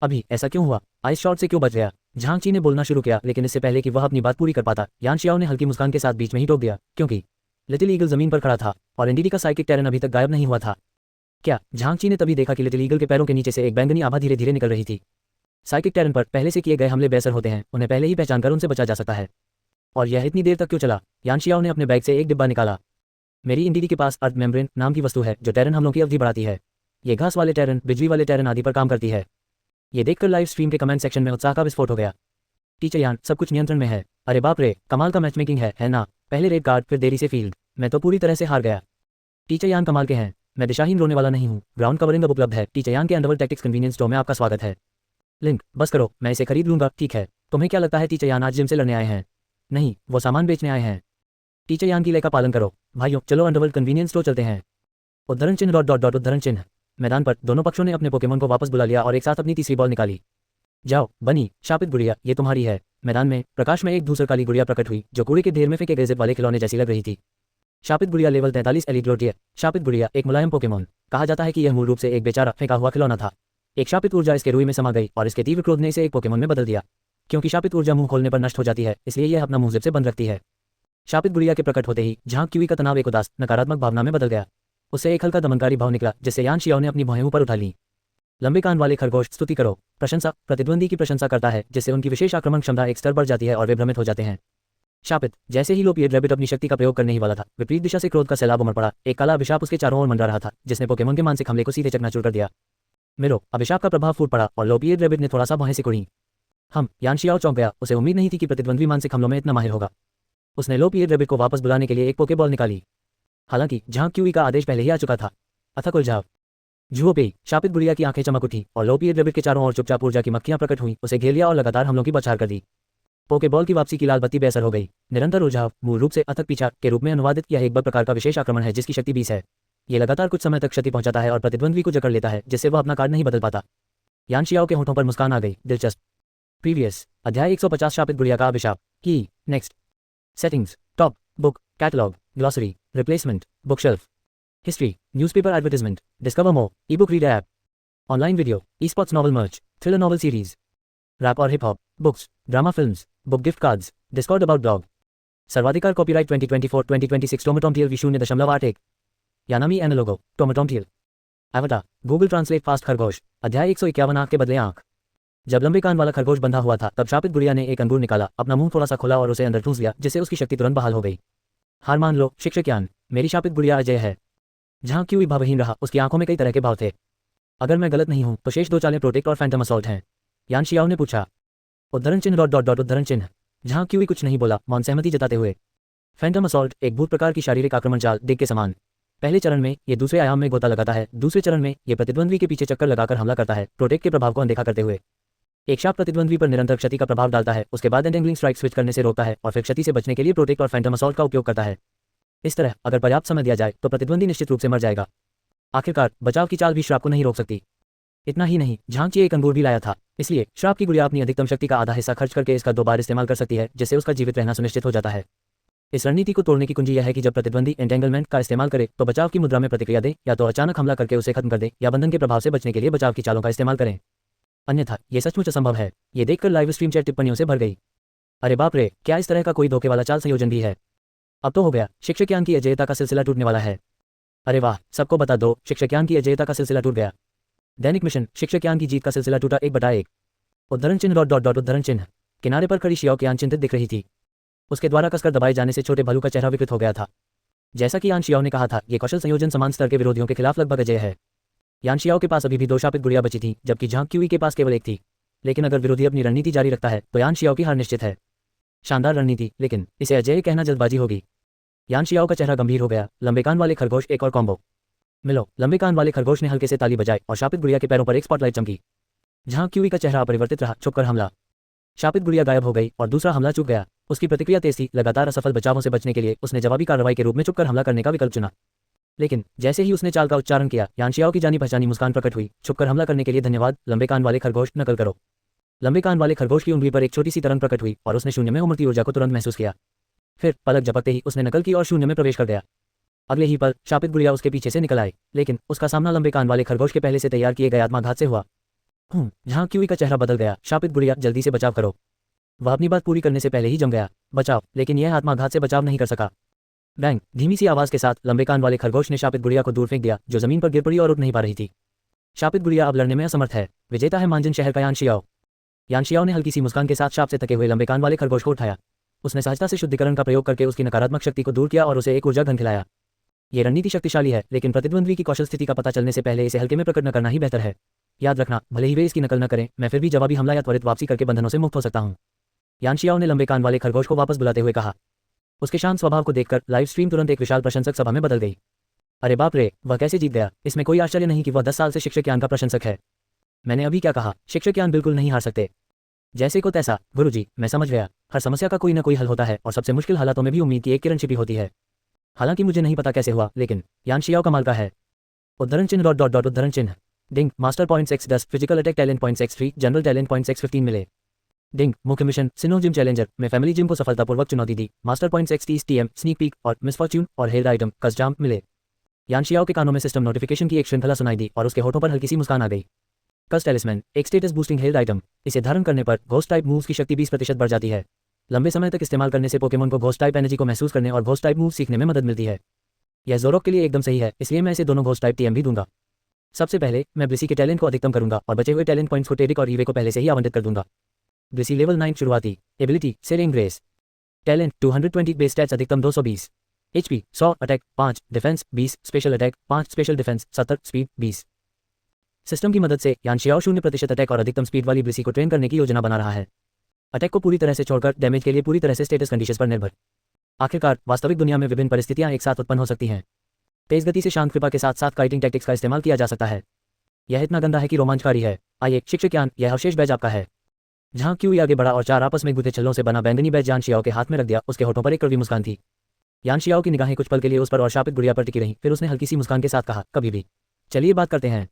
अभी ऐसा क्यों हुआ? आइस शॉट से क्यों बच गया? झांगची ने बोलना शुरू किया, लेकिन इससे पहले कि वह अपनी बात पूरी कर पाता, यान शियाओ ने हल्की मुस्कान के साथ बीच में ही टोक दिया, क्योंकि लिटिल ईगल जमीन पर खड़ा था और एनडीडी का साइकिक टैरन अभी तक गायब नहीं हुआ था। क्या? झांगची ने तभी देखा कि लिटिल ईगल के पैरों के नीचे से एक बैंगनी आभा धीरे धीरे निकल रही थी। साइकिक टैरन पर पहले से किए गए हमले बेअसर होते हैं, उन्हें पहले ही पहचान कर उनसे बचा जा सकता है। और यह इतनी देर तक क्यों चला? यान शियाओ ने अपने बैग से एक डिब्बा निकाला। मेरी एनडीडी के पास अर्थ मेम्ब्रेन नाम की वस्तु है जो टैरन हमलों की अवधि बढ़ाती है। ये घास वाले टैरन, बिजली वाले टैरन आदि पर काम करती है। ये देखकर लाइव स्ट्रीम के कमेंट सेक्शन में उत्साह का विस्फोट हो गया। टीचर यान, सब कुछ नियंत्रण में है। अरे बाप रे, कमाल का मैचमेकिंग है ना? पहले रेड कार्ड, फिर देरी से फील्ड, मैं तो पूरी तरह से हार गया। टीचर यान कमाल के हैं। मैं दिशाहीन रोने वाला नहीं हूँ। ग्राउंड कवरिंग अब उपलब्ध है। टीचर यान के अंडरवर्ल्ड टैक्टिक्स कन्वीनियंस स्टोर में आपका स्वागत है। लिंक, बस करो, मैं इसे खरीद लूंगा। ठीक है, तुम्हें क्या लगता है टीचर यान आज जिम से लड़ने आए हैं? नहीं, वो सामान बेचने आए हैं। टीचर यान की लय का पालन करो। भाइयों, चलो अंडरवर्ल्ड कन्वीनियंस स्टोर चलते हैं। उद्धरण चिन्ह डॉट डॉट डॉट उद्धरण चिन्ह। मैदान पर दोनों पक्षों ने अपने पोकेमोन को वापस बुला लिया और एक साथ अपनी तीसरी बॉल निकाली। जाओ बनी, शापित गुड़िया, ये तुम्हारी है। मैदान में प्रकाश में एक धूसर काली गुड़िया प्रकट हुई जो कूड़े के ढेर में फेंके गए जिप वाले खिलौने जैसी लग रही थी। शापित गुड़िया लेवल 43 एलीट लोटियर। शापित गुड़िया एक मुलायम पोकेमोन। कहा जाता है कि यह मूल रूप से एक बेचारा फेंका हुआ खिलौना था। एक शापित ऊर्जा इसके रुई में समा गई और इसके तीव्र क्रोध ने इसे एक पोकेमोन में बदल दिया। क्योंकि शापित ऊर्जा मुंह खोलने पर नष्ट हो जाती है, इसलिए यह अपना मुंह जिप से बंद रखती है। शापित गुड़िया के प्रकट होते ही जहां क्यूई का तनाव एक उदास नकारात्मक भावना में बदल गया। उससे एक हल्का दमनकारी भाव निकला जिससे यान शियाओ ने अपनी भौहें ऊपर उठा ली। लंबे कान वाले खरगोश, स्तुति करो। प्रशंसा, प्रतिद्वंदी की प्रशंसा करता है जिससे उनकी विशेष आक्रमण क्षमता एक स्तर बढ़ जाती है और वे भ्रमित हो जाते हैं। शापित, जैसे ही लोपियड रैबिट अपनी शक्ति का प्रयोग करने ही वाला था, विपरीत दिशा से क्रोध का सैलाब उमड़ पड़ा। एक काला अभिशाप उसके चारों ओर मंडरा रहा था जिसने पोकेमोन के मानसिक हमले को सीधे चकनाचूर कर दिया। मिलो, अभिशाप का प्रभाव फूट पड़ा और लोपियड रैबिट ने थोड़ा सा भौहें सिकुड़ी। यान शियाओ चौंक गया। उसे उम्मीद नहीं थी कि प्रतिद्वंद्वी मानसिक हमलों में इतना माहिर होगा। उसने लोपियड रैबिट को वापस बुलाने के लिए एक पोकेबॉल निकाली। हालांकि जहां क्यूई का आदेश पहले ही आ चुका था। अथक उलझाव। जुओ पेई, शापित गुड़िया की आंखें चमक उठी और लोपियड रैबिट के चारों ओर चुपचाप ऊर्जा की मक्खियां प्रकट हुई, उसे घेर लिया और लगातार हमलों की बौछार कर दी। पोकेबॉल की वापसी की लाल बत्ती बेअसर हो गई। निरंतर उलझाव, मूल रूप से अथक पीछा के रूप में अनुवादित, यह एक बल प्रकार का विशेष आक्रमण है जिसकी शक्ति 20 है। ये लगातार कुछ समय तक क्षति पहुंचाता है और प्रतिद्वंद्वी को जकड़ लेता है जिससे वह अपना कार्ड नहीं बदल पाता। यान शियाओ के होठों पर मुस्कान आ गई। दिलचस्प। प्रीवियस अध्याय 150 शापित गुड़िया का अभिशाप। की next. Settings, top, book, catalogue, glossary, replacement, bookshelf, history, newspaper advertisement, discover more, e-book reader app, online video, e-sports novel merch, thriller novel series, rap और hip hop, books, drama films, book gift cards, discord about blog. सर्वाधिकार copyright 2024-2026 टोमेटोमटियल V0.1। यानामी एनालोगो, टोमेटोमटियल। एवटा, Google translate fast खरगोश। अध्याय 151 आंख के बदले आंख। जब लंबे कान वाला खरगोश बंधा हुआ था तब शापित गुड़िया ने एक अंगूर निकाला, अपना मुंह थोड़ा सा खोला और उसे अंदर ठूंस लिया जिससे उसकी शक्ति तुरंत बहाल हो गई। हार मान लो शिक्षक यान, मेरी शापित गुड़िया अजय है। जहां क्यूई भावहीन रहा, उसकी आंखों में कई तरह के भाव थे। अगर मैं गलत नहीं हूं तो शेष दो चालें प्रोटेक्ट और फैंटम असॉल्ट हैं। यान शियाओ ने पूछा। उद्धरण चिन्ह डॉट डॉट डॉट उद्धरण चिन्ह। जहां क्यूई कुछ नहीं बोला, मौन सहमति जताते हुए। फैंटम असॉल्ट एक भूत प्रकार की शारीरिक आक्रमण चाल, डिग के समान। पहले चरण में ये दूसरे आयाम में गोता लगाता है, दूसरे चरण में ये प्रतिद्वंद्वी के पीछे चक्कर लगाकर हमला करता है, प्रोटेक्ट के प्रभाव को अनदेखा करते हुए। एक शाप प्रतिद्वंद्वी पर निरंतर क्षति का प्रभाव डालता है, उसके बाद एंटेंगलिंग स्ट्राइक स्विच करने से रोकता है और फिर क्षति से बचने के लिए प्रोटेक्ट और फैंटम असॉल्ट का उपयोग करता है। इस तरह अगर पर्याप्त समय दिया जाए तो प्रतिद्वंदी निश्चित रूप से मर जाएगा। आखिरकार बचाव की चाल भी श्राप को नहीं रोक सकती। इतना ही नहीं, झांगची एक अंगूर भी लाया था, इसलिए श्राप की गुड़िया अपनी अधिकतम शक्ति का आधा हिस्सा खर्च करके इसका 2 बार इस्तेमाल कर सकती है जिससे उसका जीवित रहना सुनिश्चित हो जाता है। इस रणनीति को तोड़ने की कुंजी यह है कि जब प्रतिद्वंदी एंटेंगलमेंट का इस्तेमाल करे तो बचाव की मुद्रा में प्रतिक्रिया दे, या तो अचानक हमला करके उसे खत्म कर दे, या बंधन के प्रभाव से बचने के लिए बचाव की चालों का इस्तेमाल करें। अन्यथा ये सचमुच असंभव है। ये देखकर लाइव स्ट्रीम चैट टिप्पणियों से भर गई। अरे बाप रे, क्या इस तरह का कोई धोखे वाला चाल संयोजन भी है? अब तो हो गया, शिक्षक यान की अजेयता का सिलसिला टूटने वाला है। अरे वाह, सबको बता दो, शिक्षक यान की अजेयता का सिलसिला टूट गया। दैनिक मिशन, शिक्षक यान की जीत का सिलसिला टूटा 1/1। उद्धरण चिन्ह डॉट डॉट डॉट उद्धरण चिन्ह। किनारे पर खड़ी शियाओ यान चिंतित दिख रही थी। उसके द्वारा कसकर दबाए जाने से छोटे भालू का चेहरा विकृत हो गया था। जैसा कि यान शियाओ ने कहा था, ये कौशल संयोजन समान स्तर के विरोधियों के खिलाफ लगभग अजेय है। यान शियाओ के पास अभी भी 2 शापित गुड़िया बची थी, जबकि झांग क्यूई के पास केवल 1 थी। लेकिन अगर विरोधी अपनी रणनीति जारी रखता है तो यान शियाओ की हार निश्चित है। शानदार रणनीति, लेकिन इसे अजय कहना जल्दबाजी होगी। यान शियाओ का चेहरा गंभीर हो गया। लंबे कान वाले खरगोश, एक और कॉम्बो। मिलो। लंबे कान वाले खरगोश ने हल्के से ताली बजाई और शापित गुड़िया के पैरों पर एक स्पॉटलाइट चमकी। झांग क्यूई का चेहरा अपरिवर्तित रहा। चुपकर हमला। शापित गुड़िया गायब हो गई और दूसरा हमला चूक गया। उसकी प्रतिक्रिया तेज थी। लगातार असफल बचावों से बचने के लिए उसने जवाबी कार्रवाई के रूप में चुपकर हमला करने का विकल्प चुना। लेकिन जैसे ही उसने चाल का उच्चारण किया, यान शियाओ की जानी पहचानी मुस्कान प्रकट हुई। छुपकर हमला करने के लिए धन्यवाद, लंबे कान वाले खरगोश, नकल करो। लंबे कान वाले खरगोश की उंगली पर एक छोटी सी तरंग प्रकट हुई और उसने शून्य में उमड़ती ऊर्जा को तुरंत महसूस किया। फिर पलक झपकते ही उसने नकल की और शून्य में प्रवेश कर गया। अगले ही पल शापित गुड़िया उसके पीछे से निकल आई, लेकिन उसका सामना लंबे कान वाले खरगोश के पहले से तैयार किए गए आत्माघात से हुआ। झांग क्यूई का चेहरा बदल गया। शापित गुड़िया, जल्दी से बचाव करो। वह अपनी बात पूरी करने से पहले ही जम गया। बचाव, लेकिन यह आत्माघात से बचाव नहीं कर सका। बैंग, धीमी सी आवाज के साथ लंबे कान वाले खरगोश ने शापित गुड़िया को दूर फेंक दिया, जो जमीन पर गिर पड़ी और उठ नहीं पा रही थी। शापित गुड़िया अब लड़ने में असमर्थ है। विजेता है मानजिन शहर का यान शियाओ। यान शियाओ ने हल्की सी मुस्कान के साथ शाप से थके हुए लंबे कान वाले खरगोश को उठाया। उसने सहजता से शुद्धिकरण का प्रयोग करके उसकी नकारात्मक शक्ति को दूर किया और उसे एक ऊर्जा घन खिलाया। ये रणनीति शक्तिशाली है, लेकिन प्रतिद्वंद्वी की कौशल स्थिति का पता चलने से पहले इसे हल्के में प्रकट न करना ही बेहतर है। याद रखना, भले ही वे इसकी नकल न करें, मैं फिर भी जवाबी हमला या त्वरित वापसी करके बंधनों से मुक्त हो सकता हूं। यान शियाओ ने लंबे कान वाले खरगोश को वापस बुलाते हुए कहा। उसके शांत स्वभाव को देखकर लाइव स्ट्रीम तुरंत एक विशाल प्रशंसक सभा में बदल गई। अरे बाप रे, वह कैसे जीत गया? इसमें कोई आश्चर्य नहीं कि वह 10 साल से शिक्षक यान का प्रशंसक है। मैंने अभी क्या कहा? शिक्षक यान बिल्कुल नहीं हार सकते। जैसे को तैसा। गुरुजी, मैं समझ गया। हर समस्या का कोई न कोई हल होता है और सबसे मुश्किल हालातों में भी उम्मीद की एक किरण छिपी होती है। हालांकि मुझे नहीं पता कैसे हुआ, लेकिन यान शियाओ कमाल का है। उद्धरण चिन्ह डॉट डॉट डॉट उद्धरण चिन्ह। Ding, master points x10, physical attack talent points x3, general talent points x15 मिले। डिंग, मुख्य मिशन सिनो जिम चैलेंजर में फैमिली जिम को सफलतापूर्वक चुनौती दी। Master points x30, TM, sneak peek और मिसफॉर्च्यून और हेल्ड आइटम कस्जाम मिले। यान शियाओ के कानों में सिस्टम नोटिफिकेशन की एक श्रृंखला सुनाई दी और उसके होठों पर हल्की सी मुस्कान आ गई। कस्ट टेलिस्मैन, एक स्टेटस बूस्टिंग हेल्ड आइटम। इसे धारण करने पर घोस्ट टाइप मूव्स की शक्ति 20% बढ़ जाती है। लंबे समय तक इस्तेमाल करने से पोकेमोन को घोस्ट टाइप एनर्जी को महसूस करने और घोस्ट टाइप मूव सीखने में मदद मिलती है। यह ज़ोरोक के लिए एकदम सही है, इसलिए मैं इसे दोनों घोस्ट टाइप TM भी दूंगा। सबसे पहले मैं ब्लिसी के टैलेंट को अधिकतम करूंगा और बचे हुए टैलेंट पॉइंट्स को टेरिक और ईवे को पहले से ही आवंटित कर दूंगा। ब्लिसी लेवल 9 शुरुआती ability Tsering grace. Talent 220, base stats अधिकतम 220, HP 100, attack 5, defence 20, special attack 5, special defence 70, speed 20। System की मदद से यान शियाओ 0% अटैक और अधिकतम स्पीड वाली ब्लिसी को ट्रेन करने की योजना बना रहा है। अटैक को पूरी तरह से छोड़कर डैमेज के लिए पूरी तरह से स्टेटस कंडीशंस पर निर्भर। आखिरकार वास्तविक दुनिया में विभिन्न परिस्थितियां एक साथ उत्पन्न हो सकती हैं। तेज गति से शांत कृपा के साथ साथ काइटिंग टैक्टिक्स का इस्तेमाल किया जा सकता है। यह इतना गंदा है कि रोमांचकारी है। आइए शिक्षक यान, यह अवशेष बैज आपका है। जहां क्यूई आगे बढ़ा और 4 आपस में गुथे छल्लों से बना बैंगनी बैज यान शियाओ के हाथ में रख दिया। उसके होठों पर एक कड़वी मुस्कान थी। यान शियाओ की निगाहें कुछ पल के लिए उस पर और शापित गुड़िया पर टिकी रहीं। फिर उसने हल्की सी मुस्कान के साथ कहा, कभी भी। चलिए बात करते हैं।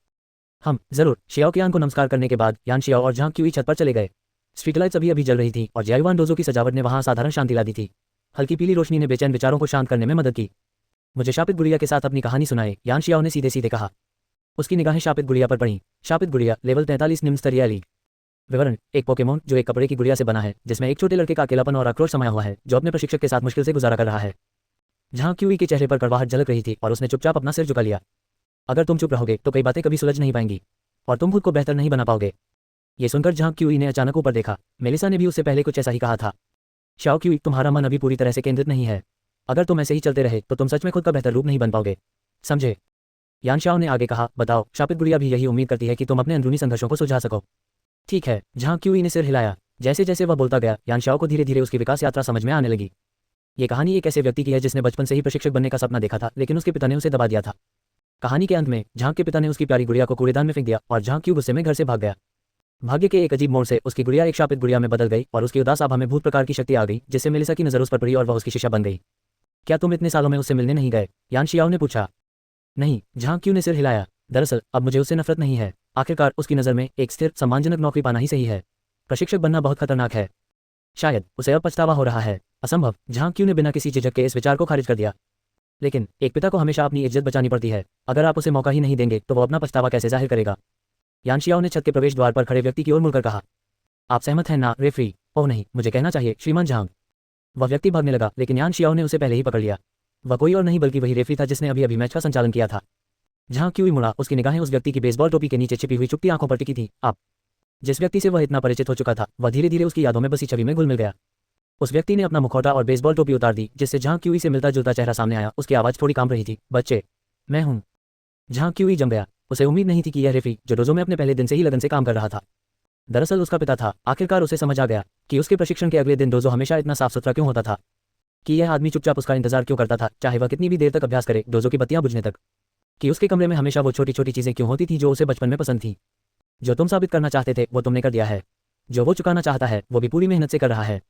हम जरूर। शियाओ के यान को नमस्कार करने के बाद यान शियाओ और जहां क्यूई छत पर चले गए। स्ट्रीट लाइट्स अभी जल रही थी और जियायुआन डोजो की सजावट ने वहां साधारण शांति ला दी थी। हल्की पीली रोशनी ने बेचैन विचारों को शांत करने में मदद की। मुझे शापित गुड़िया के साथ अपनी कहानी सुनाए, यान शियाओ ने सीधे सीधे कहा। उसकी निगाहें शापित गुड़िया पर पड़ी। शापित गुड़िया, लेवल 43, निम्न स्तरीय लीग। विवरण, एक पोकेमोन जो एक कपड़े की गुड़िया से बना है, जिसमें एक छोटे लड़के का अकेलापन और आक्रोश समाया हुआ है, जो अपने प्रशिक्षक के साथ मुश्किल से गुजारा कर रहा है। जहां क्यूई के चेहरे पर कड़वाहट झलक रही थी और उसने चुपचाप अपना सिर झुका लिया। अगर तुम चुप रहोगे तो कई बातें कभी सुलझ नहीं पाएंगी और तुम खुद को बेहतर नहीं बना पाओगे। ये सुनकर जहां क्यूई ने अचानक ऊपर देखा। मेलिसा ने भी उससे पहले कुछ ऐसा ही कहा था। शाओ क्यूई, तुम्हारा मन अभी पूरी तरह से केंद्रित नहीं है। अगर तुम ऐसे ही चलते रहे तो तुम सच में खुद का बेहतर रूप नहीं बन पाओगे, समझे? यान शियाओ ने आगे कहा, बताओ, शापित गुड़िया भी यही उम्मीद करती है कि तुम अपने अंदरूनी संघर्षों को सुलझा सको। ठीक है। जहां क्यूई ने सिर हिलाया। जैसे जैसे वह बोलता गया, यान शियाओ को धीरे धीरे उसकी विकास यात्रा समझ में आने लगी। ये कहानी एक ऐसे व्यक्ति की है जिसने बचपन से ही प्रशिक्षक बनने का सपना देखा था, लेकिन उसके पिता ने उसे दबा दिया था। कहानी के अंत में जहां के पिता ने उसकी प्यारी गुड़िया को कूड़ेदान में फेंक दिया और जहां क्यू गुस्से में घर से भाग गया। भाग्य के एक अजीब मोड़ से उसकी गुड़िया एक शापित गुड़िया में बदल गई और उसकी उदास आभा में भूत प्रकार की शक्ति आ गई, जिससे मेलिसा की नजर उस पर पड़ी और वह उसकी शिष्या बन गई। क्या तुम इतने सालों में उससे मिलने नहीं गए? यान शियाओ ने पूछा। नहीं। जहां क्यू ने सिर हिलाया। दरअसल अब मुझे उससे नफरत नहीं है। आखिरकार उसकी नज़र में एक स्थिर सम्मानजनक नौकरी पाना ही सही है। प्रशिक्षक बनना बहुत खतरनाक है। शायद उसे अब पछतावा हो रहा है। असंभव। जहां क्यू ने बिना किसी झिझक के इस विचार को खारिज कर दिया। लेकिन एक पिता को हमेशा अपनी इज्जत बचानी पड़ती है। अगर आप उसे मौका ही नहीं देंगे तो वो अपना पछतावा कैसे जाहिर करेगा? यान शियाओ ने छत के प्रवेश द्वार पर खड़े व्यक्ति की ओर मुड़कर कहा। आप सहमत हैं ना, रेफरी? ओह नहीं, मुझे कहना चाहिए श्रीमान झांग। वह व्यक्ति भागने लगा, लेकिन यान शियाओ ने उसे पहले ही पकड़ लिया। वह कोई और नहीं बल्कि वही रेफरी था जिसने अभी अभी मैच का संचालन किया था। जहां क्यूई मुड़ा, उसकी निगाहें उस व्यक्ति की बेसबॉल टोपी के नीचे छिपी हुई चुपती आंखों पर टिकी थी। आप जिस व्यक्ति से वह इतना परिचित हो चुका था, वह धीरे धीरे उसकी यादों में बसी छवि में घुल मिल गया। उस व्यक्ति ने अपना मुखौटा और बेसबॉल टोपी उतार दी, जिससे जहां क्यूई से मिलता जुलता चेहरा सामने आया। उसकी आवाज थोड़ी कांप रही थी। बच्चे, मैं हूं। जहां क्यूई जम गया। उसे उम्मीद नहीं थी कि यह रेफरी, जो डोजो में अपने पहले दिन से ही लगन से काम कर रहा था, दरअसल उसका पिता था। आखिरकार उसे समझ आ गया कि उसके प्रशिक्षण के अगले दिन डोजो हमेशा इतना साफ सुथरा क्यों होता था, कि यह आदमी चुपचाप उसका इंतजार क्यों करता था, चाहे वह कितनी भी देर तक अभ्यास करे, डोजो की बत्तियां बुझने तक, कि उसके कमरे में हमेशा वो छोटी छोटी चीजें क्यों होती थी जो उसे बचपन में पसंद थी। जो तुम साबित करना चाहते थे वो तुमने कर दिया है, जो वो चुकाना चाहता है वो भी पूरी मेहनत से कर रहा है।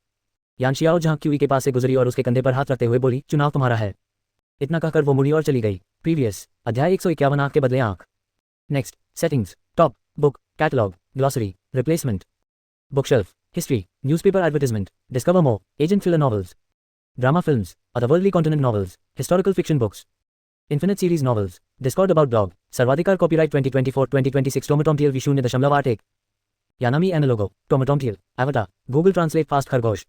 यान शियाओ जहां क्यूई के पास से गुजरी और उसके कंधे पर हाथ रखते हुए बोली, चुनाव तुम्हारा है। इतना कहकर वो मुड़ी और चली गई। प्रीवियस अध्याय 151 आंख के बदले आंख। Next settings top book catalogue glossary replacement bookshelf history newspaper advertisement discover more agent thriller novels drama films otherworldly continent novels historical fiction books infinite series novels discord about blog सर्वाधिकार copyright 2024-2026 टोमेटोमटियल V 0.8 यानामी एनालोगो टोमेटोमटियल एवटा Google translate fast खरगोश।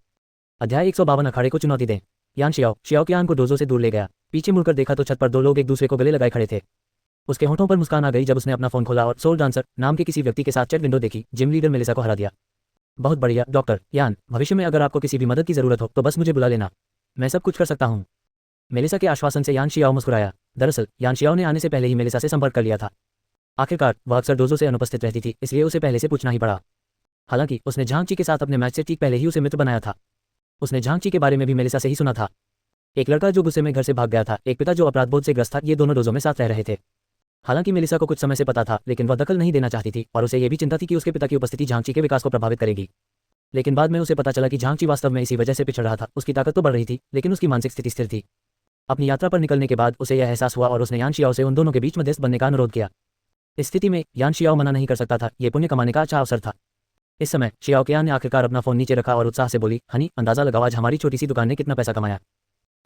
अध्याय 152 अखाड़े को चुनौती दें। यान शियाओ कियान को डोजो से दूर ले गया। पीछे मुड़कर देखा तो छत पर दो लोग एक दूसरे को गले लगाए खड़े थे। उसके होठों पर मुस्कान आ गई जब उसने अपना फोन खोला और सोल डांसर नाम के किसी व्यक्ति के साथ चैट विंडो देखी। जिम लीडर मेलिसा को हरा दिया। बहुत बढ़िया डॉक्टर यान, भविष्य में अगर आपको किसी भी मदद की जरूरत हो तो बस मुझे बुला लेना, मैं सब कुछ कर सकता हूँ। मेलिसा के आश्वासन से यान शियाओ मुस्कुराया। दरअसल यान शियाओ ने आने से पहले ही मेलिसा से संपर्क कर लिया था। आखिरकार वह अक्सर डोजो से अनुपस्थित रहती थी, इसलिए उसे पहले से पूछना ही पड़ा। हालांकि उसने झांगची के साथ अपने मैच से ठीक पहले ही उसे मित्र बनाया था। उसने झांगची के बारे में भी मेलिसा से ही सुना था। एक लड़का जो गुस्से में घर से भाग गया था, एक पिता जो अपराधबोध से ग्रस्त था, ये दोनों डोजो में साथ रह रहे थे। हालांकि मेलिसा को कुछ समय से पता था, लेकिन वह दखल नहीं देना चाहती थी और उसे यह भी चिंता थी कि उसके पिता की उपस्थिति झांगची के विकास को प्रभावित करेगी। लेकिन बाद में उसे पता चला कि झांगची वास्तव में इसी वजह से पिछड़ रहा था। उसकी ताकत तो बढ़ रही थी, लेकिन उसकी मानसिक स्थिति स्थिर थी। अपनी यात्रा पर निकलने के बाद उसे यह एहसास हुआ और उसने यान शियाओ से उन दोनों के बीच मध्यस्थ बनने का अनुरोध किया। इस स्थिति में यान शियाओ मना नहीं कर सकता था, यह पुण्य कमाने का अच्छा अवसर था। इस समय शियाओ कियान ने आखिरकार अपना फोन नीचे रखा और उत्साह से बोली, हनी, अंदाजा लगाओ आज हमारी छोटी सी दुकान ने कितना पैसा कमाया।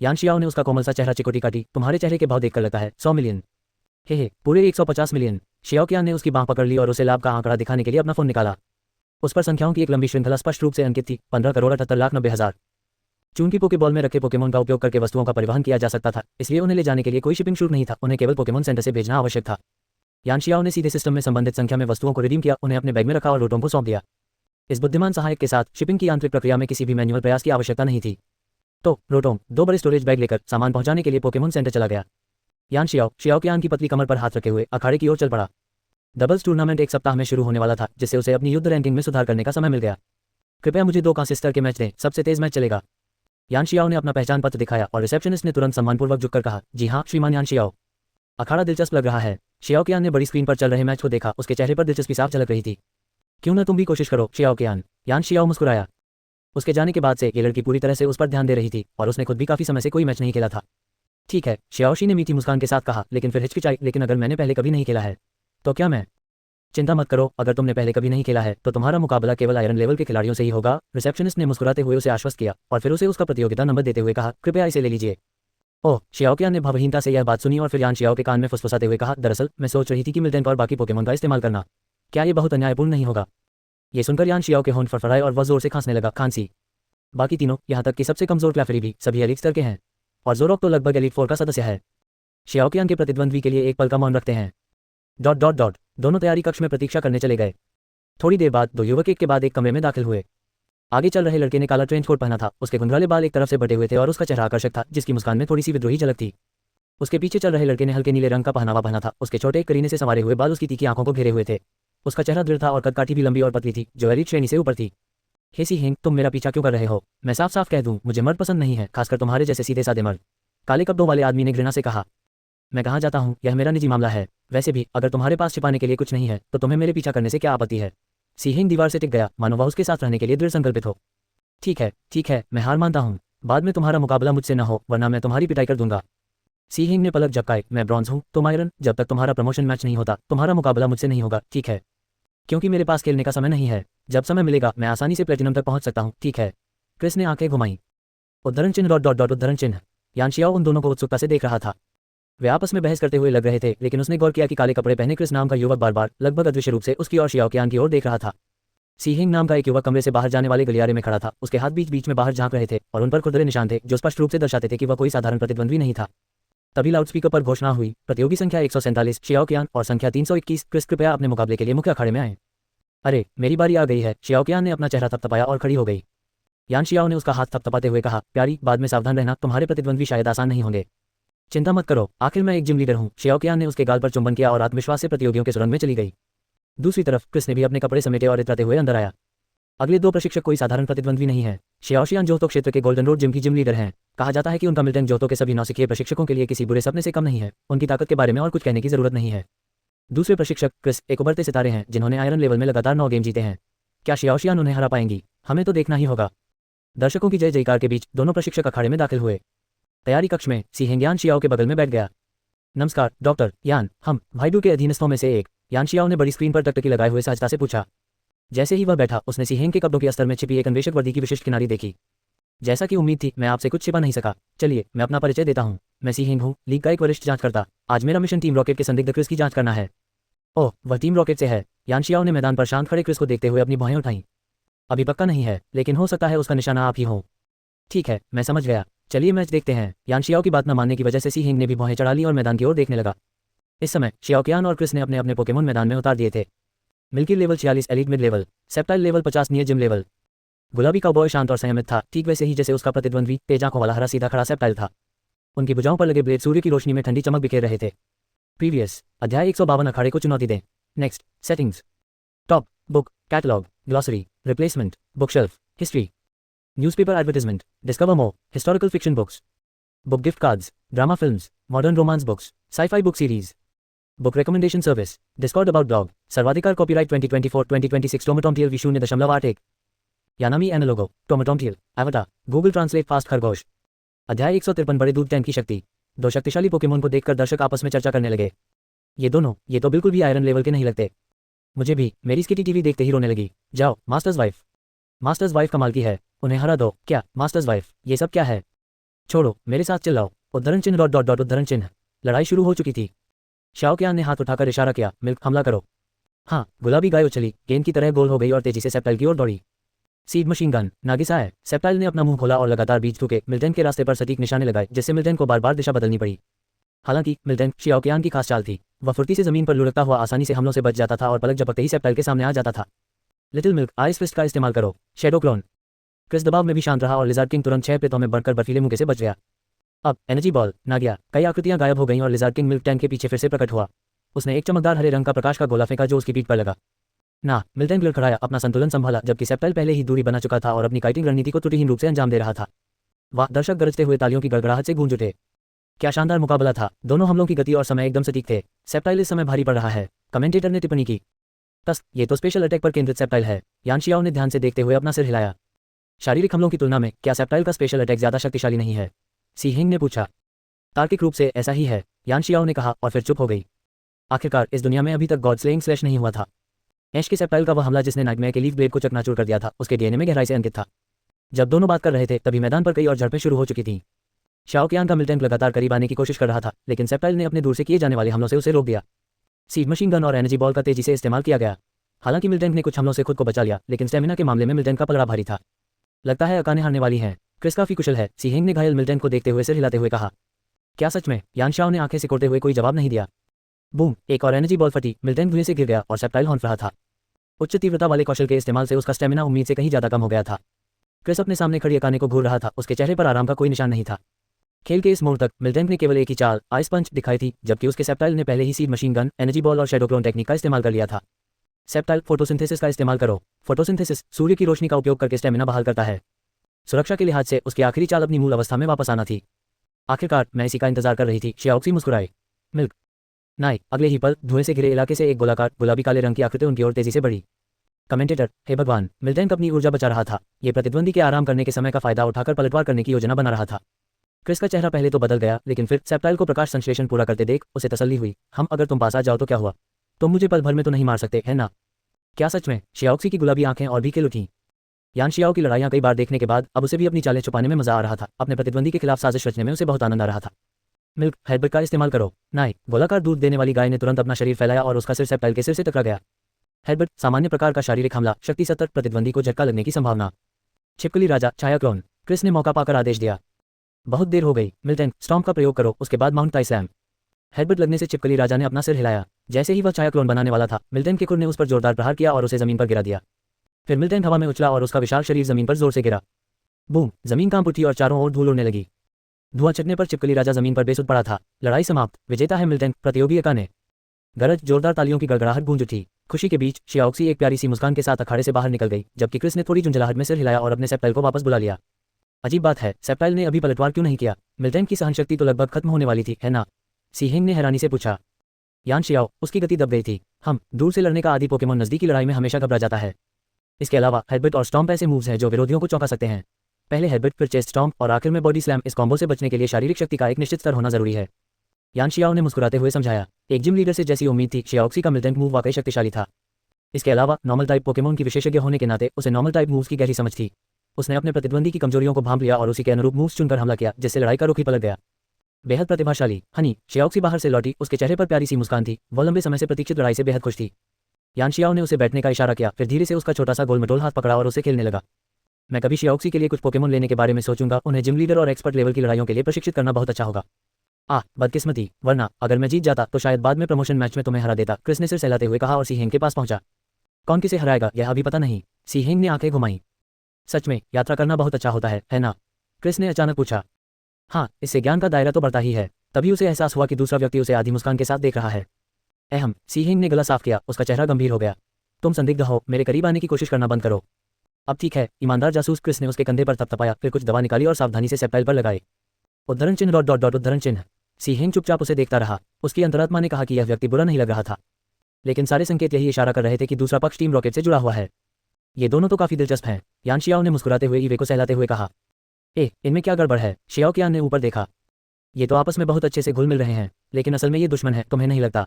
यान शियाओ ने उसका कोमल सा चेहरा चिकोटी काटी। तुम्हारे चेहरे के भाव देखकर लगता है 100 मिलियन। हे पूरे 150 मिलियन। शियाओ कियान ने उसकी बांह पकड़ ली और उसे लाभ का आंकड़ा दिखाने के लिए अपना फोन निकाला। उस पर संख्याओं की एक लंबी श्रृंखला स्पष्ट रूप से अंकित थी। 15,78,90,000। चूंकि पोकेबॉल में रखे पोकेमोन का उपयोग करके वस्तुओं का परिवहन किया जा सकता था, इसलिए उन्हें ले जाने के लिए कोई शिपिंग शुल्क नहीं था, उन्हें केवल पोकेमोन सेंटर से भेजना आवश्यक था। यान शियाओ ने सीधे सिस्टम में संबंधित संख्या में वस्तुओं को रिडीम किया, उन्हें अपने बैग में रखा और रोटों को सौंप दिया। इस बुद्धिमान सहायक के साथ शिपिंग की आंतरिक प्रक्रिया में किसी भी मैन्युअल प्रयास की आवश्यकता नहीं थी। तो रोटोम 2 बड़े स्टोरेज बैग लेकर सामान पहुंचाने के लिए पोकेमोन सेंटर चला गया। यान शियाओ कियान की पतली कमर पर हाथ रखे हुए अखाड़े की ओर चल पड़ा। डबल्स टूर्नामेंट एक सप्ताह में शुरू होने वाला था, जिससे उसे अपनी युद्ध रैंकिंग में सुधार करने का समय मिल गया। कृपया मुझे 2 कांस्य स्तर के मैच दें, सबसे तेज मैच चलेगा। यान शियाओ ने अपना पहचान पत्र दिखाया और रिसेप्शनिस्ट ने तुरंत सम्मानपूर्वक झुककर कहा, जी हाँ श्रीमान यान शियाओ। अखाड़ा दिलचस्प लग रहा है। शियाओ कियान ने बड़ी स्क्रीन पर चल रहे मैच को देखा, उसके चेहरे पर दिलचस्पी साफ झलक रही थी। क्यों न तुम भी कोशिश करो शियाओ कियान। यान शियाओ मुस्कुराया। उसके जाने के बाद से ये लड़की पूरी तरह से उस पर ध्यान दे रही थी और उसने खुद भी काफी समय से कोई मैच नहीं खेला था। ठीक है, शियाओशी ने मीठी मुस्कान के साथ कहा, लेकिन फिर हिचकिचाई, लेकिन अगर मैंने पहले कभी नहीं खेला है तो क्या मैं। चिंता मत करो, अगर तुमने पहले कभी नहीं खेला है तो तुम्हारा मुकाबला केवल आयरन लेवल के खिलाड़ियों से ही होगा। रिसेप्शनिस्ट ने मुस्कुराते हुए उसे आश्वस्त किया और फिर उसे उसका प्रतियोगिता नंबर देते हुए कहा, कृपया इसे ले लीजिए। ओह, शियाओ कियान ने भावहीनता से यह बात सुनी और फिर यान शियाओ के कान में फुसफुसाते हुए कहा, दरअसल मैं सोच रही थी कि मिल्टेंक और बाकी पोकेमोन का इस्तेमाल करना, क्या ये बहुत अन्यायपूर्ण नहीं होगा। ये सुनकर यान शियाओ के होंठ फड़फड़ाए और वह जोर से खांसने लगा। खांसी। बाकी तीनों, यहाँ तक कि सबसे कमजोर क्लैफरी भी, सभी एलिट स्तर के हैं और जोरोक तो लगभग एलिट 4 का सदस्य है। शियाओ कियान के प्रतिद्वंद्वी के लिए एक पल का मौन रखते हैं। ... दोनों तैयारी कक्ष में प्रतीक्षा करने चले गए। थोड़ी देर बाद 2 युवक एक के बाद एक कमरे में दाखिल हुए। आगे चल रहे लड़के ने काला ट्रेंच कोट पहना था, उसके घुंघराले बाल एक तरफ से बटे हुए थे और उसका चेहरा आकर्षक था, जिसकी मुस्कान में थोड़ी सी विद्रोही झलक थी। उसके पीछे चल रहे लड़के ने हल्के नीले रंग का पहनावा पहना था, उसके छोटे करीने से संवारे हुए बाल उसकी तीखी आंखों को घेरे हुए थे। उसका चेहरा दृढ़ था और कदकाठी भी लंबी और पतली थी, जो एलिट श्रेणी से ऊपर थी। हे सी हिंग, तुम मेरा पीछा क्यों कर रहे हो? मैं साफ साफ कह दूं, मुझे मर्द पसंद नहीं है, खासकर तुम्हारे जैसे सीधे साधे मर्द। काले कपड़ों वाले आदमी ने घृणा से कहा। मैं कहाँ जाता हूँ, यह मेरा निजी मामला है। वैसे भी अगर तुम्हारे पास छिपाने के लिए कुछ नहीं है तो तुम्हें मेरे पीछा करने से क्या आपत्ति है? सी हिंग दीवार से टिक गया, मानो वह उसके साथ रहने के लिए दृढ़ संकल्पित हो। ठीक है, मैं हार मानता हूँ। बाद में तुम्हारा मुकाबला मुझसे न हो, वरना मैं तुम्हारी पिटाई कर दूंगा। सी हिंग ने पलक झपकाए। मैं ब्रॉन्ज हूँ, तुम आयरन। जब तक तुम्हारा प्रमोशन मैच नहीं होता तुम्हारा मुकाबला मुझसे नहीं होगा, ठीक है? क्योंकि मेरे पास खेलने का समय नहीं है। जब समय मिलेगा मैं आसानी से प्लेटिनम तक पहुंच सकता हूं, ठीक है? क्रिस ने आंखें घुमाई। उद्धरण चिन्ह ... उद्धरण चिन्ह। यान शियाओ उन दोनों को उत्सुकता से देख रहा था। वे आपस में बहस करते हुए लग रहे थे, लेकिन उसने गौर किया कि काले कपड़े पहने क्रिस नाम का युवक बार बार लगभग अदृश्य रूप से उसकी और शियाओ कियान की ओर देख रहा था। सी हिंग नाम का एक युवक कमरे से बाहर जाने वाले गलियारे में खड़ा था, उसके हाथ बीच बीच में बाहर झांक रहे थे और उन पर खुरदरे निशान थे जो स्पष्ट रूप से दर्शाते थे कि वह कोई साधारण प्रतिद्वंद्वी नहीं था। तभी लाउडस्पीकर पर घोषणा हुई, प्रतियोगी संख्या 147 शियाओ कियान और संख्या 321 क्रिस, कृपया अपने मुकाबले के लिए मुख्य अखाड़े में आए। अरे, मेरी बारी आ गई है। शियाओ कियान ने अपना चेहरा थपथपाया और खड़ी हो गई। यान शियाओ ने उसका हाथ थपथपाते हुए कहा, प्यारी, बाद में सावधान रहना, तुम्हारे प्रतिद्वंद्वी शायद आसान नहीं होंगे। चिंता मत करो, आखिर मैं एक जिम लीडर हूँ। शियाओकियान ने उसके गाल पर चुंबन किया और आत्मविश्वास से प्रतियोगियों के सुरंग में चली गई। दूसरी तरफ क्रिस ने भी अपने कपड़े समेटे और इतराते हुए अंदर आया। अगले दो प्रशिक्षक कोई साधारण प्रतिद्वंद्वी नहीं है। शियाओशियान जोतो क्षेत्र के गोल्डन रोड जिम की जिम लीडर हैं। कहा जाता है कि उनका मिल्टन जोतो के सभी नौसिखिए प्रशिक्षकों के लिए किसी बुरे सपने से कम नहीं है। उनकी ताकत के बारे में और कुछ कहने की जरूरत नहीं है। दूसरे प्रशिक्षक क्रिस एक उभरते सितारे हैं जिन्होंने आयरन लेवल में लगातार 9 गेम जीते हैं। क्या शियाओशियान उन्हें हरा पाएंगी? हमें तो देखना ही होगा। दर्शकों की जय जयकार के बीच दोनों प्रशिक्षक अखाड़े में दाखिल हुए। तैयारी कक्ष में सी हेंगयान शियाओ के बगल में बैठ गया। नमस्कार डॉक्टर यान, हम भाईडू के अधीनस्थों में से एक। यान शियाओ ने बड़ी स्क्रीन पर टकटकी लगाए हुए सहजता से पूछा। जैसे ही वह बैठा उसने सी हेंग के कपड़ों के अस्तर में छिपी एक अन्वेषक वर्दी की विशिष्ट किनारी देखी। जैसा कि उम्मीद थी, मैं आपसे कुछ छिपा नहीं सका। चलिए मैं अपना परिचय देता हूँ। मैं सी हेंग हूँ, लीग का एक वरिष्ठ जांचकर्ता। आज मेरा मिशन टीम रॉकेट के संदिग्ध क्रिस की जांच करना है। ओह, वह टीम रॉकेट से है। यान शियाओ ने मैदान पर शांत खड़े क्रिस को देखते हुए अपनी भौहें उठाईं। अभी पक्का नहीं है, लेकिन हो सकता है उसका निशाना आप ही हो। ठीक है, मैं समझ गया। चलिए मैच देखते हैं। यान शियाओ की बात न मानने की वजह से सी हेंग ने भी भौहें चढ़ा ली और मैदान की ओर देखने लगा। इस समय शियाओकियान और क्रिस ने अपने अपने पोकेमोन मैदान में उतार दिए थे। Milky level 46 elite mid level, septile level 50 near gym level. गुलाबी काउबॉय शांत और संयमित था, ठीक वैसे ही जैसे उसका प्रतिद्वंद्वी तेज आंखों वाला हरा सीधा खड़ा सेप्टाइल था। उनकी भुजाओं पर लगे ब्लेड सूर्य की रोशनी में ठंडी चमक बिखेर रहे थे। प्रीवियस अध्याय 152 अखाड़े को चुनौती दें। Next settings. Top book, catalogue, glossary, replacement, bookshelf, history, newspaper advertisement, discover more, historical fiction books, book gift cards, drama films, modern romance books, sci-fi book series, book recommendation service, Discord about blog, सर्वाधिकार copyright 2024-2026 टोमाटोमटियल V0.8 यानामी एनालोगो टोमाटोमटियल एवटा Google translate fast खरगोश। अध्याय 153 बड़े दूध टैंक की शक्ति। दो शक्तिशाली पोकेमोन को देखकर दर्शक आपस में चर्चा करने लगे। ये तो बिल्कुल भी आयरन लेवल के नहीं लगते। मुझे भी मेरी स्किटी टीवी देखते ही रोने लगी। जाओ मास्टर्स वाइफ कमाल की है, उन्हें हरा दो। क्या मास्टर्स वाइफ, ये सब क्या है? छोड़ो, मेरे साथ चिल्लाओ। उद्धरण चिन्ह डॉट डॉट डॉट उद्धरण चिन्ह। लड़ाई शुरू हो चुकी थी। शियाओकियान ने हाथ उठाकर इशारा किया, मिल्क हमला करो। हाँ, गुलाबी गाय उछली, गेंद की तरह गोल हो गई और तेजी से सेप्टाइल की ओर दौड़ी। सीड मशीन गन, नागिसा है। सेप्टाइल ने अपना मुंह खोला और लगातार बीच थूके मिल्टन के रास्ते पर सटीक निशाने लगाए, जिससे मिल्टन को बार बार दिशा बदलनी पड़ी। हालांकि मिल्टन शियाओकियान की खास चाल थी। वह फुर्ती से जमीन पर लुढ़कता हुआ आसानी से हमलों से बच जाता था और पलक झपकते ही सेप्टाइल के सामने आ जाता था। लिटिल मिल्क, आइस फिस्ट का इस्तेमाल करो। Shadow clone. क्रिस दबाव में भी शांत रहा और लिजार्ड किंग तुरंत 6 प्रेतों में बढ़कर बर्फीले मुंह से बच गया। अब एनर्जी बॉल ना गया। कई आकृतियां गायब हो गईं और लिजार्ड किंग मिल्क टैंक के पीछे फिर से प्रकट हुआ। उसने एक चमकदार हरे रंग का प्रकाश का गोला फेंका जो उसकी पीठ पर लगा। ना, मिल्टन लड़खड़ाया, अपना संतुलन संभाला, जबकि सेप्टाइल पहले ही दूरी बना चुका था और अपनी काइटिंग रणनीति को त्रुटिहीन रूप से अंजाम दे रहा था। वाह, दर्शक गरजते हुए तालियों की गड़गड़ाहट से गूंज उठे। क्या शानदार मुकाबला था। दोनों हमलों की गति और समय एकदम सटीक थे। सेप्टाइल इस समय भारी पड़ रहा है, कमेंटेटर ने टिप्पणी की। टस्क, ये तो स्पेशल अटैक पर केंद्रित सेप्टाइल है। यान शियाओ ने ध्यान से देखते हुए अपना सिर हिलाया। शारीरिक हमलों की तुलना में क्या सेप्टाइल का स्पेशल अटैक ज्यादा शक्तिशाली नहीं है? सी हेंग ने पूछा। तार्किक रूप से ऐसा ही है, यान शियाओ ने कहा और फिर चुप हो गई। आखिरकार इस दुनिया में अभी तक गॉड स्लेइंग स्लैश नहीं हुआ था। ऐश के सेप्टाइल का वह हमला जिसने नाइटमेयर के लीफ ब्लेड को चकनाचूर कर दिया था, उसके डीएनए में गहराई से अंकित था। जब दोनों बात कर रहे थे तभी मैदान पर कई और झड़पें शुरू हो चुकी थीं। शियाओकियान का मिल्टन लगातार करीब आने की कोशिश कर रहा था, लेकिन सेप्टाइल ने अपने दूर से किए जाने वाले हमलों से उसे रोक दिया। सीड मशीन गन और एनर्जी बॉल का तेजी से इस्तेमाल किया गया। हालांकि मिल्टन ने कुछ हमलों से खुद को बचा लिया, लेकिन स्टेमिना के मामले में मिल्टन का पलड़ा भारी था। लगता है अकाने हारने वाली हैं। क्रिस काफी कुशल है, सी हेंग ने घायल मिल्टन को देखते हुए सिर हिलाते हुए कहा। क्या सच में? यान शियाओ ने आंखें सिकोड़ते हुए कोई जवाब नहीं दिया। बूम, एक और एनर्जी बॉल फटी, मिल्टन धुएं से गिर गया और सेप्टाइल हौंफ रहा था। उच्च तीव्रता वाले कौशल के इस्तेमाल से उसका स्टेमिना उम्मीद से कहीं ज्यादा कम हो गया था। क्रिस अपने सामने खड़ी अकाने को घूर रहा था, उसके चेहरे पर आराम का कोई निशान नहीं था। खेल के इस मोड़ तक मिल्टन ने केवल एक ही चाल, आइस पंच, दिखाई थी, जबकि उसके सेप्टाइल ने पहले ही seed machine gun, energy ball और शैडो क्लोन टेक्निक का इस्तेमाल कर लिया था। सेप्टाइल, फोटोसिंथेसिस का इस्तेमाल करो। फोटोसिंथेसिस सूर्य की रोशनी का उपयोग करके स्टेमिना बहाल करता है। सुरक्षा के लिहाज से उसकी आखिरी चाल अपनी मूल अवस्था में वापस आना थी। आखिरकार मैं इसी का इंतजार कर रही थी, शियाओक्सी मुस्कुराए। मिल्क नाई, अगले ही पल धुएं से घिरे इलाके से एक गोलाकार गुलाबी काले रंग की आकृति उनकी ओर तेजी से बढ़ी। कमेंटेटर, हे भगवान, मिल्टन अपनी ऊर्जा बचा रहा था। ये प्रतिद्वंदी के आराम करने के समय का फायदा उठाकर पलटवार करने की योजना बना रहा था। क्रिस का चेहरा पहले तो बदल गया, लेकिन फिर सेप्टाइल को प्रकाश संश्लेषण पूरा करते देख उसे तसल्ली हुई। हम अगर तुम पास आ जाओ तो क्या हुआ? तुम मुझे पल भर में तो नहीं मार सकते, है ना? क्या सच में? शियाओक्सी की गुलाबी आंखें और भी खिल उठीं। यान शियाओ की लड़ाइयां कई बार देखने के बाद अब उसे भी अपनी चालें छुपाने में मजा आ रहा था। अपने प्रतिद्वंदी के खिलाफ साजिश रचने में उसे बहुत आनंद आ रहा था। मिल्क, हेडबट का इस्तेमाल करो। नाई, गोलाकार दूध देने वाली गाय ने तुरंत अपना शरीर फैलाया और उसका सिर सेप्टाइल के सिर से टकरा गया। हेडबट, सामान्य प्रकार का शारीरिक हमला, शक्ति 70, प्रतिद्वंदी को झटका लगने की संभावना। छिपकली राजा, छाया क्लोन। क्रिस ने मौका पाकर आदेश दिया। बहुत देर हो गई, मिल्टन, स्टॉर्म का प्रयोग करो, उसके बाद माउंट ताइसैम। हेडबट लगने से छिपकली राजा ने अपना सिर हिलाया। जैसे ही वह छाया क्लोन बनाने वाला था, मिल्टन के खुर ने उस पर जोरदार प्रहार किया और उसे जमीन पर गिरा दिया। फिर मिल्टन हवा में उछला और उसका विशाल शरीर जमीन पर जोर से गिरा। बूम, जमीन कांप उठी और चारों ओर धूल उड़ने लगी। धुआं छटने पर चिपकली राजा जमीन पर बेसुध पड़ा था। लड़ाई समाप्त, विजेता है मिल्टन, प्रतियोगी एका ने। गरज, जोरदार तालियों की गड़गड़ाहट गूंज उठी। खुशी के बीच शियाओक्सी एक प्यारी सी मुस्कान के साथ अखाड़े से बाहर निकल गई, जबकि क्रिस ने थोड़ी झुंझलाहट में सिर हिलाया और अपने सेप्टाइल को वापस बुला लिया। अजीब बात है, सेप्टाइल ने अभी पलटवार क्यों नहीं किया? मिल्टन की सहनशक्ति तो लगभग खत्म होने वाली थी, है ना? सी हेंग ने हैरानी से पूछा। यान शियाओ, उसकी गति दब गई थी। दूर से लड़ने का आदि पोकेमोन नजदीकी लड़ाई में हमेशा घबरा जाता है। इसके अलावा हेडबट और स्टॉम्प ऐसे मूव्स हैं जो विरोधियों को चौंका सकते हैं। पहले हेडबट, फिर चेस्ट स्टॉम्प और आखिर में बॉडी स्लैम। इस कॉम्बो से बचने के लिए शारीरिक शक्ति का एक निश्चित स्तर होना जरूरी है, यान शियाओ ने मुस्कुराते हुए समझाया। एक जिम लीडर से जैसी उम्मीद थी, शियाओक्सी का मिल्टेंट मूव वाकई शक्तिशाली था। इसके अलावा नॉर्मल टाइप पोकेमोन की विशेषज्ञ होने के नाते उसे नॉर्मल टाइप मूव्स की गहरी समझ थी। उसने अपने प्रतिद्वंदी की कमजोरियों को भांप लिया और उसी के अनुरूप मूव्स चुनकर हमला किया, जिससे लड़ाई का रुख ही पलट गया। बेहद प्रतिभाशाली। हनी, शियाओक्सी बाहर से लौटी, उसके चेहरे पर प्यारी सी मुस्कान थी। वह लंबे समय से प्रतीक्षित लड़ाई से बेहद खुश थी। यान शियाओ ने उसे बैठने का इशारा किया, फिर धीरे से उसका छोटा सा गोलमटोल हाथ पकड़ा और उसे खेलने लगा। मैं कभी शियाओक्सी के लिए कुछ पोकेमोन लेने के बारे में सोचूंगा। उन्हें जिम लीडर और एक्सपर्ट लेवल की लड़ाइयों के लिए प्रशिक्षित करना बहुत अच्छा होगा। बदकिस्मती, वरना अगर मैं जीत जाता तो शायद बाद में प्रमोशन मैच में तुम्हें हरा देता, क्रिस ने सिर सहलाते हुए कहा और सी हेंग के पास पहुंचा। कौन किसे हराएगा यह अभी पता नहीं, सी हेंग ने आंखें घुमाई। सच में यात्रा करना बहुत अच्छा होता है ना? क्रिस ने अचानक पूछा। हाँ, इससे ज्ञान का दायरा तो बढ़ता ही है। तभी उसे एहसास हुआ कि दूसरा व्यक्ति उसे आधी मुस्कान के साथ देख रहा है। सी हेंग ने गला साफ किया, उसका चेहरा गंभीर हो गया। तुम संदिग्ध हो, मेरे करीब आने की कोशिश करना बंद करो। अब ठीक है, ईमानदार जासूस। क्रिस ने उसके कंधे पर थपथपाया, फिर कुछ दवा निकाली और सावधानी से सेप्टाइल पर लगाए। उद्धरण चिन्ह डॉट डॉट डॉट उद्धरण चिन्ह। सी हेंग चुपचाप उसे देखता रहा। उसकी अंतरात्मा ने कहा कि यह व्यक्ति बुरा नहीं लग रहा था, लेकिन सारे संकेत यही इशारा कर रहे थे कि दूसरा पक्ष टीम रॉकेट से जुड़ा हुआ है। ये दोनों तो काफी दिलचस्प हैं, यान शियाओ ने मुस्कुराते हुए ईवे को सहलाते हुए कहा। इनमें क्या गड़बड़ है? शियाओ कियान ने ऊपर देखा। ये तो आपस में बहुत अच्छे से घुल मिल रहे हैं, लेकिन असल में ये दुश्मन है, तुम्हें नहीं लगता?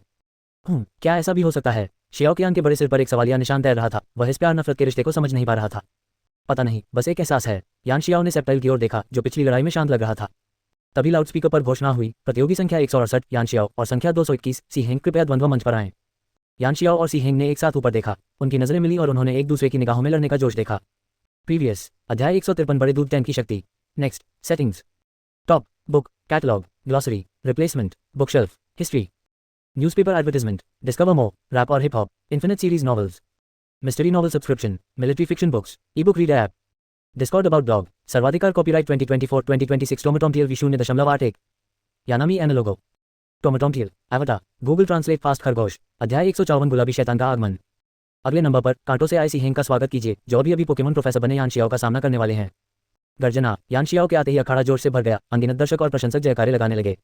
क्या ऐसा भी हो सकता है? शियाओ कियान के बड़े सिर पर एक सवालिया निशान तैर रहा था। वह इस प्यार नफरत के रिश्ते को समझ नहीं पा रहा था। पता नहीं, बस एक एहसास है। यान शियाओ ने सेप्टाइल की ओर देखा, जो पिछली लड़ाई में शांत लग रहा था। तभी लाउडस्पीकर पर घोषणा हुई, प्रतियोगी संख्या 168 यान शियाओ और संख्या 221 सी हेंग, कृपया द्वंद्व मंच पर आएं। यान शियाओ और सी हेंग ने एक साथ ऊपर देखा। उनकी नजरें मिली और उन्होंने एक दूसरे की निगाहों में लड़ने का जोश देखा। प्रीवियस अध्याय 153 बड़े दूध टैंक की शक्ति। Next settings. Top book, catalogue, glossary, replacement, bookshelf, history, newspaper advertisement, discover more, rap और hip hop, infinite series novels, mystery novel subscription, military fiction books, e-book reader app, discord about blog, सर्वाधिकार copyright 2024-2026 टोमेटोमटियल V0.1 यानामी एनालोगो टोमेटोमटियल एवटा Google translate fast खरगोश। अध्याय 154 गुलाबी शैतान का आगमन। अगले नंबर पर कांटों से आए सी हेंग का स्वागत कीजिए, जो अभी पोकेमोन प्रोफेसर बने यान शियाओ का सामना करने वाले हैं। गर्जना। यान शियाओ के आते ही अखाड़ा जोश से भर गया। अनगिनत दर्शक और प्रशंसक जयकारे लगाने लगे।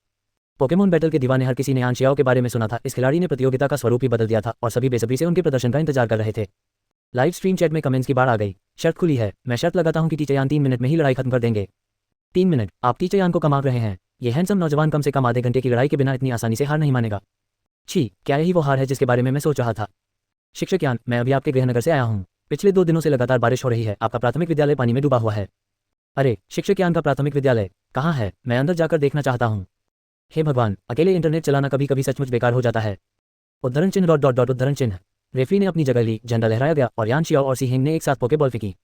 पोकेमोन बैटल के दीवाने हर किसी ने यान शियाओ के बारे में सुना था। इस खिलाड़ी ने प्रतियोगिता का स्वरूप ही बदल दिया था और सभी बेसब्री से उनके प्रदर्शन का इंतजार कर रहे थे। लाइव स्ट्रीम चैट में कमेंट्स की बाढ़ आ गई। शर्त खुली है, मैं शर्त लगाता हूं कि टीचर यान 3 मिनट में ही लड़ाई खत्म कर देंगे। 3 मिनट? आप टीचर यान को कमा रहे हैं? ये हैंडसम नौजवान कम से कम आधे घंटे की लड़ाई के बिना इतनी आसानी से हार नहीं मानेगा। छी, क्या यही वो हार है जिसके बारे में मैं सोच रहा था? शिक्षक यान, मैं अभी आपके गृहनगर से आया हूँ। पिछले 2 दिनों से लगातार बारिश हो रही है। आपका प्राथमिक विद्यालय पानी में डूबा हुआ है। अरे, शिक्षक यान का प्राथमिक विद्यालय कहाँ है? मैं अंदर जाकर देखना चाहता हूँ। हे भगवान, अकेले इंटरनेट चलाना कभी कभी सचमुच बेकार हो जाता है। उद्धरण चिन्ह डॉट डॉट डॉट उद्धरण चिन्ह। रेफरी ने अपनी जगह ली, झंडा लहराया गया और यान शियाओ और सी हेंग ने एक साथ पोकेबॉल फेंकी।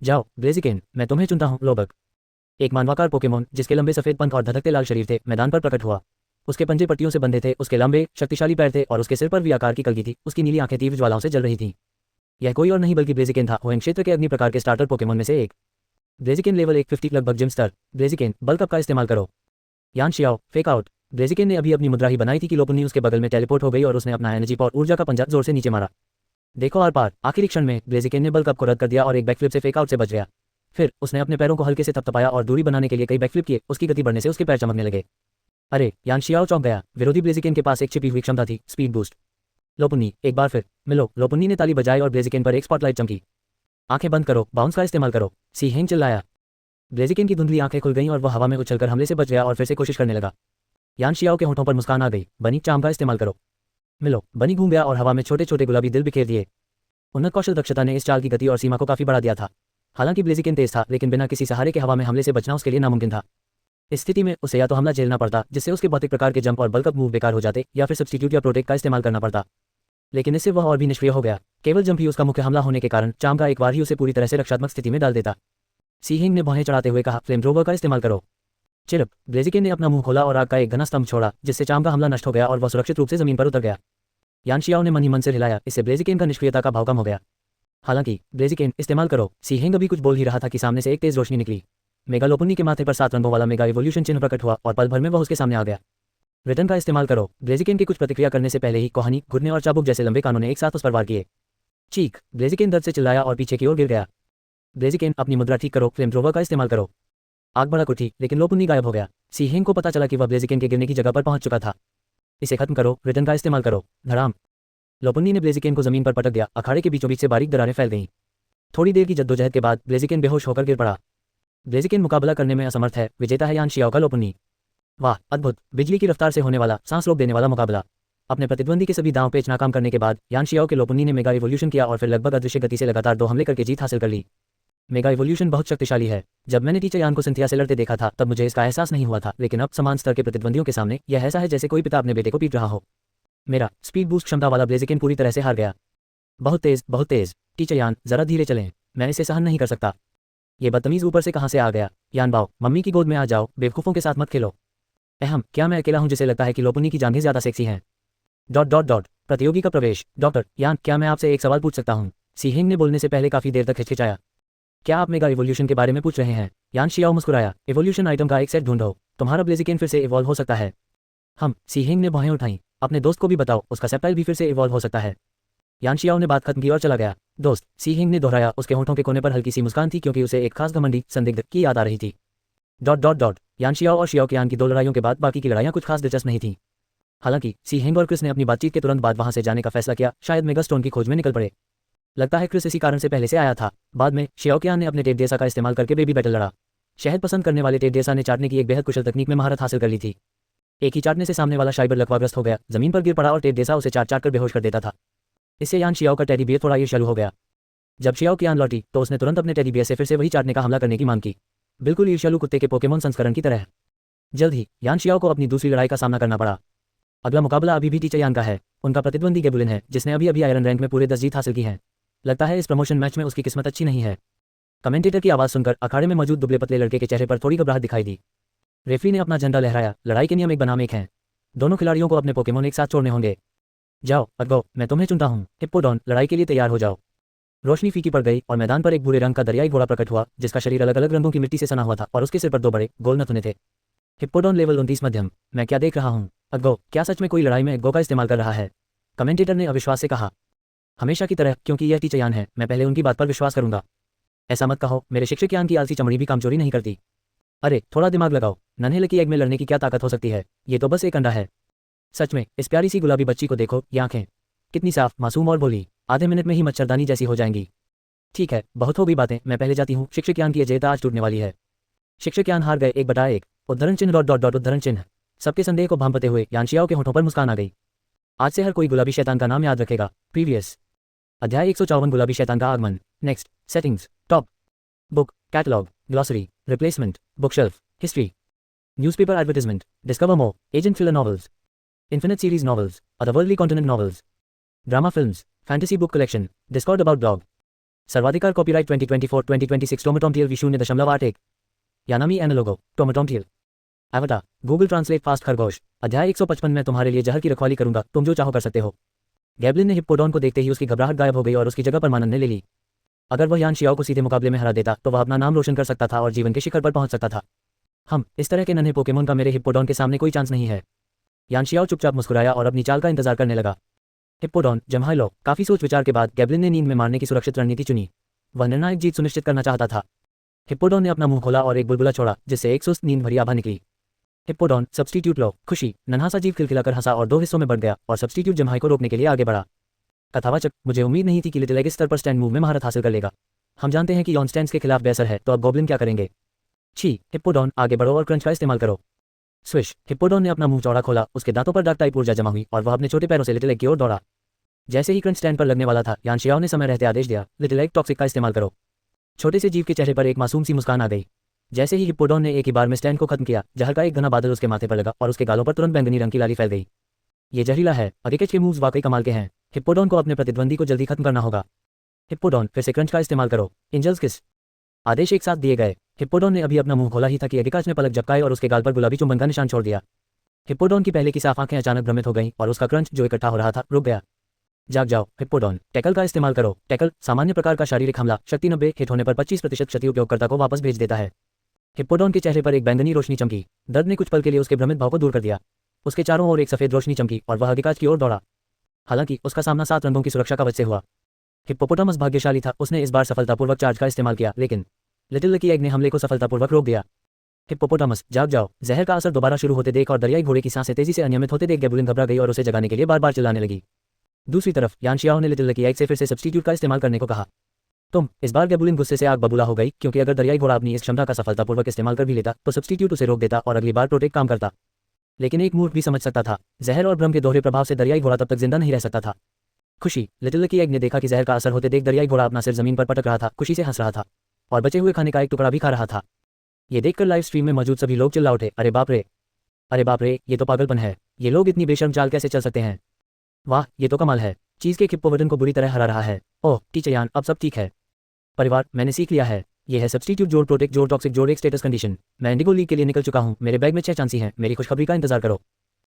जाओ ब्लेजिकेन, मैं तुम्हें चुनता हूँ। लोबक, एक मानवाकार पोकेमोन जिसके लंबे सफेद पंख और धधकते लाल शरीर थे, मैदान पर प्रकट हुआ। उसके पंजे पट्टियों से बंधे थे, उसके लंबे शक्तिशाली पैर थे और उसके सिर पर वी आकार की कलगी थी। उसकी नीली आंखें तीव्र ज्वालाओं से जल रही थीं। यह कोई और नहीं बल्कि ब्लेजिकेन था, होएंग क्षेत्र के अग्नि प्रकार के स्टार्टर पोकेमोन में से एक। ब्लेजिकेन लेवल 150 लगभग जिम स्तर। ब्लेजिकेन, बल्क अप का इस्तेमाल करो। यान शियाओ, फेक आउट। ब्लेजिकेन ने अभी अपनी मुद्रा ही बनाई थी कि लोपुन्नी उसके बगल में टेलीपोर्ट हो गई और उसने अपना एनर्जी पॉट ऊर्जा का पंजा जोर से नीचे मारा। देखो आर पार। आखिरी क्षण में ब्लेजिकेन ने बल्क अप को रद्द कर दिया और एक बैकफ्लिप से फेक आउट से बच गया। फिर उसने अपने पैरों को हल्के से थपथपाया और दूरी बनाने के लिए कई बैकफ्लिप किए। उसकी गति बढ़ने से उसके पैर चमकने लगे। अरे, यान शियाओ चौंक गया। विरोधी ब्लेजिकेन के पास एक छिपी हुई क्षमता थी, स्पीड बूस्ट। लोपुन्नी, एक बार फिर मिलो। लोपुन्नी ने ताली बजाई और ब्लेजिकेन पर एक स्पॉटलाइट चमकी। आंखें बंद करो, बाउंस का इस्तेमाल करो, सी हेंग चिल्लाया। ब्लेजिकेन की धुंधली आंखें खुल गईं और वह हवा में उछलकर हमले से बच गया और फिर से कोशिश करने लगा। यान शियाओ के होठों पर मुस्कान आ गई। बनी, चाम का इस्तेमाल करो। मिलो। बनी घूम गया और हवा में छोटे छोटे गुलाबी दिल बिखेर दिए। उन्नत कौशल दक्षता ने इस चाल की गति और सीमा को काफी बढ़ा दिया था। हालांकि ब्लेजिकेन तेज था, लेकिन बिना किसी सहारे के हवा में हमले से बचना उसके लिए नामुमकिन था। इस स्थिति में उसे या तो हमला झेलना पड़ता, जिससे उसके भौतिक प्रकार के जंप और बल्क अप मूव बेकार हो जाते, या फिर सब्स्टिट्यूट या प्रोटेक्ट का इस्तेमाल करना पड़ता। लेकिन इससे वह और भी निष्क्रिय हो गया। केवल जंप ही उसका मुख्य हमला होने के कारण चाम का एक बार ही उसे पूरी तरह से रक्षात्मक स्थिति में डाल देता। सी हेंग ने भौहें चढ़ाते हुए कहा, फ्लेम थ्रोवर का इस्तेमाल करो। चिरप। ब्लेजिकेन ने अपना मुंह खोला और आग का एक घना स्तंभ छोड़ा, जिससे चाम का हमला नष्ट हो गया और वह सुरक्षित रूप से जमीन पर उतर गया। यान शियाओ ने मन ही मन से हिलाया। इससे ब्लेजिकेन का निष्क्रियता का भाव कम हो गया। हालांकि ब्लेजिकेन, इस्तेमाल करो। सी हेंग अभी कुछ बोल ही रहा था कि सामने से एक तेज रोशनी निकली। मेगालोपुनी के माथे पर 7 रंगों वाला मेगा इवोल्यूशन चिन्ह प्रकट हुआ और पल भर में वह उसके सामने आ गया। रिटर्न का इस्तेमाल करो। ब्लेजिकेन की कुछ प्रतिक्रिया करने से पहले ही कोहानी, घुटने और चाबुक जैसे लंबे कानों ने एक साथ उस पर वार किए। चीख! ब्लेजिकेन दर्द से चिल्लाया और पीछे की ओर गिर गया। ब्लेजिकेन, अपनी मुद्रा ठीक करो, फ्लेम थ्रोवर का इस्तेमाल करो। आग भड़क उठी, लेकिन लोपुनी गायब हो गया। सी हेंग को पता चला कि वह ब्लेजिकेन के गिरने की जगह पर पहुंच चुका था। इसे खत्म करो, रिटर्न का इस्तेमाल करो। धड़ाम! लोपुनी ने ब्लेजिकेन को जमीन पर पटक दिया। अखाड़े के बीचों बीच से बारीक दरारें फैल गईं। थोड़ी देर की जद्दोजहद के बाद ब्लेजिकेन बेहोश होकर गिर पड़ा। ब्लेजिकेन मुकाबला करने में असमर्थ है। विजेता है यान शियाओ का लोपुनी। वाह, अद्भुत! बिजली की रफ्तार से होने वाला, सांस रोक देने वाला मुकाबला। अपने प्रतिद्वंदी के सभी दांव पेच नाकाम करने के बाद यान शियाओ के लोपुनी ने मेगा इवोल्यूशन किया और फिर लगभग अदृश्य गति से लगातार 2 हमले करके जीत हासिल कर ली। मेगा इवोल्यूशन बहुत शक्तिशाली है। जब मैंने टीचर यान को सिंथिया से लड़ते देखा था तब मुझे इसका एहसास नहीं हुआ था, लेकिन अब समान स्तर के प्रतिद्वंदियों के सामने यह ऐसा है जैसे कोई पिता अपने बेटे को पीट रहा हो। मेरा स्पीड बूस्ट क्षमता वाला ब्लेजिकेन पूरी तरह से हार गया। बहुत तेज, बहुत तेज। टीचर यान, जरा धीरे चलें, मैं इसे सहन नहीं कर सकता। ये बदतमीज ऊपर से कहाँ से आ गया? यान बाओ, मम्मी की गोद में आ जाओ, बेवकूफ़ों के साथ मत खेलो। अहम, क्या मैं अकेला हूँ जिसे लगता है कि लोपुनी की जांघें ज्यादा सेक्सी हैं? प्रतियोगी का प्रवेश। डॉक्टर यान, क्या मैं आपसे एक सवाल पूछ सकता हूँ? सी हेंग ने बोलने से पहले काफी देर तक हिचकिचाया। क्या आप मेगा इवोल्यूशन के बारे में पूछ रहे हैं? यान शियाओ मुस्कुराया। इवोल्यूशन आइटम का एक सेट ढूंढो, तुम्हारा ब्लेजिकेन फिर से इवॉल्व हो सकता है। हम, सी हेंग ने भौहें उठाई। अपने दोस्त को भी बताओ, उसका सेप्टाइल भी फिर से इवॉल्व हो सकता है। यान शियाओ ने बात खत्म की और चला गया। दोस्त, सी हेंग ने दोहराया। उसके होठों के कोने पर हल्की सी मुस्कान थी क्योंकि उसे एक खास घमंडी, संदिग्ध की याद आ रही थी। यान शियाओ और शियाओ कियान की 2 लड़ाइयों के बाद बाकी की लड़ाइयां कुछ खास दिलचस्प नहीं थीं। हालांकि सी हेंग और क्रिस ने अपनी बातचीत के तुरंत बाद वहां से जाने का फैसला किया, शायद मेगास्टोन की खोज में निकल पड़े। लगता है क्रिस इसी कारण से पहले से आया था। बाद में शियाओ कियान ने अपने टेप डेसा का इस्तेमाल करके बेबी बैटल लड़ा। शहद पसंद करने वाले टेप डेसा ने चाटने की एक बेहद कुशल तकनीक में महारत हासिल कर ली थी। एक ही चाटने से सामने वाला शाइबर लकवाग्रस्त हो गया, जमीन पर गिर पड़ा और टेप डेसा उसे चाट चाट कर बेहोश कर देता था। इससे यान शियाओ का टेडी बियर थोड़ा ईर्ष्यालु हो गया। जब शियाओ कियान लौटी तो उसने तुरंत अपने टेडी बियर से फिर से वही चाटने का हमला करने की मांग की, बिल्कुल ईर्ष्यालु कुत्ते के पोकेमोन संस्करण की तरह। जल्द ही यान शियाओ को अपनी दूसरी लड़ाई का सामना करना पड़ा। अगला मुकाबला अभी भी टीचर यान का है। उनका प्रतिद्वंदी गेबुलिन है, जिसने अभी अभी आयरन रैंक में पूरे 10 जीत हासिल की हैं। लगता है इस प्रमोशन मैच में उसकी किस्मत अच्छी नहीं है। कमेंटेटर की आवाज़ सुनकर अखाड़े में मौजूद दुबले पतले लड़के के चेहरे पर थोड़ी घबराहट दिखाई दी। रेफरी ने अपना झंडा लहराया। लड़ाई के नियम एक बनाम एक हैं। दोनों खिलाड़ियों को अपने पोकेमोन एक साथ छोड़ने होंगे। जाओ अगो, मैं तुम्हें चुनता हूँ। हिप्पोडॉन, लड़ाई के लिए तैयार हो जाओ। रोशनी फीकी पड़ गई और मैदान पर एक भूरे रंग का दरियाई घोड़ा प्रकट हुआ, जिसका शरीर अलग अलग रंगों की मिट्टी से सना हुआ था और उसके सिर पर 2 बड़े गोल नथुने थे। हिप्पोडॉन लेवल 29 मध्यम। मैं क्या देख रहा हूँ? अगो, क्या सच में कोई लड़ाई में अगो का इस्तेमाल कर रहा है? कमेंटेटर ने अविश्वास से कहा। हमेशा की तरह, क्योंकि यह टीचर यान है, मैं पहले उनकी बात पर विश्वास करूंगा। ऐसा मत कहो, मेरे शिक्षक यान की आलसी चमड़ी भी काम चोरी नहीं करती। अरे थोड़ा दिमाग लगाओ, नन्हे लकी एग में लड़ने की क्या ताकत हो सकती है? ये तो बस एक अंडा है। सच में, इस प्यारी सी गुलाबी बच्ची को देखो, ये आंखें कितनी साफ, मासूम और भोली। आधे मिनट में ही मच्छरदानी जैसी हो जाएंगी। ठीक है, बहुत हो गई बातें, मैं पहले जाती हूँ। शिक्षक यान की अजयता आज टूटने वाली है। शिक्षक यान हार गए 1/1। उद्धरण चिन्ह उद्धरण चिन्ह। सबके संदेह को भांपते हुए यान शियाओ के होठों पर मुस्कान आ गई। आज से हर कोई गुलाबी शैतान का नाम याद रखेगा। प्रीवियस अध्याय 154 गुलाबी शैतान का आगमन। Next settings, top book, catalogue, glossary, replacement, bookshelf, history, newspaper advertisement, discover more, agent filler novels, infinite series novels, otherworldly continent novels, drama films, fantasy book collection, Discord about blog. सर्वाधिकार copyright 2024-2026 टोमाटोमटियल V0.81 यानामी एनालोगो टोमाटोमटियल। एवटा Google translate fast खरगोश। अध्याय 155 में तुम्हारे लिए जहर की रखवाली करूंगा, तुम जो चाहो कर सकते हो। गैब्लिन ने हिप्पोडॉन को देखते ही उसकी घबराहट गायब हो गई और उसकी जगह परमानंद ने ले ली। अगर वह यान शियाओ को सीधे मुकाबले में हरा देता तो वह अपना नाम रोशन कर सकता था और जीवन के शिखर पर पहुंच सकता था। हम इस तरह के नन्हे पोकेमोन का मेरे हिप्पोडॉन के सामने कोई चांस नहीं है। यान शियाओ चुपचाप मुस्कुराया और अपनी चाल का इंतजार करने लगा। हिप्पोडॉन, जम्हाई लो। काफी सोच विचार के बाद गैब्लिन ने नींद में मारने की सुरक्षित रणनीति चुनी। वह निर्णायक जीत सुनिश्चित करना चाहता था। हिप्पोडॉन ने अपना मुंह खोला और एक बुलबुला छोड़ा, जिससे एक सुस्त नींद भरी आभा निकली। हिप्पोडॉन, सब्स्टिट्यूट लो। खुशी। नन्हा सा जीव खिलखिलाकर हंसा और 2 हिस्सों में बढ़ गया और सब्स्टिट्यूट जम्हाई को रोकने के लिए आगे बढ़ा। कथावाचक, मुझे उम्मीद नहीं थी कि लिटिल एग इस स्तर पर स्टैंड मूव में महारत हासिल कर लेगा। हम जानते हैं कि यॉन स्टैंड्स के खिलाफ बेअसर है, तो अब गॉब्लिन क्या करेंगे? छी, हिप्पोडॉन, आगे बढ़ो और क्रंच का इस्तेमाल करो। स्विश। हिप्पोडॉन ने अपना मुंह चौड़ा खोला, उसके दांतों पर डार्क टाइप ऊर्जा जमा हुई और वह अपने छोटे पैरों से लिटिल एग की ओर दौड़ा। जैसे ही क्रंच स्टैंड पर लगने वाला था, यान शियाओ ने समय रहते आदेश दिया, लिटिल एग टॉक्सिक का इस्तेमाल करो। छोटे से जीव के चेहरे पर एक मासूम सी मुस्कान आ गई। जैसे ही हिप्पोडॉन ने एक ही बार में स्टैंड को खत्म किया, जहर का एक घना बादल उसके माथे पर लगा और उसके गालों पर तुरंत बैंगनी रंग की लाली फैल गई। ये जहरीला है। अगिकेच के मूव्स वाकई कमाल के हैं। हिप्पोडॉन को अपने प्रतिद्वंदी को जल्दी खत्म करना होगा। हिप्पोडॉन, फिर से क्रंच का इस्तेमाल करो। एंजल्स किस। आदेश एक साथ दिए गए। हिप्पोडॉन ने अभी अपना मुंह खोला ही था कि अगिकाच ने पलक झपकाए और उसके गाल पर गुलाबी चुंबन का निशान छोड़ दिया। हिप्पोडॉन की पहले की साफ आंखें अचानक भ्रमित हो गईं और उसका क्रंच जो इकट्ठा हो रहा था रुक गया। जाग जाओ हिप्पोडॉन, टैकल का इस्तेमाल करो। टैकल सामान्य प्रकार का शारीरिक हमला, शक्ति 90, हिट होने पर 25% क्षति उपयोगकर्ता को वापस भेज देता है। हिप्पोडॉन के चेहरे पर एक बैंगनी रोशनी चमकी। दर्द ने कुछ पल के लिए उसके भ्रमित भाव को दूर कर दिया। उसके चारों ओर एक सफेद रोशनी चमकी और वह आगे कांच की ओर दौड़ा। हालांकि उसका सामना 7 रंगों की सुरक्षा कवच से हुआ। हिप्पोपोटामस भाग्यशाली था, उसने इस बार सफलतापूर्वक चार्ज का इस्तेमाल किया, लेकिन लिटिल लकी एग ने हमले को सफलतापूर्वक रोक दिया। हिप्पोपोटामस, जाग जाओ। जहर का असर दोबारा शुरू होते देख और दरियाई घोड़े की सांसें तेजी से अनियमित होते देख गैबुलिन घबरा गई और उसे जगाने के लिए बार बार चिल्लाने लगी। दूसरी तरफ यान शियाओ ने लिटिल लकी एग से फिर से सब्स्टिट्यूट का इस्तेमाल करने को कहा। इस बार गैबुलिन गुस्से से आग बबूला हो गई, क्योंकि अगर दरियाई घोड़ा अपनी इस क्षमता का सफलतापूर्वक इस्तेमाल कर भी लेता तो सब्स्टिट्यूट उसे रोक देता और अगली बार प्रोटेक्ट काम करता। लेकिन एक मूर्ख भी समझ सकता था, जहर और भ्रम के दोहरे प्रभाव से दरियाई घोड़ा तब तक जिंदा नहीं रह सकता था। खुशी, लिटिल लकी एग ने देखा कि जहर का असर होते देख दरियाई घोड़ा अपना सिर जमीन पर पटक रहा था, खुशी से हंस रहा था और बचे हुए खाने का एक टुकड़ा भी खा रहा था। ये देखकर लाइव स्ट्रीम में मौजूद सभी लोग चिल्ला उठे, अरे बाप रे, अरे बाप रे, ये तो पागलपन है। ये लोग इतनी बेशर्म चाल कैसे चल सकते हैं? वाह, ये तो कमाल है। चीज के हिप्पोवोडन को बुरी तरह हरा रहा है। ओह टीचर यान, अब सब ठीक है। परिवार, मैंने सीख लिया है। ये है सब्स्टिट्यूट जोड़ प्रोटेक्ट जोड़ टॉक्सिक जोड़ एक स्टेटस कंडीशन। मैं इंडिगो लीग के लिए निकल चुका हूँ। मेरे बैग में 6 चांसी हैं। मेरी खुशखबरी का इंतजार करो।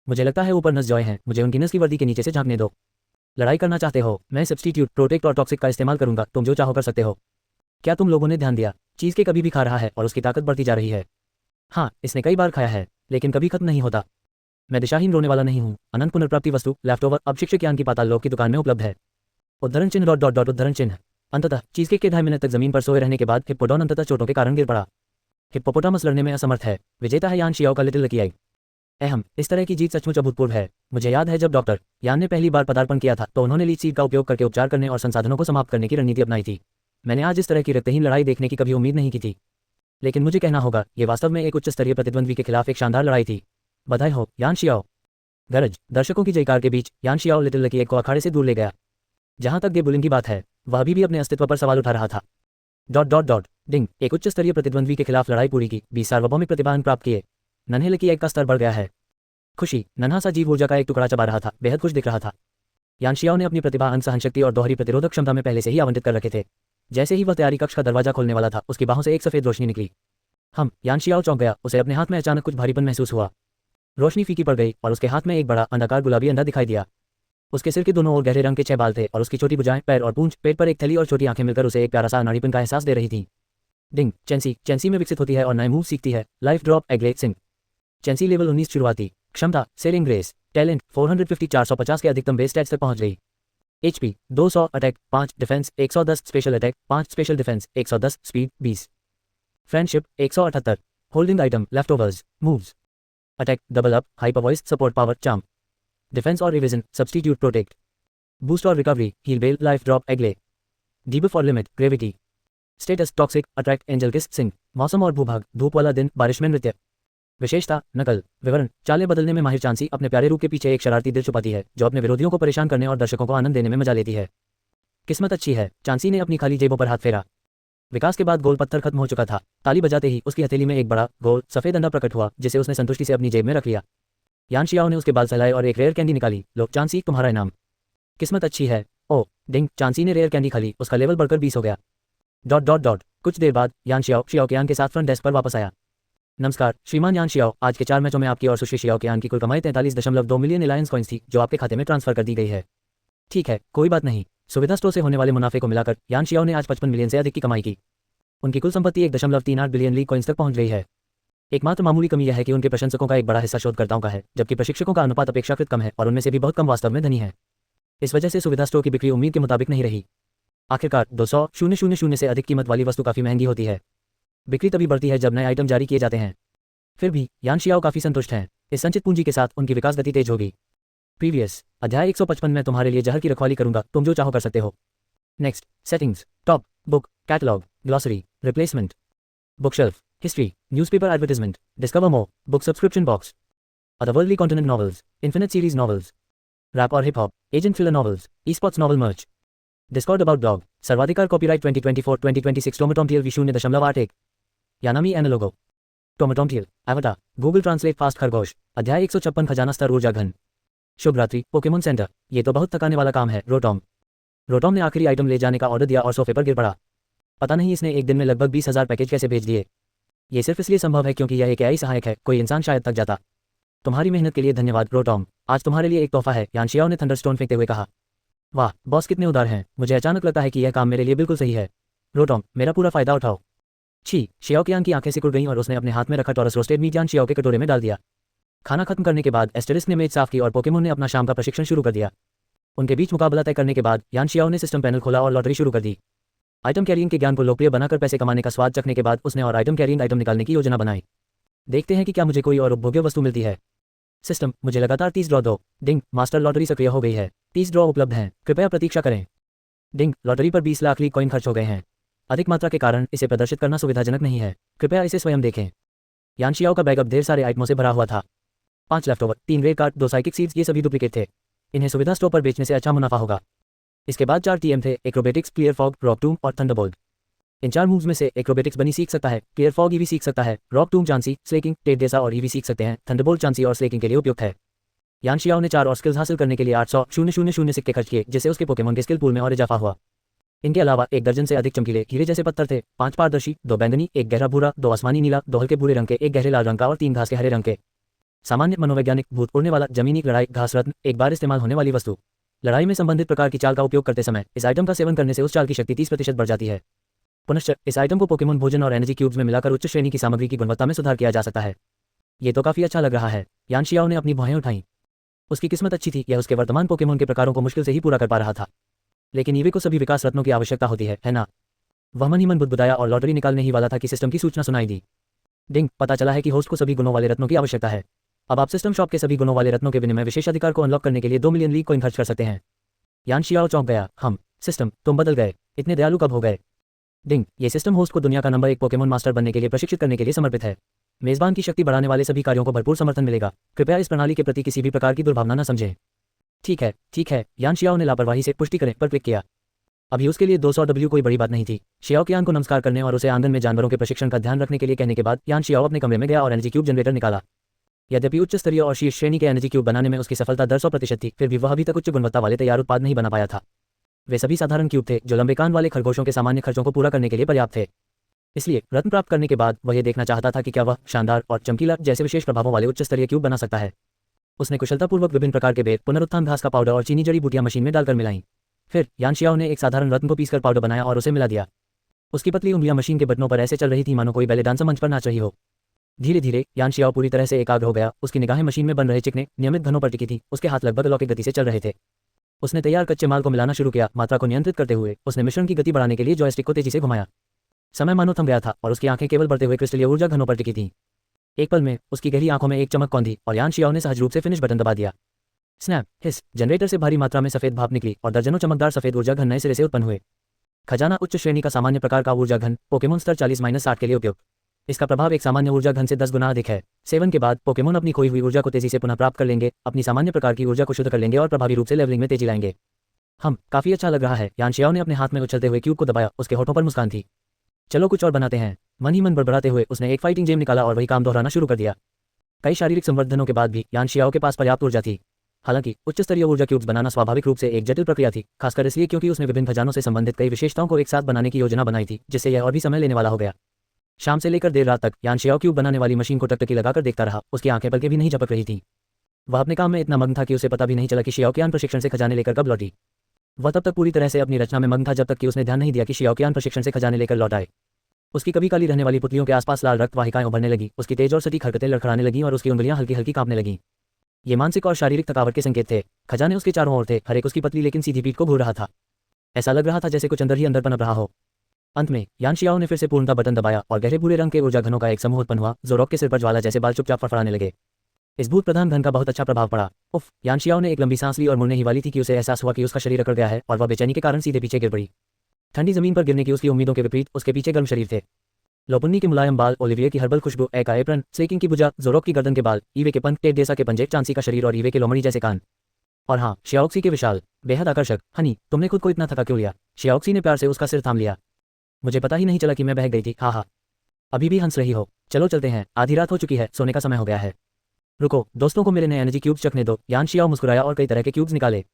मुझे लगता है ऊपर नस जॉय हैं, मुझे उनकी नस की वर्दी के नीचे से झांकने दो। लड़ाई करना चाहते हो? मैं सब्स्टिट्यूट प्रोटेक्ट और टॉक्सिक का इस्तेमाल करूंगा, तुम जो चाहो कर सकते हो। क्या तुम लोगों ने ध्यान दिया? चीज के कभी भी खा रहा है और उसकी ताकत बढ़ती जा रही है। हाँ, इसने कई बार खाया है, लेकिन कभी खत्म नहीं होता। मैं दिशाहीन रोने वाला नहीं हूँ। अनंत पुनर्प्राप्ति वस्तु लेफ्टओवर अब शिक्षक यान की पाताल लोक की दुकान में उपलब्ध है। उद्धरण चिन्ह डॉट डॉट डॉट उद्धरण चिन्ह। अंततः चीज़केक के 2.5 मिनट तक जमीन पर सोए रहने के बाद हिप्पोडॉन अंततः चोटों के कारण गिर पड़ा। हिप्पोपोटामस लड़ने में असमर्थ है। विजेता है यान शियाओ का लिटिल लकी एग। अहम, इस तरह की जीत सचमुच अभूतपूर्व है। मुझे याद है जब डॉक्टर यान ने पहली बार पदार्पण किया था तो उन्होंने लीच सीड का उपयोग करके उपचार करने और संसाधनों को समाप्त करने की रणनीति अपनाई थी। मैंने आज इस तरह की रक्तहीन लड़ाई देखने की कभी उम्मीद नहीं की थी। लेकिन मुझे कहना होगा, ये वास्तव में एक उच्च स्तरीय प्रतिद्वंद्वी के खिलाफ एक शानदार लड़ाई थी। बधाई हो यान शियाओ। गरज, दर्शकों की जयकार के बीच यान शियाओ लिटिल लकी एग को अखाड़े से दूर ले गया। जहां तक गैबुलिन की बात है, वह अभी भी अपने अस्तित्व पर सवाल उठा रहा था। डॉट डॉट डॉट डिंग, एक उच्च स्तरीय प्रतिद्वंद्वी के खिलाफ लड़ाई पूरी की, 20 सार्वभौमिक प्रतिभान प्राप्त किए। नन्हे लकी एग का स्तर बढ़ गया है। खुशी, नन्हा सा जीव ऊर्जा का एक टुकड़ा चबा रहा था, बेहद खुश दिख रहा था। यान शियाओ ने अपनी प्रतिभा अंग सहनशक्ति और दोहरी प्रतिरोधक क्षमता में पहले से ही आवंटित कर रखे थे। जैसे ही वह तैयारी कक्ष का दरवाजा खोलने वाला था, उसकी बाहों से एक सफेद रोशनी निकली। यान शियाओ चौंक गया, उसे अपने हाथ में अचानक कुछ भारीपन महसूस हुआ। रोशनी फीकी पड़ गई और उसके हाथ में एक बड़ा अंडाकार गुलाबी अंडा दिखाई दिया। उसके सिर के दोनों ओर गहरे रंग के 6 बाल थे और उसकी छोटी भुजाएं, पैर और पूंछ, पेट पर एक थैली और छोटी आंखें मिलकर उसे एक प्यारा सा अनाड़ीपन का एहसास दे रही थी। डिंग, चैंसी में विकसित होती है और नए मूव सीखती है। लाइफ ड्रॉप एग्रेट सिंह। चैंसी लेवल 19 शुरुआती क्षमता सेलिंग ग्रेस टैलेंट 450 450 के अधिकतम बेस स्टैट्स तक पहुंच गई। HP 200 attack 5 defence 110 special attack 5 special defence 110 speed 20 friendship 178 holding item leftovers moves attack double up hyper voice support power charm defence और रिविजन सब्स्टिट्यूट प्रोटेक्ट बूस्ट और recovery heal bell life drop एग्ले debuff और limit gravity status toxic attract angel kiss सिंह मौसम और भूभाग धूप वाला दिन बारिश में नृत्य विशेषता नकल विवरण चालें बदलने में माहिर चांसी अपने प्यारे रूप के पीछे एक शरारती दिल छुपाती है जो अपने विरोधियों को परेशान करने और दर्शकों को आनंद देने में मजा लेती है। किस्मत अच्छी है, चांसी ने अपनी खाली जेबों पर हाथ फेरा। विकास के बाद गोल पत्थर खत्म हो चुका था। ताली बजाते ही उसकी हथेली में एक बड़ा गोल सफेद अंडा प्रकट हुआ जिसे उसने संतुष्टि से अपनी जेब में रख लिया। यान शियाओ ने उसके बाल सहलाए और एक रेयर कैंडी निकाली। लो चांसी, तुम्हारा इनाम। किस्मत अच्छी है। ओ डिंग, चांसी ने रेयर कैंडी खाली, उसका लेवल बढ़कर 20 हो गया। डॉट डॉट डॉट कुछ देर बाद यान शियाओ के यान के साथ फ्रंट डेस्क पर वापस आया। नमस्कार श्रीमान यान शियाओ, आज के 4 मैचों में आपकी और सुश्री शियाओ के यान की कुल कमाई 43.2 मिलियन एलायंस कॉइन्स थी जो आपके खाते में ट्रांसफर कर दी गई है। ठीक है, कोई बात नहीं। सुविधा स्टोर से होने वाले मुनाफे को मिलाकर यान शियाओ ने आज 55 मिलियन से अधिक की कमाई की। उनकी कुल संपत्ति 1.38 बिलियन लीग कॉइन्स तक पहुंच गई है। एकमात्र मामूली कमी यह है कि उनके प्रशंसकों का एक बड़ा हिस्सा शोधकर्ताओं का है, जबकि प्रशिक्षकों का अनुपात अपेक्षाकृत कम है और उनमें से भी बहुत कम वास्तव में धनी है। इस वजह से सुविधा स्टोर की बिक्री उम्मीद के मुताबिक नहीं रही। आखिरकार 200,000 से अधिक कीमत वाली वस्तु काफी महंगी होती है। बिक्री तभी बढ़ती है जब नए आइटम जारी किए जाते हैं। फिर भी यान शियाओ काफी संतुष्ट हैं। इस संचित पूंजी के साथ उनकी विकास गति तेज होगी। प्रीवियस अध्याय 155 में तुम्हारे लिए जहर की रखवाली करूंगा, तुम जो चाहो कर सकते हो। Next settings top book catalogue glossary replacement bookshelf history newspaper advertisement discover more book subscription box otherworldly continent novels infinite series novels rap और hip hop agent filler novels e-sports novel merch discord about dog सर्वाधिकार copyright 2024-2026 टोमेटोमटियल विशु ने 0.81 यानामी एनालोगो टोमेटोमटियल एवटा Google translate fast खरगोश अध्याय 156 खजाना स्तर ऊर्जा घन शुभ रात्रि पोकेमोन सेंटर। ये तो बहुत थकाने वाला काम है। रोटॉम ने आखिरी आइटम ले जाने का ऑर्डर दिया और सोफे पर गिर पड़ा। पता नहीं इसने एक दिन में लगभग 20,000 पैकेज कैसे भेज दिए। ये सिर्फ इसलिए संभव है क्योंकि यह एक एआई सहायक है, कोई इंसान शायद तक जाता। तुम्हारी मेहनत के लिए धन्यवाद रोटॉम, आज तुम्हारे लिए एक तोहफा है, यान शियाओ ने थंडरस्टोन फेंकते हुए कहा। वाह बॉस, कितने उदार हैं। मुझे अचानक लगता है कि यह काम मेरे लिए बिल्कुल सही है। रोटॉम, मेरा पूरा फायदा उठाओ। छी, शियाओकियान की आंखें सिकुड़ गईं और उसने अपने हाथ में रखा टॉरस रोस्टेड मीट यान शियाओ के कटोरे में डाल दिया। खाना खत्म करने के बाद एस्टेरिस्क ने मेज साफ की और पोकेमोन ने अपना शाम का प्रशिक्षण शुरू कर दिया। उनके बीच मुकाबला तय करने के बाद यान शियाओ ने सिस्टम पैनल खोला और लॉटरी शुरू कर दी। आइटम कैरियंग के ज्ञान को लोकप्रिय बनाकर पैसे कमाने का स्वाद चखने के बाद उसने और आइटम कैरियंग आइटम निकालने की योजना बनाई। देखते हैं कि क्या मुझे कोई और उपभोग्य वस्तु मिलती है। सिस्टम, मुझे लगातार 30 ड्रॉ दो। डिंग, मास्टर लॉटरी सक्रिय हो गई है। 30 ड्रॉ उपलब्ध हैं, कृपया प्रतीक्षा करें। डिंग, लॉटरी पर 20 लाख ली कॉइन खर्च हो गए हैं। अधिक मात्रा के कारण इसे प्रदर्शित करना सुविधाजनक नहीं है, कृपया इसे स्वयं देखें। यान शियाओ का बैग अब ढेर सारे आइटमों से भरा हुआ था। 5 leftover, 3 red card, 2 psychic seeds, ये सभी डुप्लीकेट थे। इन्हें सुविधा स्टोर पर बेचने से अच्छा मुनाफा होगा। इसके बाद 4 टीएम थे, एक्रोबेटिक्स, क्लियर फॉग, रॉक टूम और थंडरबोल्ट। इन 4 मूव्स में से एक्रोबेटिक्स बनी सीख सकता है, क्लियर फॉग ईवी सीख सकता है, रॉक टूम चांसी, स्लेकिंग, टेडेसा और ईवी सीख सकते हैं, थंडरबोल्ट चांसी और स्लेकिंग के लिए उपयुक्त है। यान शियाओ ने 4 और स्किल्स हासिल करने के लिए 800,000 सिक्के खर्च किए, जिससे उसके पोकेमोन के स्किल पूल में और इजाफा हुआ। इनके अलावा 1 दर्जन से अधिक चमकीले हीरे जैसे पत्थर थे, 5 पारदर्शी, 2 बैंगनी, 1 गहरा भूरा, 2 आसमानी नीला, 2 हल्के भूरे रंग के, 1 गहरे लाल रंग का और 3 घास के हरे रंग के। सामान्य, मनोवैज्ञानिक, भूत, उड़ने वाला, जमीनी, लड़ाई, घास रत्न, एक बार इस्तेमाल होने वाली वस्तु। लड़ाई में संबंधित प्रकार की चाल का उपयोग करते समय इस आइटम का सेवन करने से उस चाल की शक्ति 30% बढ़ जाती है। पुनश्च इस आइटम को पोकेमोन भोजन और एनर्जी क्यूब्स में मिलाकर उच्च श्रेणी की सामग्री की गुणवत्ता में सुधार किया जा सकता है। ये तो काफी अच्छा लग रहा है। यान शियाओ ने अपनी भौहें उठाईं। उसकी किस्मत अच्छी थी, यह उसके वर्तमान पोकेमोन के प्रकारों को मुश्किल से ही पूरा कर पा रहा था। लेकिन ईवे को सभी विकास रत्नों की आवश्यकता होती है ना? वह मन ही मन बुदबुदाया और लॉटरी निकालने ही वाला था कि सिस्टम की सूचना सुनाई दी। डिंग, पता चला है कि होस्ट को सभी गुणों वाले रत्नों की आवश्यकता है। अब आप सिस्टम शॉप के सभी गुणों वाले रत्नों के विनिमय विशेषाधिकार को अनलॉक करने के लिए 2 मिलियन ली कॉइन खर्च कर सकते हैं। यान शियाओ चौंक गया। सिस्टम, तुम बदल गए, इतने दयालु कब हो गए? डिंग, ये सिस्टम होस्ट को दुनिया का नंबर 1 पोकेमोन मास्टर बनने के लिए प्रशिक्षित करने के लिए समर्पित है। मेजबान की शक्ति बढ़ाने वाले सभी कार्यों को भरपूर समर्थन मिलेगा। कृपया इस प्रणाली के प्रति किसी भी प्रकार की दुर्भावना न समझें। ठीक है, यान शियाओ ने लापरवाही से पुष्टि करें पर क्लिक किया। अभी उसके लिए 200 डब्ल्यू कोई बड़ी बात नहीं थी। शियाओ के यान को नमस्कार करने और उसे आंगन में जानवरों के प्रशिक्षण का ध्यान रखने के लिए कहने के बाद यान शियाओ अपने कमरे में गया और एनर्जी क्यूब जनरेटर निकाला। यद्यपि उच्च स्तरीय और शीर्ष श्रेणी के एनर्जी क्यूब बनाने में उसकी सफलता 100% थी, फिर भी वह अभी तक उच्च गुणवत्ता वाले तैयार उत्पाद नहीं बना पाया था। वे सभी साधारण क्यूब थे जो लंबे कान वाले खरगोशों के सामान्य खर्चों को पूरा करने के लिए पर्याप्त थे। इसलिए रत्न प्राप्त करने के बाद वह यह देखना चाहता था कि क्या वह शानदार और चमकीला जैसे विशेष प्रभावों वाले उच्च स्तरीय क्यूब बना सकता है। उसने कुशलतापूर्वक विभिन्न प्रकार के बेर, पुनरुत्थान घास का पाउडर और चीनी जड़ी बूटियां मशीन में डालकर मिलाई। फिर यान शियाओ ने एक साधारण रत्न को पीसकर पाउडर बनाया और उसे मिला दिया। उसकी पतली उंगलियां मशीन के बटनों पर ऐसे चल रही थी मानो कोई बैले डांसर मंच पर नाच रही हो। धीरे धीरे यान शियाओ पूरी तरह से एकाग्र हो गया। उसकी निगाहें मशीन में बन रहे चिकने नियमित घनों पर टिकी थी। उसके हाथ लगभग अलौकिक गति से चल रहे थे। उसने तैयार कच्चे माल को मिलाना शुरू किया। मात्रा को नियंत्रित करते हुए उसने मिश्रण की गति बढ़ाने के लिए जॉयस्टिक को तेजी से घुमाया। समय मानो थम गया था और उसकी आंखें केवल बढ़ते हुए क्रिस्टलीय ऊर्जा घनों पर टिकी थीं। एक पल में उसकी गहरी आंखों में एक चमक कौंधी और यान शियाओ ने सहज रूप से फिनिश बटन दबा दिया। स्नैप, हिस, जनरेटर से भारी मात्रा में सफेद भाप निकली और दर्जनों चमकदार सफेद ऊर्जा घन नए सिरे से उत्पन्न हुए। खजाना, उच्च श्रेणी का सामान्य प्रकार का ऊर्जा घन, पोकेमोन स्तर 40-60 के लिए उपयुक्त। इसका प्रभाव एक सामान्य ऊर्जा घन से 10 गुना अधिक है। सेवन के बाद पोकेमोन अपनी खोई हुई ऊर्जा को तेजी से पुनः प्राप्त कर लेंगे, अपनी सामान्य प्रकार की ऊर्जा को शुद्ध कर लेंगे और प्रभावी रूप से लेवलिंग में तेजी लाएंगे। काफी अच्छा लग रहा है। यान शियाओ ने अपने हाथ में उछलते हुए क्यूब को दबाया। उसके होठों पर मुस्कान थी। चलो कुछ और बनाते हैं। मन ही मन बड़बड़ाते हुए उसने एक फाइटिंग जेम निकाला और वही काम दोहराना शुरू कर दिया। कई शारीरिक संवर्धनों के बाद भी यान शियाओ के पास पर्याप्त ऊर्जा थी। हालांकि उच्च स्तरीय ऊर्जा क्यूब्स बनाना स्वाभाविक रूप से एक जटिल प्रक्रिया थी, खासकर इसलिए क्योंकि उसने विभिन्न खजानों से संबंधित कई विशेषताओं को एक साथ बनाने की योजना बनाई थी, जिससे यह और भी समय लेने वाला हो गया। शाम से लेकर देर रात तक यान शियाओ क्यूब बनाने वाली मशीन को टकटकी लगाकर देखता रहा। उसकी आंखें पलके भी नहीं झपक रही थीं। वह अपने काम में इतना मग्न था कि उसे पता भी नहीं चला कि शियाओकियान प्रशिक्षण से खजाने लेकर कब लौटी। वह तब तक पूरी तरह से अपनी रचना में मग्न था जब तक कि उसने ध्यान नहीं दिया कि शियाओकियान प्रशिक्षण से खजाने लेकर लौट आए। उसकी कभी काली रहने वाली पुतलियों के आसपास लाल रक्त वाहिकाएं उभरने लगी। उसकी तेज और सटीक हरकतें लड़खड़ाने लगीं और उसकी उंगलियां हल्की हल्की कांपने लगीं। ये मानसिक और शारीरिक थकावट के संकेत थे। खजाने उसके चारों ओर थे, हर एक उसकी पतली लेकिन सीधी पीठ को घूर रहा था। ऐसा लग रहा था जैसे कुछ अंदर ही अंदर पनप रहा हो। अंत में यान शियाओ ने फिर से पूर्णता बटन दबाया और गहरे भूरे रंग के ऊर्जा घनों का एक समूह उत्पन्न हुआ। जोरोक के सिर पर ज्वाला जैसे बाल चुपचाप फड़फड़ाने लगे। इस भूत प्रधान घन का बहुत अच्छा प्रभाव पड़ा। उफ, यान शियाओ ने एक लंबी सांस ली और मुड़ने ही वाली थी कि उसे एहसास हुआ कि उसका शरीर अकड़ गया है और वह बेचैनी के कारण सीधे पीछे गिर पड़ी। ठंडी जमीन पर गिरने की उसकी उम्मीदों के विपरीत उसके पीछे गर्म शरीर थे। लोपुन्नी के मुलायम बाल, ओलिविये की हर्बल खुशबू, एका एप्रन, स्लेकिंग की भुजा, जोरोक की गर्दन के बाल, ईवे के पंख, टेडेसा के पंजे, चांसी का शरीर और ईवे के लोमड़ी जैसे कान। और हाँ, शियाओक्सी के विशाल, बेहद आकर्षक। हनी, तुमने खुद को इतना थका क्यों लिया? शियाओक्सी ने प्यार से उसका सिर थाम लिया। मुझे पता ही नहीं चला कि मैं बह गई थी। हाँ, अभी भी हंस रही हो। चलो चलते हैं, आधी रात हो चुकी है, सोने का समय हो गया है। रुको, दोस्तों को मेरे नए एनर्जी क्यूब्स चखने दो। यान शियाओ मुस्कुराया और कई तरह के क्यूब्स निकाले।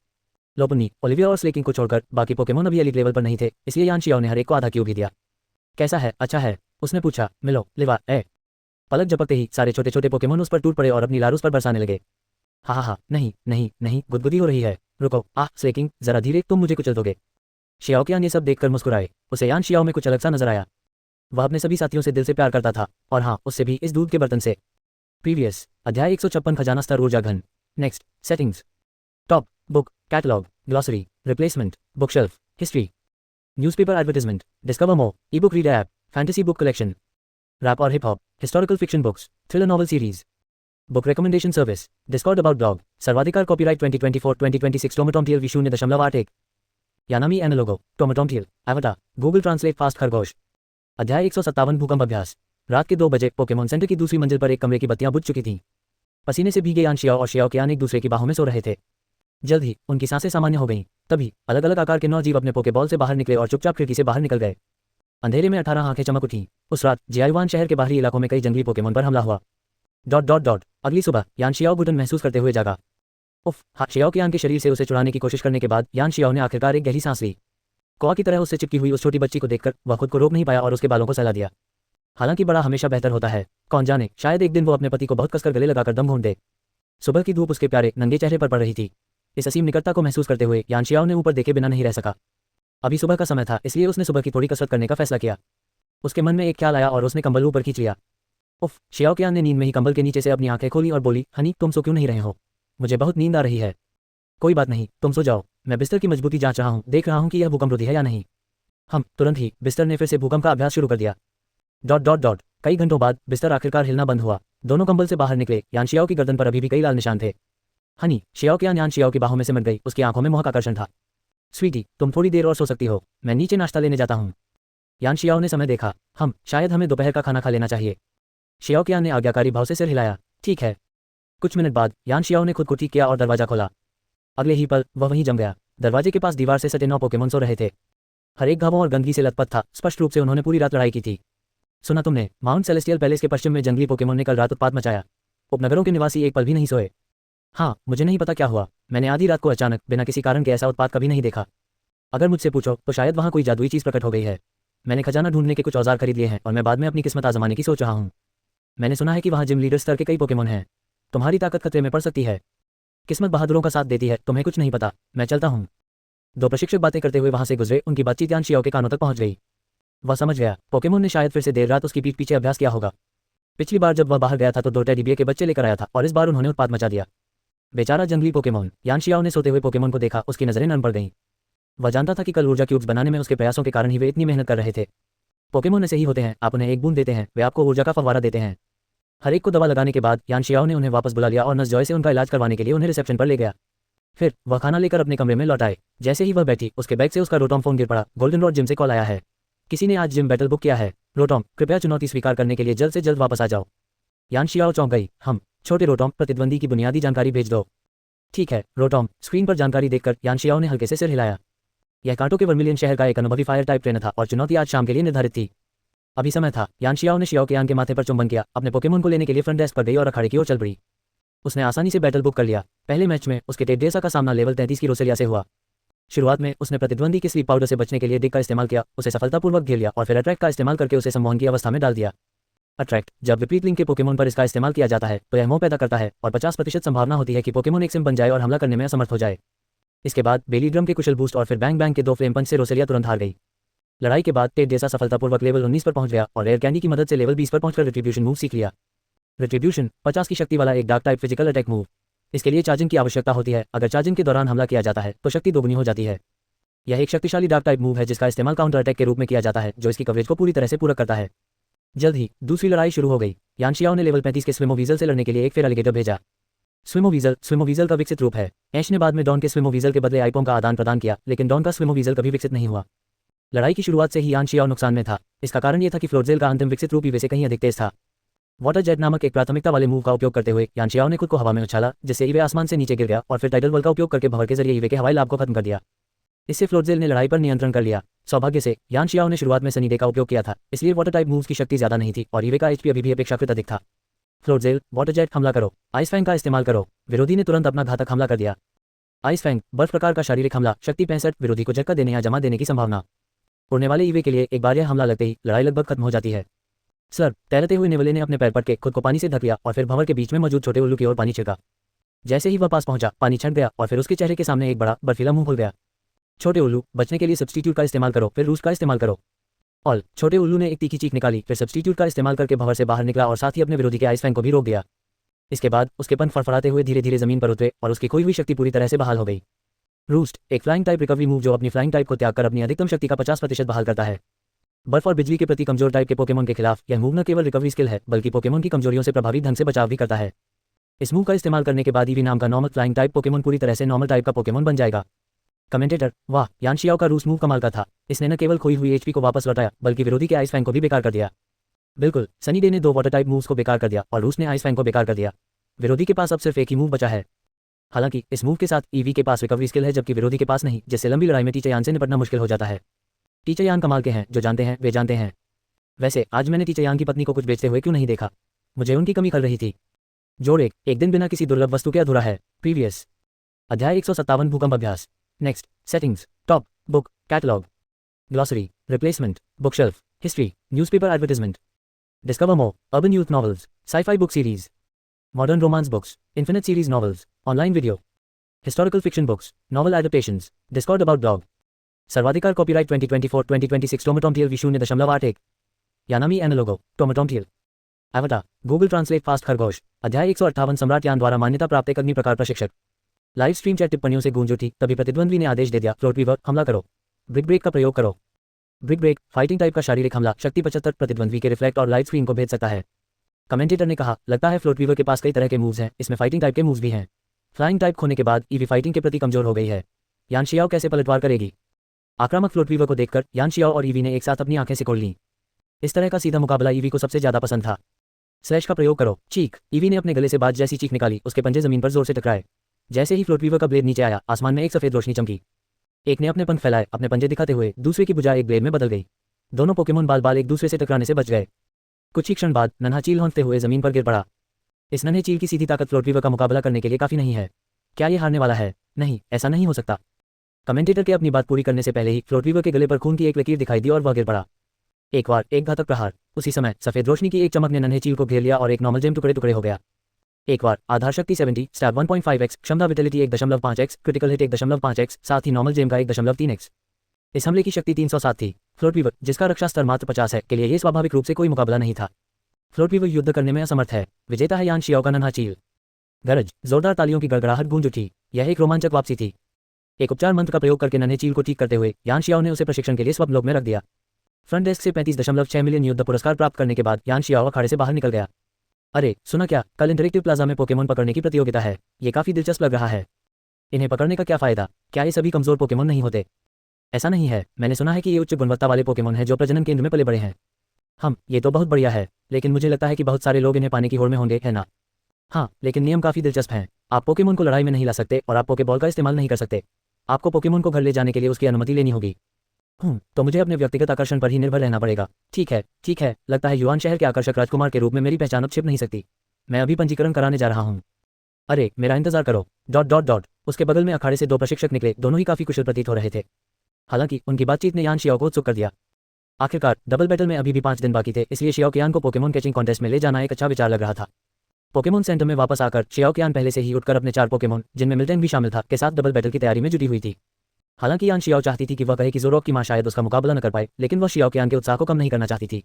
लोपुन्नी, ओलिविया और स्लेकिंग को छोड़कर बाकी पोकेमोन अभी एलीट लेवल पर नहीं थे, इसलिए यान शियाओ ने हर एक को आधा क्यूब ही दिया। कैसा है? अच्छा है? उसने पूछा। मिलो, लिवा, ए। पलक झपकते ही सारे छोटे छोटे पोकेमोन उस पर टूट पड़े और अपनी लार उस पर बरसाने लगे। हाँ, नहीं नहीं नहीं, गुदगुदी हो रही है। रुको, स्लेकिंग, जरा धीरे, तुम मुझे कुचल दोगे। शियाओकियान ये सब देखकर मुस्कुराए। उसे यान शियाओ में कुछ अलग सा नजर आया। वह अपने सभी साथियों से दिल से प्यार करता था, और हाँ, उससे भी इस दूध के बर्तन से। प्रीवियस अध्याय 156 खजाना स्तर ऊर्जा घन। Next settings. Top book catalogue glossary replacement bookshelf history newspaper advertisement discover more e-book reader app fantasy book collection rap और hip hop historical fiction books thriller novel series book recommendation service Discord about blog सर्वाधिकार copyright 2024-2026 टोमाटोमटियल V 0.81 यानामी एनालोगो टोमाटोमटियल एवटा Google translate fast खरगोश। अध्याय 157 भूकंप अभ्यास। रात के 2 बजे पोकेमॉन सेंटर की दूसरी मंजिल पर एक कमरे की बत्तियां बुझ चुकी थीं। पसीने से भीगे यान शियाओ और शियाओ कियान एक दूसरे की बाहों में सो रहे थे। जल्द ही उनकी सांसें सामान्य हो गईं। तभी अलग अलग आकार के 9 जीव अपने पोकेबॉल से बाहर निकले और चुपचाप खिड़की से बाहर निकल गए। अंधेरे में 18 आंखें चमक उठीं। उस रात जियायुआन शहर के बाहरी इलाकों में कई जंगली पोकेमॉन पर हमला हुआ। अगली सुबह यान शियाओ घुटन महसूस करते हुए जागा। उफ, शियाओ कियान के शरीर से उसे चुराने की कोशिश करने के बाद यान शियाओ ने आखिरकार एक गहरी सांस ली। कौआ की तरह उससे चिपकी हुई उस छोटी बच्ची को देखकर वह खुद को रोक नहीं पाया और उसके बालों को सहला दिया। हालांकि बड़ा हमेशा बेहतर होता है, कौन जाने, शायद एक दिन वो अपने पति को बहुत कसकर गले लगाकर दम घोंट दे। सुबह की धूप उसके प्यारे नंगे चेहरे पर पड़ रही थी। इस असीम निकटता को महसूस करते हुए यान शियाओ ने ऊपर देखे बिना नहीं रह सका। अभी सुबह का समय था, इसलिए उसने सुबह की थोड़ी कसरत करने का फैसला किया। उसके मन में एक ख्याल आया और उसने कंबल ऊपर खींच लिया। उफ, शियाओ कियान ने नींद में ही कंबल के नीचे से अपनी आंखें खोली और बोली, हनी तुम सो क्यों नहीं रहे हो? मुझे बहुत नींद आ रही है। कोई बात नहीं, तुम सो जाओ, मैं बिस्तर की मजबूती जांच रहा हूँ, देख रहा हूँ कि यह भूकंपरोधी है या नहीं। हम तुरंत ही बिस्तर ने फिर से भूकंप का अभ्यास शुरू कर दिया। कई घंटों बाद बिस्तर आखिरकार हिलना बंद हुआ। दोनों कंबल से बाहर निकले। यान शियाओ की गर्दन पर अभी भी कई लाल निशान थे। हनी, शियाओ कियान यान शियाओ की बाहों में सिमट गई। उसकी आंखों में मोहक आकर्षण था। स्वीटी, तुम थोड़ी देर और सो सकती हो, मैं नीचे नाश्ता लेने जाता हूँ। यान शियाओ ने समय देखा। शायद हमें दोपहर का खाना खा लेना चाहिए। शियाओ कियान ने आज्ञाकारी भाव से सिर हिलाया। ठीक है। कुछ मिनट बाद यान शियाओ ने खुद को ठीक किया और दरवाजा खोला। अगले ही पल वह वहीं जम गया। दरवाजे के पास दीवार से सटे 9 पोकेमॉन सो रहे थे। हर एक घावों और गंदगी से लथपथ था। स्पष्ट रूप से उन्होंने पूरी रात लड़ाई की थी। सुना तुमने, माउंट सेलेस्टियल पैलेस के पश्चिम में जंगली पोकेमॉन ने कल रात उत्पात मचाया। उपनगरों के निवासी एक पल भी नहीं सोए। हाँ, मुझे नहीं पता क्या हुआ, मैंने आधी रात को अचानक बिना किसी कारण के ऐसा उत्पात कभी नहीं देखा। अगर मुझसे पूछो तो शायद वहाँ कोई जादुई चीज़ प्रकट हो गई है। मैंने खजाना ढूंढने के कुछ औजार खरीद लिए हैं और मैं बाद में अपनी किस्मत आजमाने की सोच रहा हूँ। मैंने सुना है कि वहाँ जिम लीडर स्तर के कई पोकेमॉन हैं। तुम्हारी ताकत खतरे में पड़ सकती है। किस्मत बहादुरों का साथ देती है, तुम्हें कुछ नहीं पता, मैं चलता हूँ। 2 प्रशिक्षक बातें करते हुए वहाँ से गुजरे। उनकी बातचीत यान शियाओ के कानों तक पहुँच गई। वह समझ गया, पोकेमॉन ने शायद फिर से देर रात उसकी पीठ पीछे अभ्यास किया होगा। पिछली बार जब वह बाहर गया था तो 2 टेडी बियर के बच्चे लेकर आया था और इस बार उन्होंने उत्पात मचा दिया। बेचारा जंगली पोकेमॉन। यान शियाओ ने सोते हुए पोकेमॉन को देखा। उसकी नजरें नम पड़ गईं। वह जानता था कि कल ऊर्जा क्यूब्स बनाने में उसके प्रयासों के कारण ही वे इतनी मेहनत कर रहे थे। पोकेमॉन ऐसे ही होते हैं, आप उन्हें एक बूंद देते हैं, वे आपको ऊर्जा का फव्वारा देते हैं। हर एक को दवा लगाने के बाद यान शियाओ ने उन्हें वापस बुला लिया और नर्स जॉय से उनका इलाज करवाने के लिए उन्हें रिसेप्शन पर ले गया। फिर वह खाना लेकर अपने कमरे में लौट आए। जैसे ही वह बैठी, उसके बैग से उसका रोटॉम फोन गिर पड़ा। गोल्डन रॉड जिम से कॉल आया है। किसी ने आज जिम बैटल बुक किया है। रोटॉम, कृपया चुनौती स्वीकार करने के लिए जल्द से जल्द वापस आ जाओ। यान शियाओ चौंक गई। छोटे रोटॉम, प्रतिद्वंदी की बुनियादी जानकारी भेज दो। ठीक है रोटॉम। स्क्रीन पर जानकारी देखकर यान शियाओ ने हल्के से सिर हिलाया। यह कांटो के वर्मिलियन शहर का एक अनुभवी फायर टाइप ट्रेनर था और चुनौती आज शाम के लिए निर्धारित थी। अभी समय था। यान शियाओ ने शियाओ कियान के माथे पर चुंबन किया, अपने पोकेमॉन को लेने के लिए फ्रंट डेस्क पर गई और अखाड़े की ओर चल पड़ी। उसने आसानी से बैटल बुक कर लिया। पहले मैच में उसके टेडेसा का सामना लेवल 33 की रोसेलिया से हुआ। शुरुआत में उसने प्रतिद्वंदी के स्लीप पाउडर से बचने के लिए डिग का इस्तेमाल किया, उसे सफलतापूर्वक घेर लिया और फिर अट्रैक्ट का इस्तेमाल करके उसे सम्मोहन की अवस्था में डाल दिया। अट्रैक्ट, जब विपरीत लिंग के पोकेमॉन पर इसका इस्तेमाल किया जाता है तो यह मोह पैदा करता है और 50% संभावना होती है कि पोकेमॉन एक सिम बन जाए और हमला करने में असमर्थ हो जाए। इसके बाद बेली ड्रम के कुशल बूस्ट और फिर बैंग बैंग के 2 फ्लेम पंच से रोसेलिया तुरंत हार गई। लड़ाई के बाद टेडेसा सफलतापूर्वक लेवल 19 पर पहुंच गया और रेयर कैंडी की मदद से लेवल 20 पर पहुंचकर रिट्रीब्यूशन मूव सीख लिया। रिट्रीब्यूशन 50 की शक्ति वाला एक dark type physical attack move. इसके लिए चार्जिंग की आवश्यकता होती है। अगर चार्जिंग के दौरान हमला किया जाता है तो शक्ति दोगुनी हो जाती है। यह एक शक्तिशाली डार्क टाइप मूव है जिसका इस्तेमाल काउंटर अटैक के रूप में किया जाता है, जो इसकी कवरेज को पूरी तरह से पूरा करता है। जल्द ही दूसरी लड़ाई शुरू हो गई। यान शियाओ ने लेवल 35 के स्विमोवीजल से लड़ने के लिए एक फेरालिगेटर भेजा। स्विमोवीजल का विकसित रूप है। ऐश ने बाद में डॉन के स्विमोवीजल के बदले आइपोम का आदान प्रदान किया, लेकिन डॉन का स्विमोवीजल कभी विकसित नहीं हुआ। लड़ाई की शुरुआत से ही यान शियाओ नुकसान में था। इसका कारण यह था कि फ्लोटजेल का अंतिम विकसित रूप ईवे से कहीं अधिक तेज था। वाटर जेट नामक एक प्राथमिकता वाले मूव का उपयोग करते हुए यान शियाओ ने खुद को हवा में उछाला, जिससे ईवे आसमान से नीचे गिर गया और फिर टाइडल वॉल का उपयोग करके भंवर के जरिए ईवे के हवाई लाभ को खत्म कर दिया। इससे फ्लोटजेल ने लड़ाई पर नियंत्रण कर लिया। सौभाग्य से यान शियाओ ने शुरुआत में सनी डे का उपयोग किया था, इसलिए वाटर टाइप मूव्स की शक्ति ज्यादा नहीं थी और ईवे का एचपी अभी भी अपेक्षाकृत अधिक था। फ्लोटजेल, वाटर जेट, हमला करो। आइस फैंग का इस्तेमाल करो। विरोधी ने तुरंत अपना घातक हमला कर दिया। आइस फैंग, बर्फ प्रकार का शारीरिक हमला, शक्ति 65, विरोधी को झटका देने या जमा देने की संभावना। उड़ने वाले ईवे के लिए एक बार यह हमला लगते ही लड़ाई लगभग खत्म हो जाती है। सर, तैरते हुए नेवले ने अपने पैर पट के खुद को पानी से ढक लिया और फिर भंवर के बीच में मौजूद छोटे उल्लू की ओर पानी छिड़का। जैसे ही वह पास पहुंचा, पानी छट गया और फिर उसके चेहरे के सामने एक बड़ा बर्फीला मुंह खुल गया। छोटे उल्लू, बचने के लिए सब्स्टिट्यूट का इस्तेमाल करो, फिर रूस का इस्तेमाल करो। ऑल छोटे उल्लू ने एक तीखी चीख निकाली, फिर सब्स्टिट्यूट का इस्तेमाल करके भंवर से बाहर निकला और साथ ही अपने विरोधी के आइस फैंग को भी रोक दिया। इसके बाद उसके पंख फड़फड़ाते हुए धीरे धीरे जमीन पर उतरे और उसकी खोई हुई शक्ति पूरी तरह से बहाल हो गई। रूस्ट एक फ्लाइंग टाइप रिकवरी मूव जो अपनी फ्लाइंग टाइप को त्याग कर अपनी अधिकतम शक्ति का 50% बहाल करता है। बर्फ और बिजली के प्रति कमजोर टाइप के पोकेमोन के खिलाफ यह मूव न केवल रिकवरी स्किल है बल्कि पोकेमोन की कमजोरियों से प्रभावी ढंग से बचाव भी करता है। इस मूव का इस्तेमाल करने के बाद ईवी नाम का नॉर्मल फ्लाइंग टाइप पोकेमोन पूरी तरह से नॉर्मल टाइप का पोकेमोन बन जाएगा। कमेंटेटर वाह, यान शियाओ का रूस मूव कमाल का था। इसने न केवल खोई हुई एचपी को वापस लौटाया बल्कि विरोधी के आइस फैंग को भी बेकार कर दिया। बिल्कुल, सनी डे ने 2 वाटर टाइप मूव्स को बेकार कर दिया और रूस ने आइस फैंग को बेकार कर दिया। विरोधी के पास अब सिर्फ एक ही मूव बचा है। हालांकि इस मूव के साथ ईवी के पास रिकवरी स्किल है जबकि विरोधी के पास नहीं, जिससे लंबी लड़ाई में टीचर यान से निपटना मुश्किल हो जाता है। टीचर यान कमाल के हैं, जो जानते हैं वे जानते हैं। वैसे आज मैंने टीचर यान की पत्नी को कुछ बेचते हुए क्यों नहीं देखा? मुझे उनकी कमी खल रही थी। जोड़ एक दिन बिना किसी दुर्लभ वस्तु के अधूरा है। प्रीवियस अध्याय 157 भूकंप अभ्यास। Next settings top book catalogue glossary replacement bookshelf history newspaper advertisement discover more urban youth novels sci-fi book series modern romance books infinite series novels online video historical fiction books novel adaptations Discord about blog सर्वाधिकार copyright 2024-2026 टोमाटोमटियल V0.81 यानामी एनालोगो टोमाटोमटियल एवटा Google translate fast खरगोश अध्याय 158 सम्राट यान द्वारा मान्यता प्राप्त एक अग्नि प्रकार प्रशिक्षक। लाइव स्ट्रीम चैट टिप्पणियों से गूंज उठी, तभी प्रतिद्वंद्वी ने आदेश दे दिया, फ्लोट वीवर हमला करो, ब्रिक ब्रेक का प्रयोग करो। ब्रिक ब्रेक फाइटिंग टाइप का शारीरिक हमला, शक्ति 75 प्रतिद्वंद्वी के रिफ्लेक्ट और लाइव स्क्रीन को भेज सकता है। कमेंटेटर ने कहा, लगता है फ्लोट वीवर के पास कई तरह के मूव्स हैं, इसमें फाइटिंग टाइप के मूव्स भी हैं। फ्लाइंग टाइप खोने के बाद ईवी फाइटिंग के प्रति कमजोर हो गई है। यान शियाओ कैसे पलटवार करेगी? आक्रामक फ्लोट वीवर को देखकर यान शियाओ और ईवी ने एक साथ अपनी आंखें सिकोड़ लीं। इस तरह का सीधा मुकाबला ईवी को सबसे ज्यादा पसंद था। स्लैश का प्रयोग करो, चीख। ईवी ने अपने गले से बाज जैसी चीख निकाली, उसके पंजे जमीन पर जोर से टकराए। जैसे ही फ्लोट वीवर का ब्लेड नीचे आया, आसमान में एक सफेद रोशनी चमकी। एक ने अपने पंख फैलाए, अपने पंजे दिखाते हुए दूसरे की भुजा एक ब्लेड में बदल गई। दोनों पोकेमोन बाल बाल एक दूसरे से टकराने से बच गए। कुछ ही क्षण बाद नन्हा चील हौंकते हुए जमीन पर गिर पड़ा। इस नन्हे चील की सीधी ताकत फ्लोट वीवर का मुकाबला करने के लिए काफी नहीं है। क्या ये हारने वाला है? नहीं, ऐसा नहीं हो सकता। कमेंटेटर के अपनी बात पूरी करने से पहले ही फ्लोट वीवर के गले पर खून की एक लकीर दिखाई दी और वह गिर पड़ा। एक बार एक घातक प्रहार। उसी समय सफेद रोशनी की एक चमक ने नन्हे चील को घेर लिया और एक नॉर्मल जेम टुकड़े टुकड़े हो गया। एक बार आधार शक्ति 70, स्टैब 1.5x, क्षमता vitality 1.5x, critical hit 1.5x, साथ ही नॉर्मल जेम का 1.3x। इस हमले की शक्ति 307 थी। फ्लोट वीवर, जिसका रक्षा स्तर मात्र 50 है, के लिए ये स्वाभाविक रूप से कोई मुकाबला नहीं था। फ्लोट वीवर युद्ध करने में असमर्थ है। विजेता है यान शियाओ का नन्हा चील। गरज, जोरदार तालियों की गड़गड़ाहट गूंज उठी। यह एक रोमांचक वापसी थी। एक उपचार मंत्र का प्रयोग करके नन्हे चील को ठीक करते हुए यान शियाओ ने उसे प्रशिक्षण के लिए स्वप्नलोक में रख दिया। फ्रंट डेस्क से 35.6 मिलियन युद्ध पुरस्कार प्राप्त करने के बाद यान शियाओ अखाड़े से बाहर निकल गया। अरे सुना क्या, कल इंटरेक्टिव प्लाजा में पोकेमोन पकड़ने की प्रतियोगिता है। ये काफी दिलचस्प लग रहा है। इन्हें पकड़ने का क्या फायदा? क्या ये सभी कमजोर पोकेमोन नहीं होते? ऐसा नहीं है, मैंने सुना है कि ये उच्च गुणवत्ता वाले पोकेमोन हैं जो प्रजनन केंद्र में पले बड़े हैं। ये तो बहुत बढ़िया है, लेकिन मुझे लगता है कि बहुत सारे लोग इन्हें पाने की होड़ में होंगे, है ना? हाँ, लेकिन नियम काफी दिलचस्प हैं। आप पोकेमोन को लड़ाई में नहीं ला सकते और आप पोकेबॉल का इस्तेमाल नहीं कर सकते। आपको पोकेमोन को घर ले जाने के लिए उसकी अनुमति लेनी होगी। तो मुझे अपने व्यक्तिगत आकर्षण पर ही निर्भर रहना पड़ेगा। ठीक है, लगता है युआन शहर के आकर्षक राजकुमार के रूप में मेरी पहचान अब छिप नहीं सकती। मैं अभी पंजीकरण कराने जा रहा हूँ। अरे मेरा इंतजार करो। उसके बगल में अखाड़े से 2 प्रशिक्षक निकले, दोनों ही काफी कुशल प्रतीत हो रहे थे। हालांकि उनकी बातचीत ने यान शियाओ को उत्सुक कर दिया। आखिरकार डबल बैटल में अभी भी 5 दिन बाकी थे, इसलिए शियाओ कियान को पोकेमोन कैचिंग कॉन्टेस्ट में ले जाना एक अच्छा विचार लग रहा था। पोकेमोन सेंटर में वापस आकर शियाओ कियान पहले से ही उठकर अपने 4 पोकेमोन, जिनमें मिल्टन भी शामिल था, के साथ डबल बैटल की तैयारी में जुटी हुई थी। हालांकि यान शियाओ चाहती थी कि वह कहे कि ज़ोरोक की मां शायद उसका मुकाबला न कर पाए, लेकिन वह शियाओ कियान के उत्साह को कम नहीं करना चाहती थी।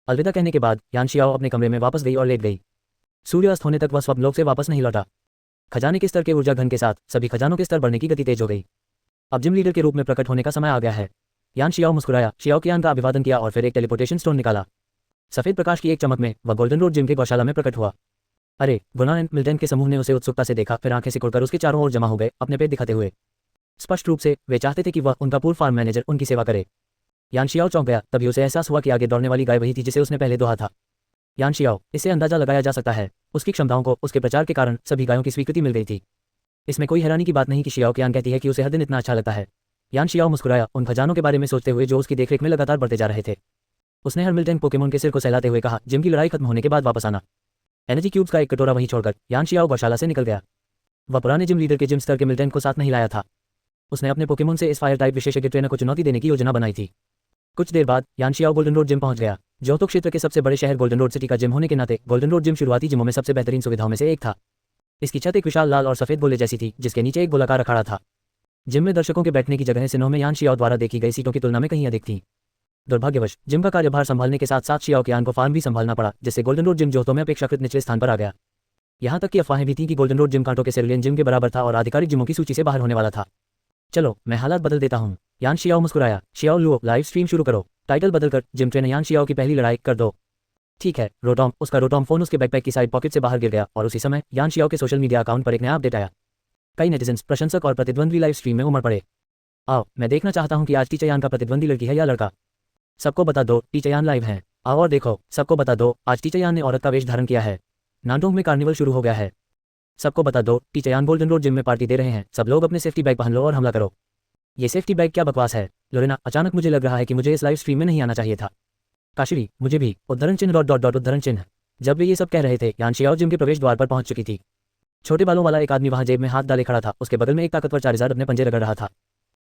अलविदा कहने के बाद यान शियाओ अपने कमरे में वापस गई और लेट गई। सूर्य अस्त होने तक वह स्वप्नलोक से वापस नहीं लौटा। खजाने के स्तर के ऊर्जा घन के साथ सभी खजानों के स्तर बढ़ने की गति तेज हो गई। अब जिम लीडर के रूप में प्रकट होने का समय आ गया है। यान शियाओ मुस्कुराया, शियाओ कियान का अभिवादन किया और फिर एक टेलीपोर्टेशन स्टोन निकाला। सफेद प्रकाश की एक चमक में वह गोल्डन रोड जिम के गौशाला में प्रकट हुआ। अरे गुना एंड मिल्टन के समूह ने उसे उत्सुकता से देखा, फिर आंखें सिकुड़कर उसके चारों ओर जमा हो गए, अपने पेट दिखाते हुए। स्पष्ट रूप से वे चाहते थे कि वह उनका पूर्व फार्म मैनेजर उनकी सेवा करे। यान शियाओ चौंक गया, तभी उसे एहसास हुआ कि आगे दौड़ने वाली गाय वही थी जिसे उसने पहले दोहा था। यान शियाओ, इससे अंदाजा लगाया जा सकता है उसकी क्षमताओं को उसके प्रचार के कारण सभी गायों की स्वीकृति मिल गई थी। इसमें कोई हैरानी की बात नहीं कि शियाओ कियान कहती है कि उसे हर दिन इतना अच्छा लगता है। यान शियाओ मुस्कुराया, उन खजानों के बारे में सोचते हुए जो उसकी देखरेख में लगातार बढ़ते जा रहे थे। उसने हर मिल्टन पोकेमोन के सिर को सहलाते हुए कहा, जिम की लड़ाई खत्म होने के बाद वापस आना। एनर्जी क्यूब्स का एक कटोरा वहीं छोड़कर यान शियाओ गौशाला से निकल गया। वह पुराने जिम लीडर के जिम स्तर के मिल्टन को साथ नहीं लाया था। उसने अपने पोकेमोन से इस फायर टाइप विशेषज्ञ ट्रेनर को चुनौती देने की योजना बनाई थी। कुछ देर बाद यान शियाओ गोल्डन रोड जिम पहुंच गया। जोतो क्षेत्र के सबसे बड़े शहर गोल्डन रोड सिटी का जिम होने के नाते गोल्डन रोड जिम शुरुआती जिमों में सबसे बेहतरीन सुविधाओं में से एक था। इसकी छत एक विशाल लाल और सफेद गोले जैसी थी, जिसके नीचे एक गोलाकार अखाड़ा था। जिम में दर्शकों के बैठने की जगह सिनों में यान शियाओ द्वारा देखी गई सीटों की तुलना में कहीं अधिक थी। दुर्भाग्यवश जिम का कार्यभार संभालने के साथ साथ शियाओ कियान को फार्म भी संभालना पड़ा, जिससे गोल्डन रोड जिम जोतो में अपेक्षाकृत निचले स्थान पर आ गया। यहाँ तक कि अफवाहें भी थीं कि गोल्डन रोड जिम कांटो के सेरुलियन जिम के बराबर था और आधिकारिक जिमों की सूची से बाहर होने वाला था। चलो मैं हालात बदल देता हूँ। यान शियाओ मुस्कुराया। शियाओ लुओ, लाइव स्ट्रीम शुरू करो। टाइटल बदलकर जिम ट्रेनर यान शियाओ की पहली लड़ाई कर दो। ठीक है रोटॉम। उसका रोटॉम फोन उसके बैकपैक की साइड पॉकेट से बाहर गिर गया और उसी समय यान शियाओ के सोशल मीडिया अकाउंट पर एक नया अपडेट आया। कई नेटिजन्स, प्रशंसक और प्रतिद्वंद्वी लाइव स्ट्रीम में उमड़ पड़े। आओ मैं देखना चाहता हूँ कि आज टीचर यान का प्रतिद्वंदी लड़की है या लड़का। सबको बता दो टीचर यान लाइव हैं। आओ और देखो। सबको बता दो आज टीचर यान ने औरत का वेश धारण किया है। नानडोंग में कार्निवल शुरू हो गया है। सबको बता दो टीचर यान गोल्डन रोड जिम में पार्टी दे रहे हैं। सब लोग अपने सेफ्टी बैग पहन लो और हमला करो। ये सेफ्टी बैग क्या बकवास है लोरेना। अचानक मुझे लग रहा है कि मुझे इस लाइव स्ट्रीम में नहीं आना चाहिए था। काशिरी, मुझे भी। उद्धरण चिन्ह डॉट डॉट डॉट उद्धरण चिन्ह। जब वे ये सब कह रहे थे यान शियाओ जिम के प्रवेश द्वार पर पहुंच चुकी थी। छोटे बालों वाला एक आदमी वहां जेब में हाथ डाले खड़ा था। उसके बगल में एक ताकतवर चारिज़ार अपने पंजे रगड़ रहा था।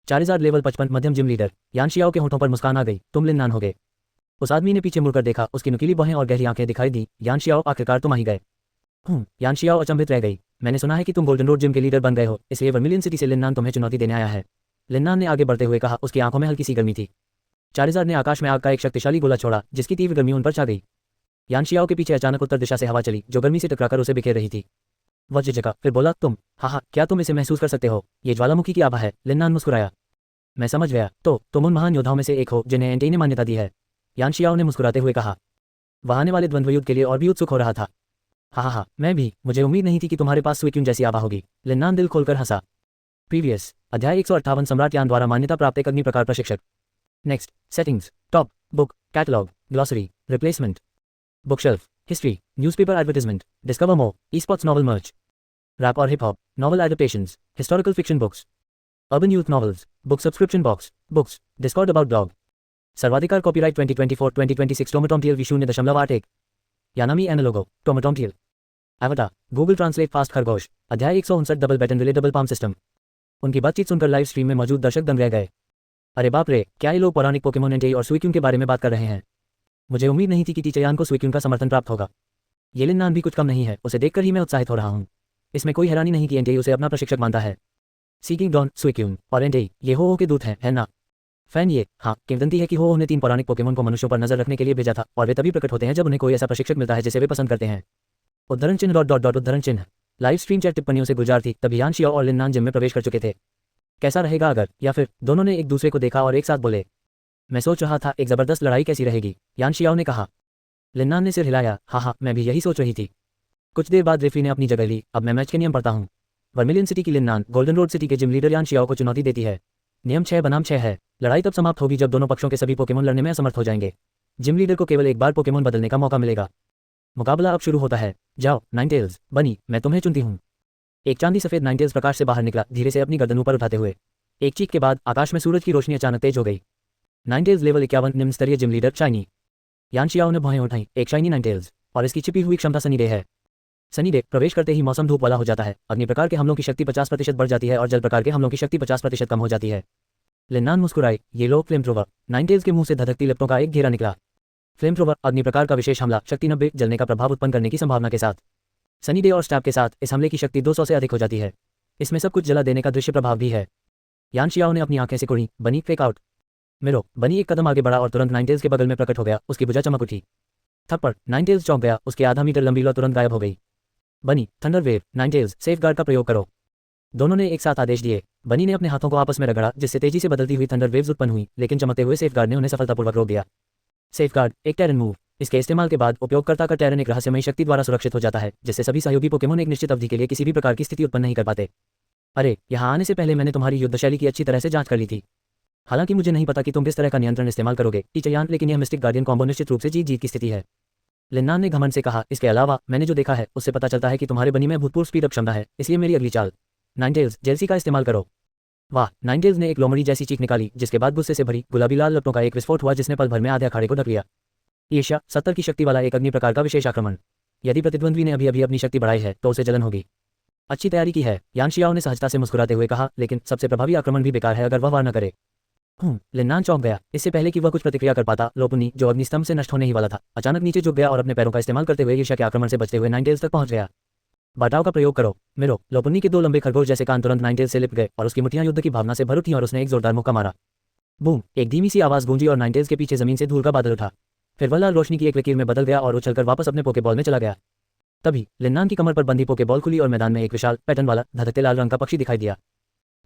चारिज़ार लेवल 55 मध्यम जिम लीडर। यान शियाओ के होठों पर मुस्कान आ गई। तुम लिन नान हो गए। उस आदमी ने पीछे मुड़कर देखा। उसकी नुकीली बाहें और गहरी आंखें दिखाई दी। यान शियाओ, आखिरकार तुम आ ही गए। यान शियाओ अचंभित रह गई। मैंने सुना है कि तुम गोल्डन रोड जिम के लीडर बन गए हो, इसलिए वर्मिलियन सिटी से लिन नान तुम्हें चुनौती देने आया है। लिन नान ने आगे बढ़ते हुए कहा। उसकी आंखों में हल्की सी गर्मी थी। चारिज़ार ने आकाश में आग का एक शक्तिशाली गोला छोड़ा, जिसकी तीव्र गर्मी उन पर छा गई। यान शियाओ के पीछे अचानक उत्तर दिशा से हवा चली, जो गर्मी से टकराकर उसे बिखेर रही थी। वह झिझका, फिर बोला, तुम। हाँ, क्या तुम इसे महसूस कर सकते हो? ये ज्वालामुखी की आभा है। लिन नान मुस्कुराया। मैं समझ गया। तो तुम उन महान योद्धाओं में से एक हो जिन्हें एनटी ने मान्यता दी है। यान शियाओ ने मुस्कुराते हुए कहा। वह आने वाले द्वंद्व युद्ध के लिए और भी उत्सुक हो रहा था। हाँ, मैं भी। मुझे उम्मीद नहीं थी कि तुम्हारे पास सुइक्यून जैसी आभा होगी। लिन नान दिल खोलकर हंसा। प्रीवियस अध्याय 158 सम्राट यान द्वारा मान्यता प्राप्त एक अग्नि प्रकार प्रशिक्षक। Next settings. Top book, catalogue, glossary, replacement, bookshelf, history, newspaper advertisement, discover more, e-sports novel merch, rap और hip hop, novel adaptations, historical fiction books, urban youth novels, book subscription box, books, Discord about blog, सर्वाधिकार copyright 2024-2026 टोमाटोमटियल V0.81 यानामी एनालोगो टोमाटोमटियल एवटा Google translate fast खरगोश अध्याय 159 double baton relay double palm system. उनकी बातचीत सुनकर लाइव स्ट्रीम में मौजूद दर्शक दंग रह गए। अरे बाप रे, क्या ये लोग पौराणिक पोकेमोन एंटे और सुइक्यून के बारे में बात कर रहे हैं? मुझे उम्मीद नहीं थी कि टीचर यान को सुइक्यून का समर्थन प्राप्त होगा। ये लिन नान भी कुछ कम नहीं है। उसे देखकर ही मैं उत्साहित हो रहा हूँ। इसमें कोई हैरानी नहीं कि एंटे उसे अपना प्रशिक्षक मानता है। सीकिंग डॉन, सुइक्यून और एंटे ये हो के दूत हैं, है ना? फैन ये, हाँ, किंवदंती है कि हो ने 3 पौराणिक पोकेमोन को मनुष्यों पर नजर रखने के लिए भेजा था और वे तभी प्रकट होते हैं जब उन्हें कोई ऐसा प्रशिक्षक मिलता है जिसे वे पसंद करते हैं। उद्धरण चिन्ह डॉट डॉट डॉट उद्धरण चिन्ह। लाइव स्ट्रीम चैट टिप्पणियों से गुलजार थी। तभी यान शियाओ और लिन नान जिम में प्रवेश कर चुके थे। कैसा रहेगा अगर, या फिर दोनों ने एक दूसरे को देखा और एक साथ बोले। मैं सोच रहा था एक जबरदस्त लड़ाई कैसी रहेगी, यान शियाओ ने कहा। लिन नान ने सिर हिलाया। हाँ, मैं भी यही सोच रही थी। कुछ देर बाद रेफरी ने अपनी जगह ली। अब मैं मैच के नियम पढ़ता हूँ। वर्मिलियन सिटी की लिन नान गोल्डन रोड सिटी के जिम लीडर यान शियाओ को चुनौती देती है। नियम 6 बनाम 6 है। लड़ाई तब समाप्त होगी जब दोनों पक्षों के सभी पोकेमोन लड़ने में असमर्थ हो जाएंगे। जिम लीडर को केवल एक बार पोकेमोन बदलने का मौका मिलेगा। मुकाबला अब शुरू होता है। जाओ नाइनटेल्स, बनी, मैं तुम्हें चुनती हूँ। एक चांदी सफेद नाइनटेल्स प्रकाश से बाहर निकला, धीरे से अपनी गर्दन ऊपर उठाते हुए। एक चीख के बाद आकाश में सूरज की रोशनी अचानक तेज हो गई। नाइनटेल्स लेवल 51 निम्न स्तरीय जिम लीडर शाइनी। यान शियाओ ने भौहें उठाई। एक शाइनी नाइनटेल्स, और इसकी छिपी हुई क्षमता सनी डे है। सनी डे प्रवेश करते ही मौसम धूप वाला हो जाता है। अग्नि प्रकार के हमलों की शक्ति 50% बढ़ जाती है और जल प्रकार के हमलों की शक्ति 50% कम हो जाती है। लिन नान मुस्कुराई। ये लो फ्लेम थ्रोवर। नाइनटेल्स के मुंह से धधकती लिप्टों का एक घेरा निकला। फ्लेम थ्रोवर अग्नि प्रकार का विशेष हमला, शक्ति 90 जलने का प्रभाव उत्पन्न करने की संभावना के साथ। सनी डे और स्टैब के साथ इस हमले की शक्ति 200 से अधिक हो जाती है। इसमें सब कुछ जला देने का दृश्य प्रभाव भी है। यान शियाओ ने अपनी आंखें सिकुड़ी। बनी फेक आउट। मिरो। बनी एक कदम आगे बढ़ा और तुरंत नाइनटेल्स के बगल में प्रकट हो गया। उसकी भुजा चमक उठी। थप्पड़। नाइनटेल्स चौंक गया। उसके आधा मीटर लंबी लौ तुरंत गायब हो गई। बनी, thunder wave. Ninetales, safe guard का प्रयोग करो। दोनों ने एक साथ आदेश दिए। बनी ने अपने हाथों को आपस में रगड़ा, जिससे तेजी से बदलती हुई थंडर वेव्स उत्पन्न हुई, लेकिन चमकते हुए सेफ गार्ड ने उन्हें सफलतापूर्वक रोक दिया। सेफ गार्ड एक टेरन मूव। इसके इस्तेमाल के बाद उपयोगकर्ता का टेरन एक रहस्यमयी शक्ति द्वारा सुरक्षित हो जाता है, जिससे सभी सहयोगी पोकेमोन एक निश्चित अवधि के लिए किसी भी प्रकार की स्थिति उत्पन्न नहीं कर पाते। अरे, यहाँ आने से पहले मैंने तुम्हारी युद्ध शैली की अच्छी तरह से जांच कर ली थी। हालांकि मुझे नहीं पता कि तुम किस तरह का नियंत्रण इस्तेमाल करोगे टीचर यान, लेकिन यह मिस्टिक गार्डियन कॉम्बो निश्चित रूप से जीत जीत की स्थिति है। लिन नान ने घमंड से कहा। इसके अलावा मैंने जो देखा है उससे पता चलता है कि तुम्हारे बनी में भूतपूर्व स्पीड अप क्षमता है, इसलिए मेरी अगली चाल नाइनटेल्स जेलसी का इस्तेमाल करो। वाह। नाइनटेल्स ने एक लोमड़ी जैसी चीख निकाली, जिसके बाद गुस्से से भरी गुलाबी लाल लपटों का एक विस्फोट हुआ, जिसने पल भर में आधे अखाड़े को ढक लिया। ईर्ष्या 70 की शक्ति वाला एक अग्नि प्रकार का विशेष आक्रमण। यदि प्रतिद्वंद्वी ने अभी अभी अपनी शक्ति बढ़ाई है तो उसे जलन होगी। अच्छी तैयारी की है, यान शियाओ ने सहजता से मुस्कुराते हुए कहा, लेकिन सबसे प्रभावी आक्रमण भी बेकार है अगर वह वार न करे। लिन नान चौंक गया। इससे पहले कि वह कुछ प्रतिक्रिया कर पाता, लोपुनी, जो अग्निस्तंभ से नष्ट होने ही वाला था, अचानक नीचे झुक गया और अपने पैरों का इस्तेमाल करते हुए ईर्ष्या के आक्रमण से बचते हुए नाइनटेल्स तक पहुंच गया। बटाव का प्रयोग करो। मिरो। लोपुनी के 2 लंबे खरगोश जैसे कान तुरंत नाइनटेल्स से लिपट गए और उसकी मुठ्ठियां युद्ध की भावना से भर उठीं और उसने एक जोरदार मुक्का मारा। बूम, एक धीमी सी आवाज गूंजी और नाइनटेल्स के पीछे जमीन से धूल का बादल उठा। फिर वह लाल रोशनी की एक लकीर में बदल गया और उछलकर वापस अपने पोकेबॉल में चला गया। तभी लिन्नान की कमर पर बंधी पोकेबॉल खुली और मैदान में एक विशाल पैटर्न वाला धधकते लाल रंग का पक्षी दिखाई दिया।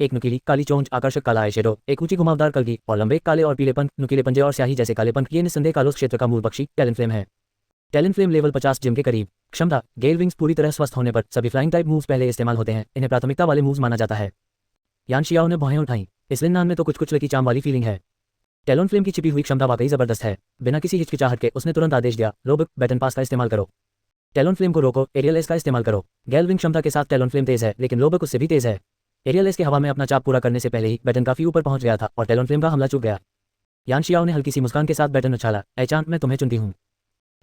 एक नुकीली काली चोंच, आकर्षक काला आई शेडो, एक ऊंची घुमावदार कलगी और लंबे काले और पीले पंख, नुकीले पंजे और स्याही जैसे काले पंख। ये निस्संदेह कालोस क्षेत्र का मूल पक्षी टैलेंफ्लेम है। टैलेंफ्लेम लेवल 50 जिम के करीब। क्षमता, गेल विंग्स पूरी तरह स्वस्थ होने पर सभी फ्लाइंग टाइप मूव्स पहले इस्तेमाल होते हैं। इन्हें प्राथमिकता वाले मूव्स माना जाता है। यान शियाओ ने भौहें उठाईं। इस लिन्नान में तो कुछ लकी चाम वाली फीलिंग है। टैलोनफ्लेम की छिपी हुई क्षमता वाकई जबरदस्त है। बिना किसी हिचकिचाहट के उसने तुरंत आदेश दिया, रोबक, बैटन पास का इस्तेमाल करो। टैलोनफ्लेम को रोको, एरियल एस का इस्तेमाल करो। गैल विंग क्षमता के साथ टैलोनफ्लेम तेज है, लेकिन लोबक उससे भी तेज है। एरियल एस के हवा में अपना चाप पूरा करने से पहले ही बैटन काफी ऊपर पहुंच गया था और टैलोनफ्लेम का हमला चूक गया। यान शियाओ ने हल्की सी मुस्कान के साथ बैटन उछाला। ऐ चांद, मैं तुम्हें चुनती हूँ।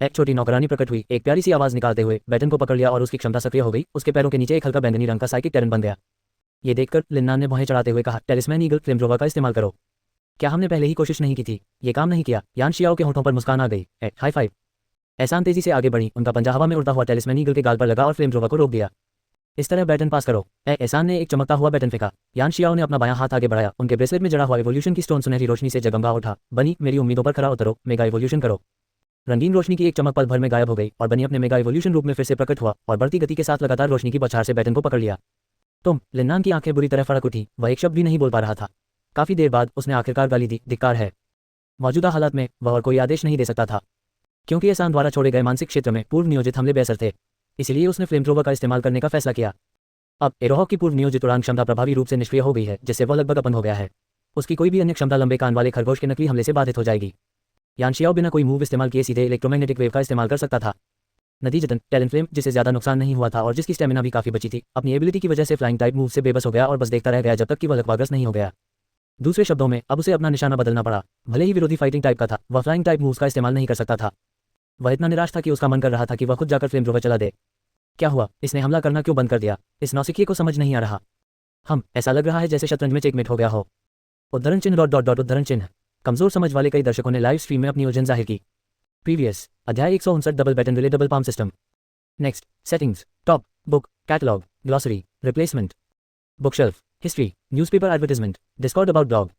एक छोटी नौकरानी प्रकट हुई, एक प्यारी सी आवाज निकालते हुए बैटन को पकड़ लिया और उसकी क्षमता सक्रिय हो गई। उसके पैरों के नीचे एक हल्का बैंगनी रंग का साइकिक टैरन बन गया। ये देखकर लिन्नान ने भौहें चढ़ाते हुए कहा, टेलिस्मैन ईगल फ्लेमड्रोवर का इस्तेमाल करो। क्या हमने पहले ही कोशिश नहीं की थी? ये काम नहीं किया। यान शियाओ के होठों पर मुस्कान आ गई। High five. एहसान तेजी से आगे बढ़ी, उनका पंजा हवा में उड़ता हुआ टेलिस्मैन ईगल के गाल पर लगा और फ्लेमड्रोवर को रोक दिया। इस तरह बैटन पास करो। एहसान ने एक चमकता हुआ बैटन फेंका। यान शियाओ ने अपना बायां हाथ आगे बढ़ाया। उनके ब्रेसलेट में जड़ा हुआ इवोल्यूशन की स्टोन सुनहरी रोशनी से जगमगा उठा। बनी, मेरी उम्मीदों पर खरा उतरो, मेगा इवोल्यूशन करो। रंगीन रोशनी की एक चमक पल भर में गायब हो गई और बनी अपने मेगा इवोल्यूशन रूप में फिर से प्रकट हुआ और बढ़ती गति के साथ लगातार रोशनी की बौछार से बैटन को पकड़ लिया। तुम। लिन्नान की आंखें बुरी तरह फड़क उठी। वह एक शब्द भी नहीं बोल पा रहा था। काफी देर बाद उसने आखिरकार गाली दी, धिक्कार है। मौजूदा हालात में वह और कोई आदेश नहीं दे सकता था, क्योंकि एहसान द्वारा छोड़े गए मानसिक क्षेत्र में पूर्व नियोजित हमले बेअसर थे। इसलिए उसने फ्लेमथ्रोवर का इस्तेमाल करने का फैसला किया। अब एरोहॉक की पूर्व नियोजित उड़ान क्षमता प्रभावी रूप से निष्क्रिय हो गई है, जिससे वह लगभग अपंग हो गया है। उसकी कोई भी अन्य क्षमता लंबे कान वाले खरगोश के नकली हमले से बाधित हो जाएगी। यान शियाओ बिना कोई मूव इस्तेमाल किए सीधे इलेक्ट्रोमैग्नेटिक वेव का इस्तेमाल कर सकता था। नतीजतन टैलेंफ्लेम, जिसे ज्यादा नुकसान नहीं हुआ था और जिसकी स्टेमिना भी काफी बची थी, अपनी एबिलिटी की वजह से फ्लाइंग टाइप मूव से बेबस हो गया और बस देखता रह गया जब तक कि वह लकवाग्रस्त नहीं हो गया। दूसरे शब्दों में, अब उसे अपना निशाना बदलना पड़ा। भले ही विरोधी फाइटिंग टाइप का था, वह फ्लाइंग टाइप मूव्स का इस्तेमाल नहीं कर सकता था। वह इतना निराश था कि उसका मन कर रहा था कि वह खुद जाकर फ्लेमथ्रोवर चला दे। क्या हुआ? इसने हमला करना क्यों बंद कर दिया? इस नौसिखिए को समझ नहीं आ रहा। ऐसा लग रहा है जैसे शतरंज में चेकमेट हो गया हो। उद्धरण चिन्ह डॉट डॉट डॉट उद्धरण चिन्ह। कमजोर समझ वाले कई दर्शकों ने लाइव स्ट्रीम में अपनी उलझन जाहिर की। प्रीवियस अध्याय 159 double baton relay double palm system. Next, settings, top, book, catalogue, glossary, replacement, bookshelf, history, newspaper advertisement, Discord about blog.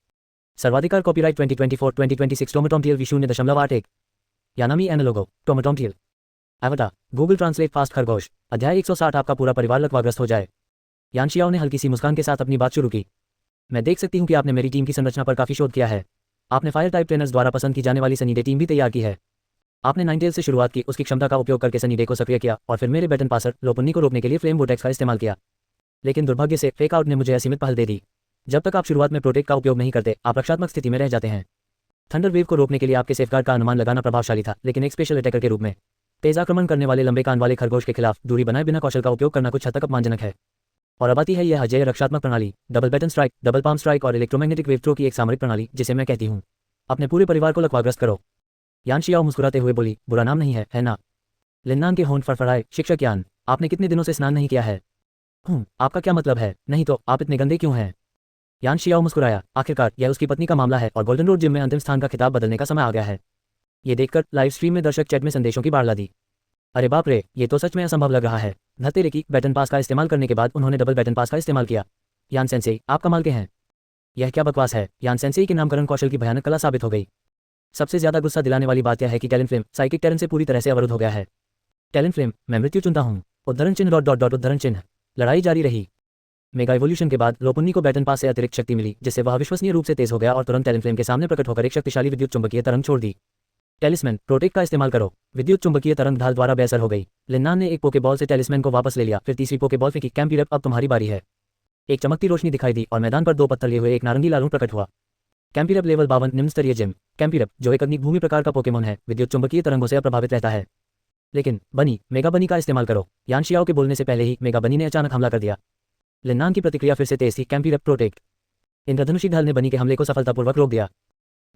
सर्वाधिकार कॉपीराइट 2024-2026 टोमोटोमटियल V0.8। यानामी एनालोगो, टोमोटोमटियल। एवटा, गूगल ट्रांसलेट फास्ट खरगोश। अध्याय 160 आपका पूरा परिवार लकवाग्रस्त हो जाए। यान शियाओ ने हल्की सी मुस्कान के साथ अपनी बात शुरू की। मैं देख सकती हूँ कि आपने मेरी टीम की संरचना पर काफी शोध किया है। आपने फायर टाइप ट्रेनर्स द्वारा पसंद की जाने वाली सनीडे टीम भी तैयार की है। आपने नाइनटेल से शुरुआत की, उसकी क्षमता का उपयोग करके सनीडे को सक्रिय किया और फिर मेरे बैटन पासर लोपुन्नी को रोकने के लिए फ्लेम वोटेक्स का इस्तेमाल किया। लेकिन दुर्भाग्य से फेक आउट ने मुझे असीमित पहल दे दी। जब तक आप शुरुआत में प्रोटेक्ट का उपयोग नहीं करते, आप रक्षात्मक स्थिति में रह जाते हैं। थंडर वेव को रोकने के लिए आपके सेफगार्ड का अनुमान लगाना प्रभावशाली था, लेकिन एक स्पेशल अटैकर के रूप में तेज आक्रमण करने वाले लंबे कान वाले खरगोश के खिलाफ दूरी बनाए बिना कौशल का उपयोग करना कुछ हद तक अपमानजनक है। और अब आती है यह अजेय रक्षात्मक प्रणाली, double baton strike, double palm strike और इलेक्ट्रोमैग्नेटिक वेव थ्रो की एक सामरिक प्रणाली, जिसे मैं कहती हूँ, अपने पूरे परिवार को लकवाग्रस्त करो। यान शियाओ मुस्कुराते हुए बोली, बुरा नाम नहीं है ना? लिन्नान के होंठ फड़फड़ाए। शिक्षक यान, आपने कितने दिनों से स्नान नहीं किया है? आपका क्या मतलब है? नहीं तो आप इतने गंदे क्यों हैं? यान शियाओ मुस्कुराया। आखिरकार यह उसकी पत्नी का मामला है और गोल्डन रोड जिम में अंतिम स्थान का खिताब बदलने का समय आ गया है। ये देखकर लाइव स्ट्रीम में दर्शक चैट में संदेशों की बाढ़ ला दी। अरे बाप रे, ये तो सच में असंभव लग रहा है। धतेरे की बैटन पास का इस्तेमाल करने के बाद उन्होंने डबल बैटन पास का इस्तेमाल किया। यान सेंसेई, आप कमाल के हैं। यह क्या बकवास है? यान सेंसेई के नामकरण कौशल की भयानक कला साबित हो गई। सबसे ज्यादा गुस्सा दिलाने वाली बात यह है कि टैलेंफ्लेम साइकिक टैरन से पूरी तरह से अवरुद्ध हो गया है। टैलेंफ्लेम, मैं मृत्यु चुनता हूँ। उद्धरण चिन्ह डॉट डॉट डॉट उद्धरण चिन्ह। लड़ाई जारी रही। मेगा इवोल्यूशन के बाद लोपुन्नी को बैटन पास से अतिरिक्त शक्ति मिली, जिससे वह अविश्वसनीय रूप से तेज हो गया और तुरंत टैलेंफ्लेम के सामने प्रकट होकर एक शक्तिशाली विद्युत चुंबकीय तरंग छोड़ दी। टेलिस्मैन, प्रोटेक्ट का इस्तेमाल करो। विद्युत चुंबकीय तरंग ढाल द्वारा बेअसर हो गई। लिन्नान ने एक पोकेबॉल से टेलिस्मैन को वापस ले लिया, फिर तीसरी पोकेबॉल फेंकी। कैंपीरप, अब तुम्हारी बारी है। एक चमकती रोशनी दिखाई दी और मैदान पर दो पत्थर लिए हुए एक नारंगी लालू प्रकट हुआ। कैंपीरप लेवल 52 निम्न स्तरीय जिम। कैंपीरप, जो एक अग्निभूमि प्रकार का पोकेमोन है, विद्युत चुंबकीय तरंगों से अप्रभावित रहता है। लेकिन बनी, मेगा बनी का इस्तेमाल करो। यान शियाओ के बोलने से पहले ही मेगा बनी ने अचानक हमला कर दिया। लिन्नान की प्रतिक्रिया फिर से तेज थी। कैंपीरप, प्रोटेक्ट। इंद्रधनुषी ढाल ने बनी के हमले को सफलतापूर्वक रोक दिया,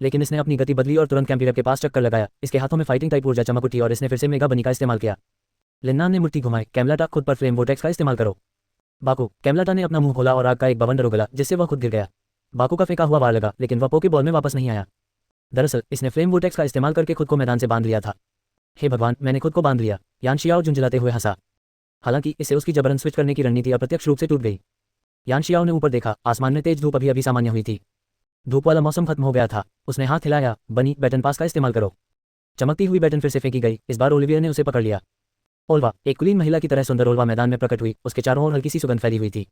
लेकिन इसने अपनी गति बदली और तुरंत कैंपीरप के पास चक्कर लगाया। इसके हाथों में फाइटिंग टाइप ऊर्जा चमक उठी और इसने फिर से मेगा बनी का इस्तेमाल किया। लिन्नान ने मुट्ठी घुमाई। कैमलाटा, खुद पर फ्लेम वोटेक्स का इस्तेमाल करो। बाकू, कैमलाटा ने अपना मुंह खोला और आग का एक बवंडर उगला, जिससे वह खुद गिर गया। बाकू का फेंका हुआ वार लगा, लेकिन वह पोकेबॉल में वापस नहीं आया। दरअसल इसने फ्लेम वोटेक्स का इस्तेमाल करके खुद को मैदान से बांध लिया था। हे भगवान, मैंने खुद को बांध लिया। यान शियाओ झुंझलाते हुए हंसा। हालांकि इससे उसकी जबरन स्विच करने की रणनीति अप्रत्यक्ष रूप से टूट गई। यान शियाओ ने ऊपर देखा। आसमान में तेज धूप अभी अभी सामान्य हुई थी। धूप वाला मौसम खत्म हो गया था। उसने हाथ हिलाया, बनी, बैटन पास का इस्तेमाल करो। चमकती हुई बैटन फिर से फेंकी गई। इस बार ओलिविया ने उसे पकड़ लिया। ओल्वा, एक कुलीन महिला की तरह सुंदर ओल्वा मैदान में प्रकट हुई। उसके चारों ओर हल्की सी सुगंध फैली हुई थी।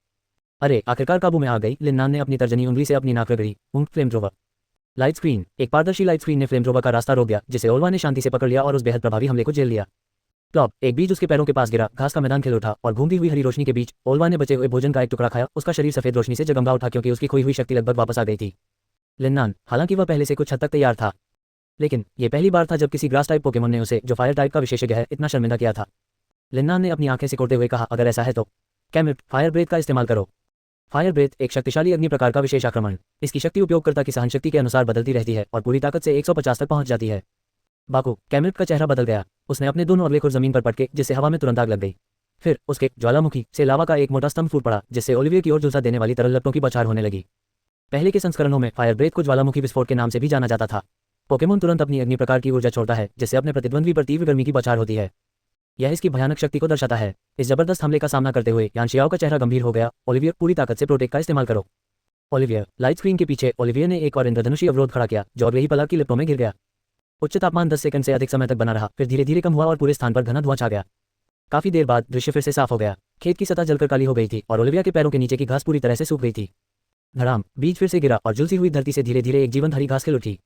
अरे, आखिरकार काबू में आ गई। लिन्नान ने अपनी तर्जनी उंगली से अपनी नाक रगड़ी। फ्लेमथ्रोवर। Light screen. एक पारदर्शी लाइट स्क्रीन ने फ्लेमथ्रोवर का रास्ता रोक दिया, जिसे ओल्वा ने शांति से पकड़ लिया और उस बेहद प्रभावी हमले को झेल लिया। प्लॉप, एक बीज उसके पैरों के पास गिरा। घास का मैदान खिल उठा और घूमती हुई हरी रोशनी के बीच ओल्वा ने बचे हुए भोजन का एक टुकड़ा खाया। उसका शरीर सफेद रोशनी से जगमगा उठा, क्योंकि उसकी खोई हुई शक्ति लगभग वापस आ गई थी। लिन्नान, हालांकि वह पहले से कुछ हद तक तैयार था, लेकिन यह पहली बार था जब किसी ग्रास टाइप पोकेमोन ने उसे, जो फायर टाइप का विशेषज्ञ है, इतना शर्मिंदा किया था। लिन्नान ने अपनी आंखें सिकोड़ते हुए कहा, अगर ऐसा है तो कैमिप्ट, फायर ब्रेथ का इस्तेमाल करो। फायर ब्रेथ एक शक्तिशाली अग्नि प्रकार का विशेष आक्रमण। इसकी शक्ति उपयोगकर्ता की सहनशक्ति के अनुसार बदलती रहती है और पूरी ताकत से 150 तक पहुंच जाती है। बाकू, कैमिप्ट का चेहरा बदल गया। उसने अपने दोनों अगले खुर जमीन पर पटके, जिससे हवा में तुरंत आग लग गई। फिर उसके ज्वालामुखी से लावा का एक मोटा स्तंभ फूट पड़ा, जिससे ओलिविया की ओर झुलसा देने वाली तरल लपटों की बौछार होने लगी। पहले के संस्करणों में फायर ब्रेथ को ज्वालामुखी विस्फोट के नाम से भी जाना जाता था। पोकेमोन तुरंत अपनी अग्नि प्रकार की ऊर्जा छोड़ता है, जिससे अपने प्रतिद्वंद्वी पर तीव्र गर्मी की बौछार होती है। यह इसकी भयानक शक्ति को दर्शाता है। इस जबरदस्त हमले का सामना करते हुए यानशियाओ का चेहरा गंभीर हो गया। ओलिविया, पूरी ताकत से प्रोटेक्ट का इस्तेमाल करो। ओलिविया, लाइट स्क्रीन के पीछे ओलिविया ने एक और इंद्रधनुषी अवरोध खड़ा किया, जो अगले ही पल की लिप्टों में गिर गया। उच्च तापमान 10 सेकंड से अधिक समय तक बना रहा, फिर धीरे धीरे कम हुआ और पूरे स्थान पर घना धुआं छा गया। काफी देर बाद दृश्य फिर से साफ हो गया। खेत की सतह जलकर काली हो गई थी और ओलिविया के पैरों के नीचे की घास पूरी तरह से सूख गई थी। धड़ाम, बीज फिर से गिरा और झुलसी हुई धरती से धीरे धीरे एक जीवंत हरी घास खिल उठी।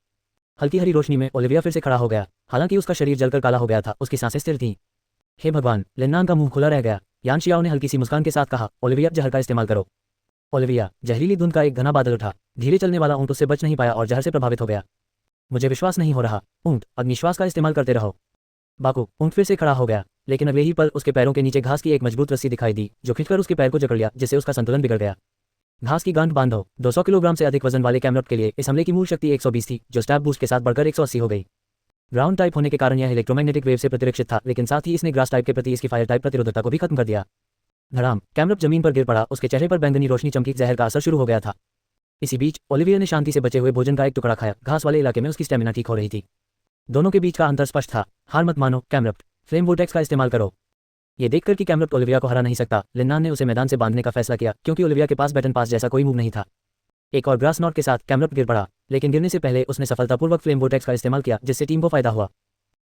हल्की हरी रोशनी में ओलिविया फिर से खड़ा हो गया। हालांकि उसका शरीर जलकर काला हो गया था, उसकी सांसें स्थिर थीं। हे भगवान, लिन्नान का मुंह खुला रह गया। यानशियाओ ने हल्की सी मुस्कान के साथ कहा, ओलिविया, जहर का इस्तेमाल करो। ओलिविया, जहरीली धुंध का एक घना बादल उठा। धीरे चलने वाला ऊंट उससे बच नहीं पाया और जहर से प्रभावित हो गया। मुझे विश्वास नहीं हो रहा। ऊंट, अग्निश्वास का इस्तेमाल करते रहो। बाकू, ऊंट फिर से खड़ा हो गया, लेकिन अगले ही पल उसके पैरों के नीचे घास की एक मजबूत रस्सी दिखाई दी, जो खिंचकर उसके पैर को जकड़ लिया, जिससे उसका संतुलन बिगड़ गया। घास की गांठ बांधो। 200 किलोग्राम से अधिक वजन वाले कैमरॉट के लिए इस हमले की मूल शक्ति 120 थी, जो स्टैब बूस्ट के साथ बढ़कर 180 हो गई। ग्राउंड टाइप होने के कारण यह इलेक्ट्रोमैग्नेटिक वेव से प्रतिरक्षित था, लेकिन साथ ही इसने ग्रास टाइप के प्रति इसकी फायर टाइप प्रतिरोधकता को भी खत्म कर दिया। धड़ाम, कैमरॉट जमीन पर गिर पड़ा। उसके चेहरे पर बैंगनी रोशनी चमकी। जहर का असर शुरू हो गया था। इसी बीच ओलिविया ने शांति से बचे हुए भोजन का एक टुकड़ा खाया। घास वाले इलाके में उसकी स्टेमिना ठीक हो रही थी। दोनों के बीच का अंतर स्पष्ट था। हार मत मानो कैमरॉट, फ्लेम वोर्टेक्स का इस्तेमाल करो। ये देखकर कि कैमरॉट ओलिविया को हरा नहीं सकता, लिन्नान ने उसे मैदान से बांधने का फैसला किया, क्योंकि ओलिविया के पास बैटन पास जैसा कोई मूव नहीं था। एक और ग्रास नॉट के साथ कैमरॉट गिर पड़ा, लेकिन गिरने से पहले उसने सफलतापूर्वक फ्लेम वोर्टेक्स का इस्तेमाल किया, जिससे टीम को फायदा हुआ।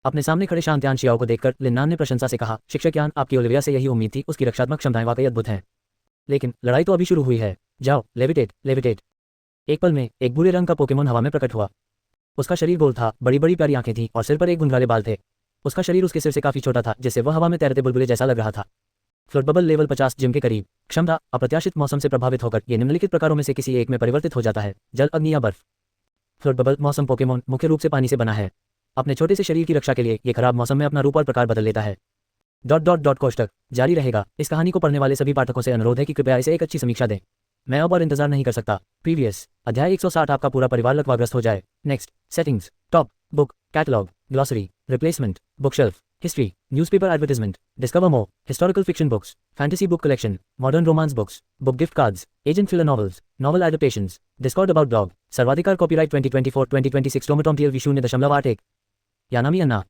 अपने सामने खड़े शांत यानशियाओ को देखकर लिन्नान ने प्रशंसा से कहा, शिक्षक यान, आपकी ओलिविया से यही उम्मीद थी। उसकी रक्षात्मक क्षमताएं वाकई अद्भुत हैं। लेकिन लड़ाई तो अभी शुरू हुई है। जाओ, लेविटेट, लेविटेट। एक पल में एक भूरे रंग का पोकेमोन हवा में प्रकट हुआ। उसका शरीर गोल था, बड़ी बड़ी प्यारी आंखें थीं और सिर पर एक गुंगराले बाल थे। उसका शरीर उसके सिर से काफी छोटा था, जिससे वह हवा में तैरते बुलबुले जैसा लग रहा था। फ्लोट बबल लेवल 50 जिम के करीब। क्षमता, अप्रत्याशित मौसम से प्रभावित होकर ये निम्नलिखित प्रकारों में से किसी एक में परिवर्तित हो जाता है: जल, अग्नि या बर्फ। फ्लोट बबल मौसम पोकेमोन मुख्य रूप से पानी से बना है। अपने छोटे से शरीर की रक्षा के लिए ये खराब मौसम में अपना रूप और प्रकार बदल लेता है। कोष्टक जारी रहेगा। इस कहानी को पढ़ने वाले सभी पाठकों से अनुरोध है कि कृपया इसे एक अच्छी समीक्षा दें। मैं अब और इंतजार नहीं कर सकता। प्रीवियस अध्याय 160 आपका पूरा परिवार लकवाग्रस्त हो जाए। Next, settings, top, book, catalogue, glossary, replacement, bookshelf, history, newspaper advertisement, discover more, historical fiction books, fantasy book collection, modern romance books, book gift cards, agent filler novels, novel adaptations, Discord about blog, सर्वाधिकार copyright 2024-2026 टोमोटोम TLV 0.81 यानामी अन्ना।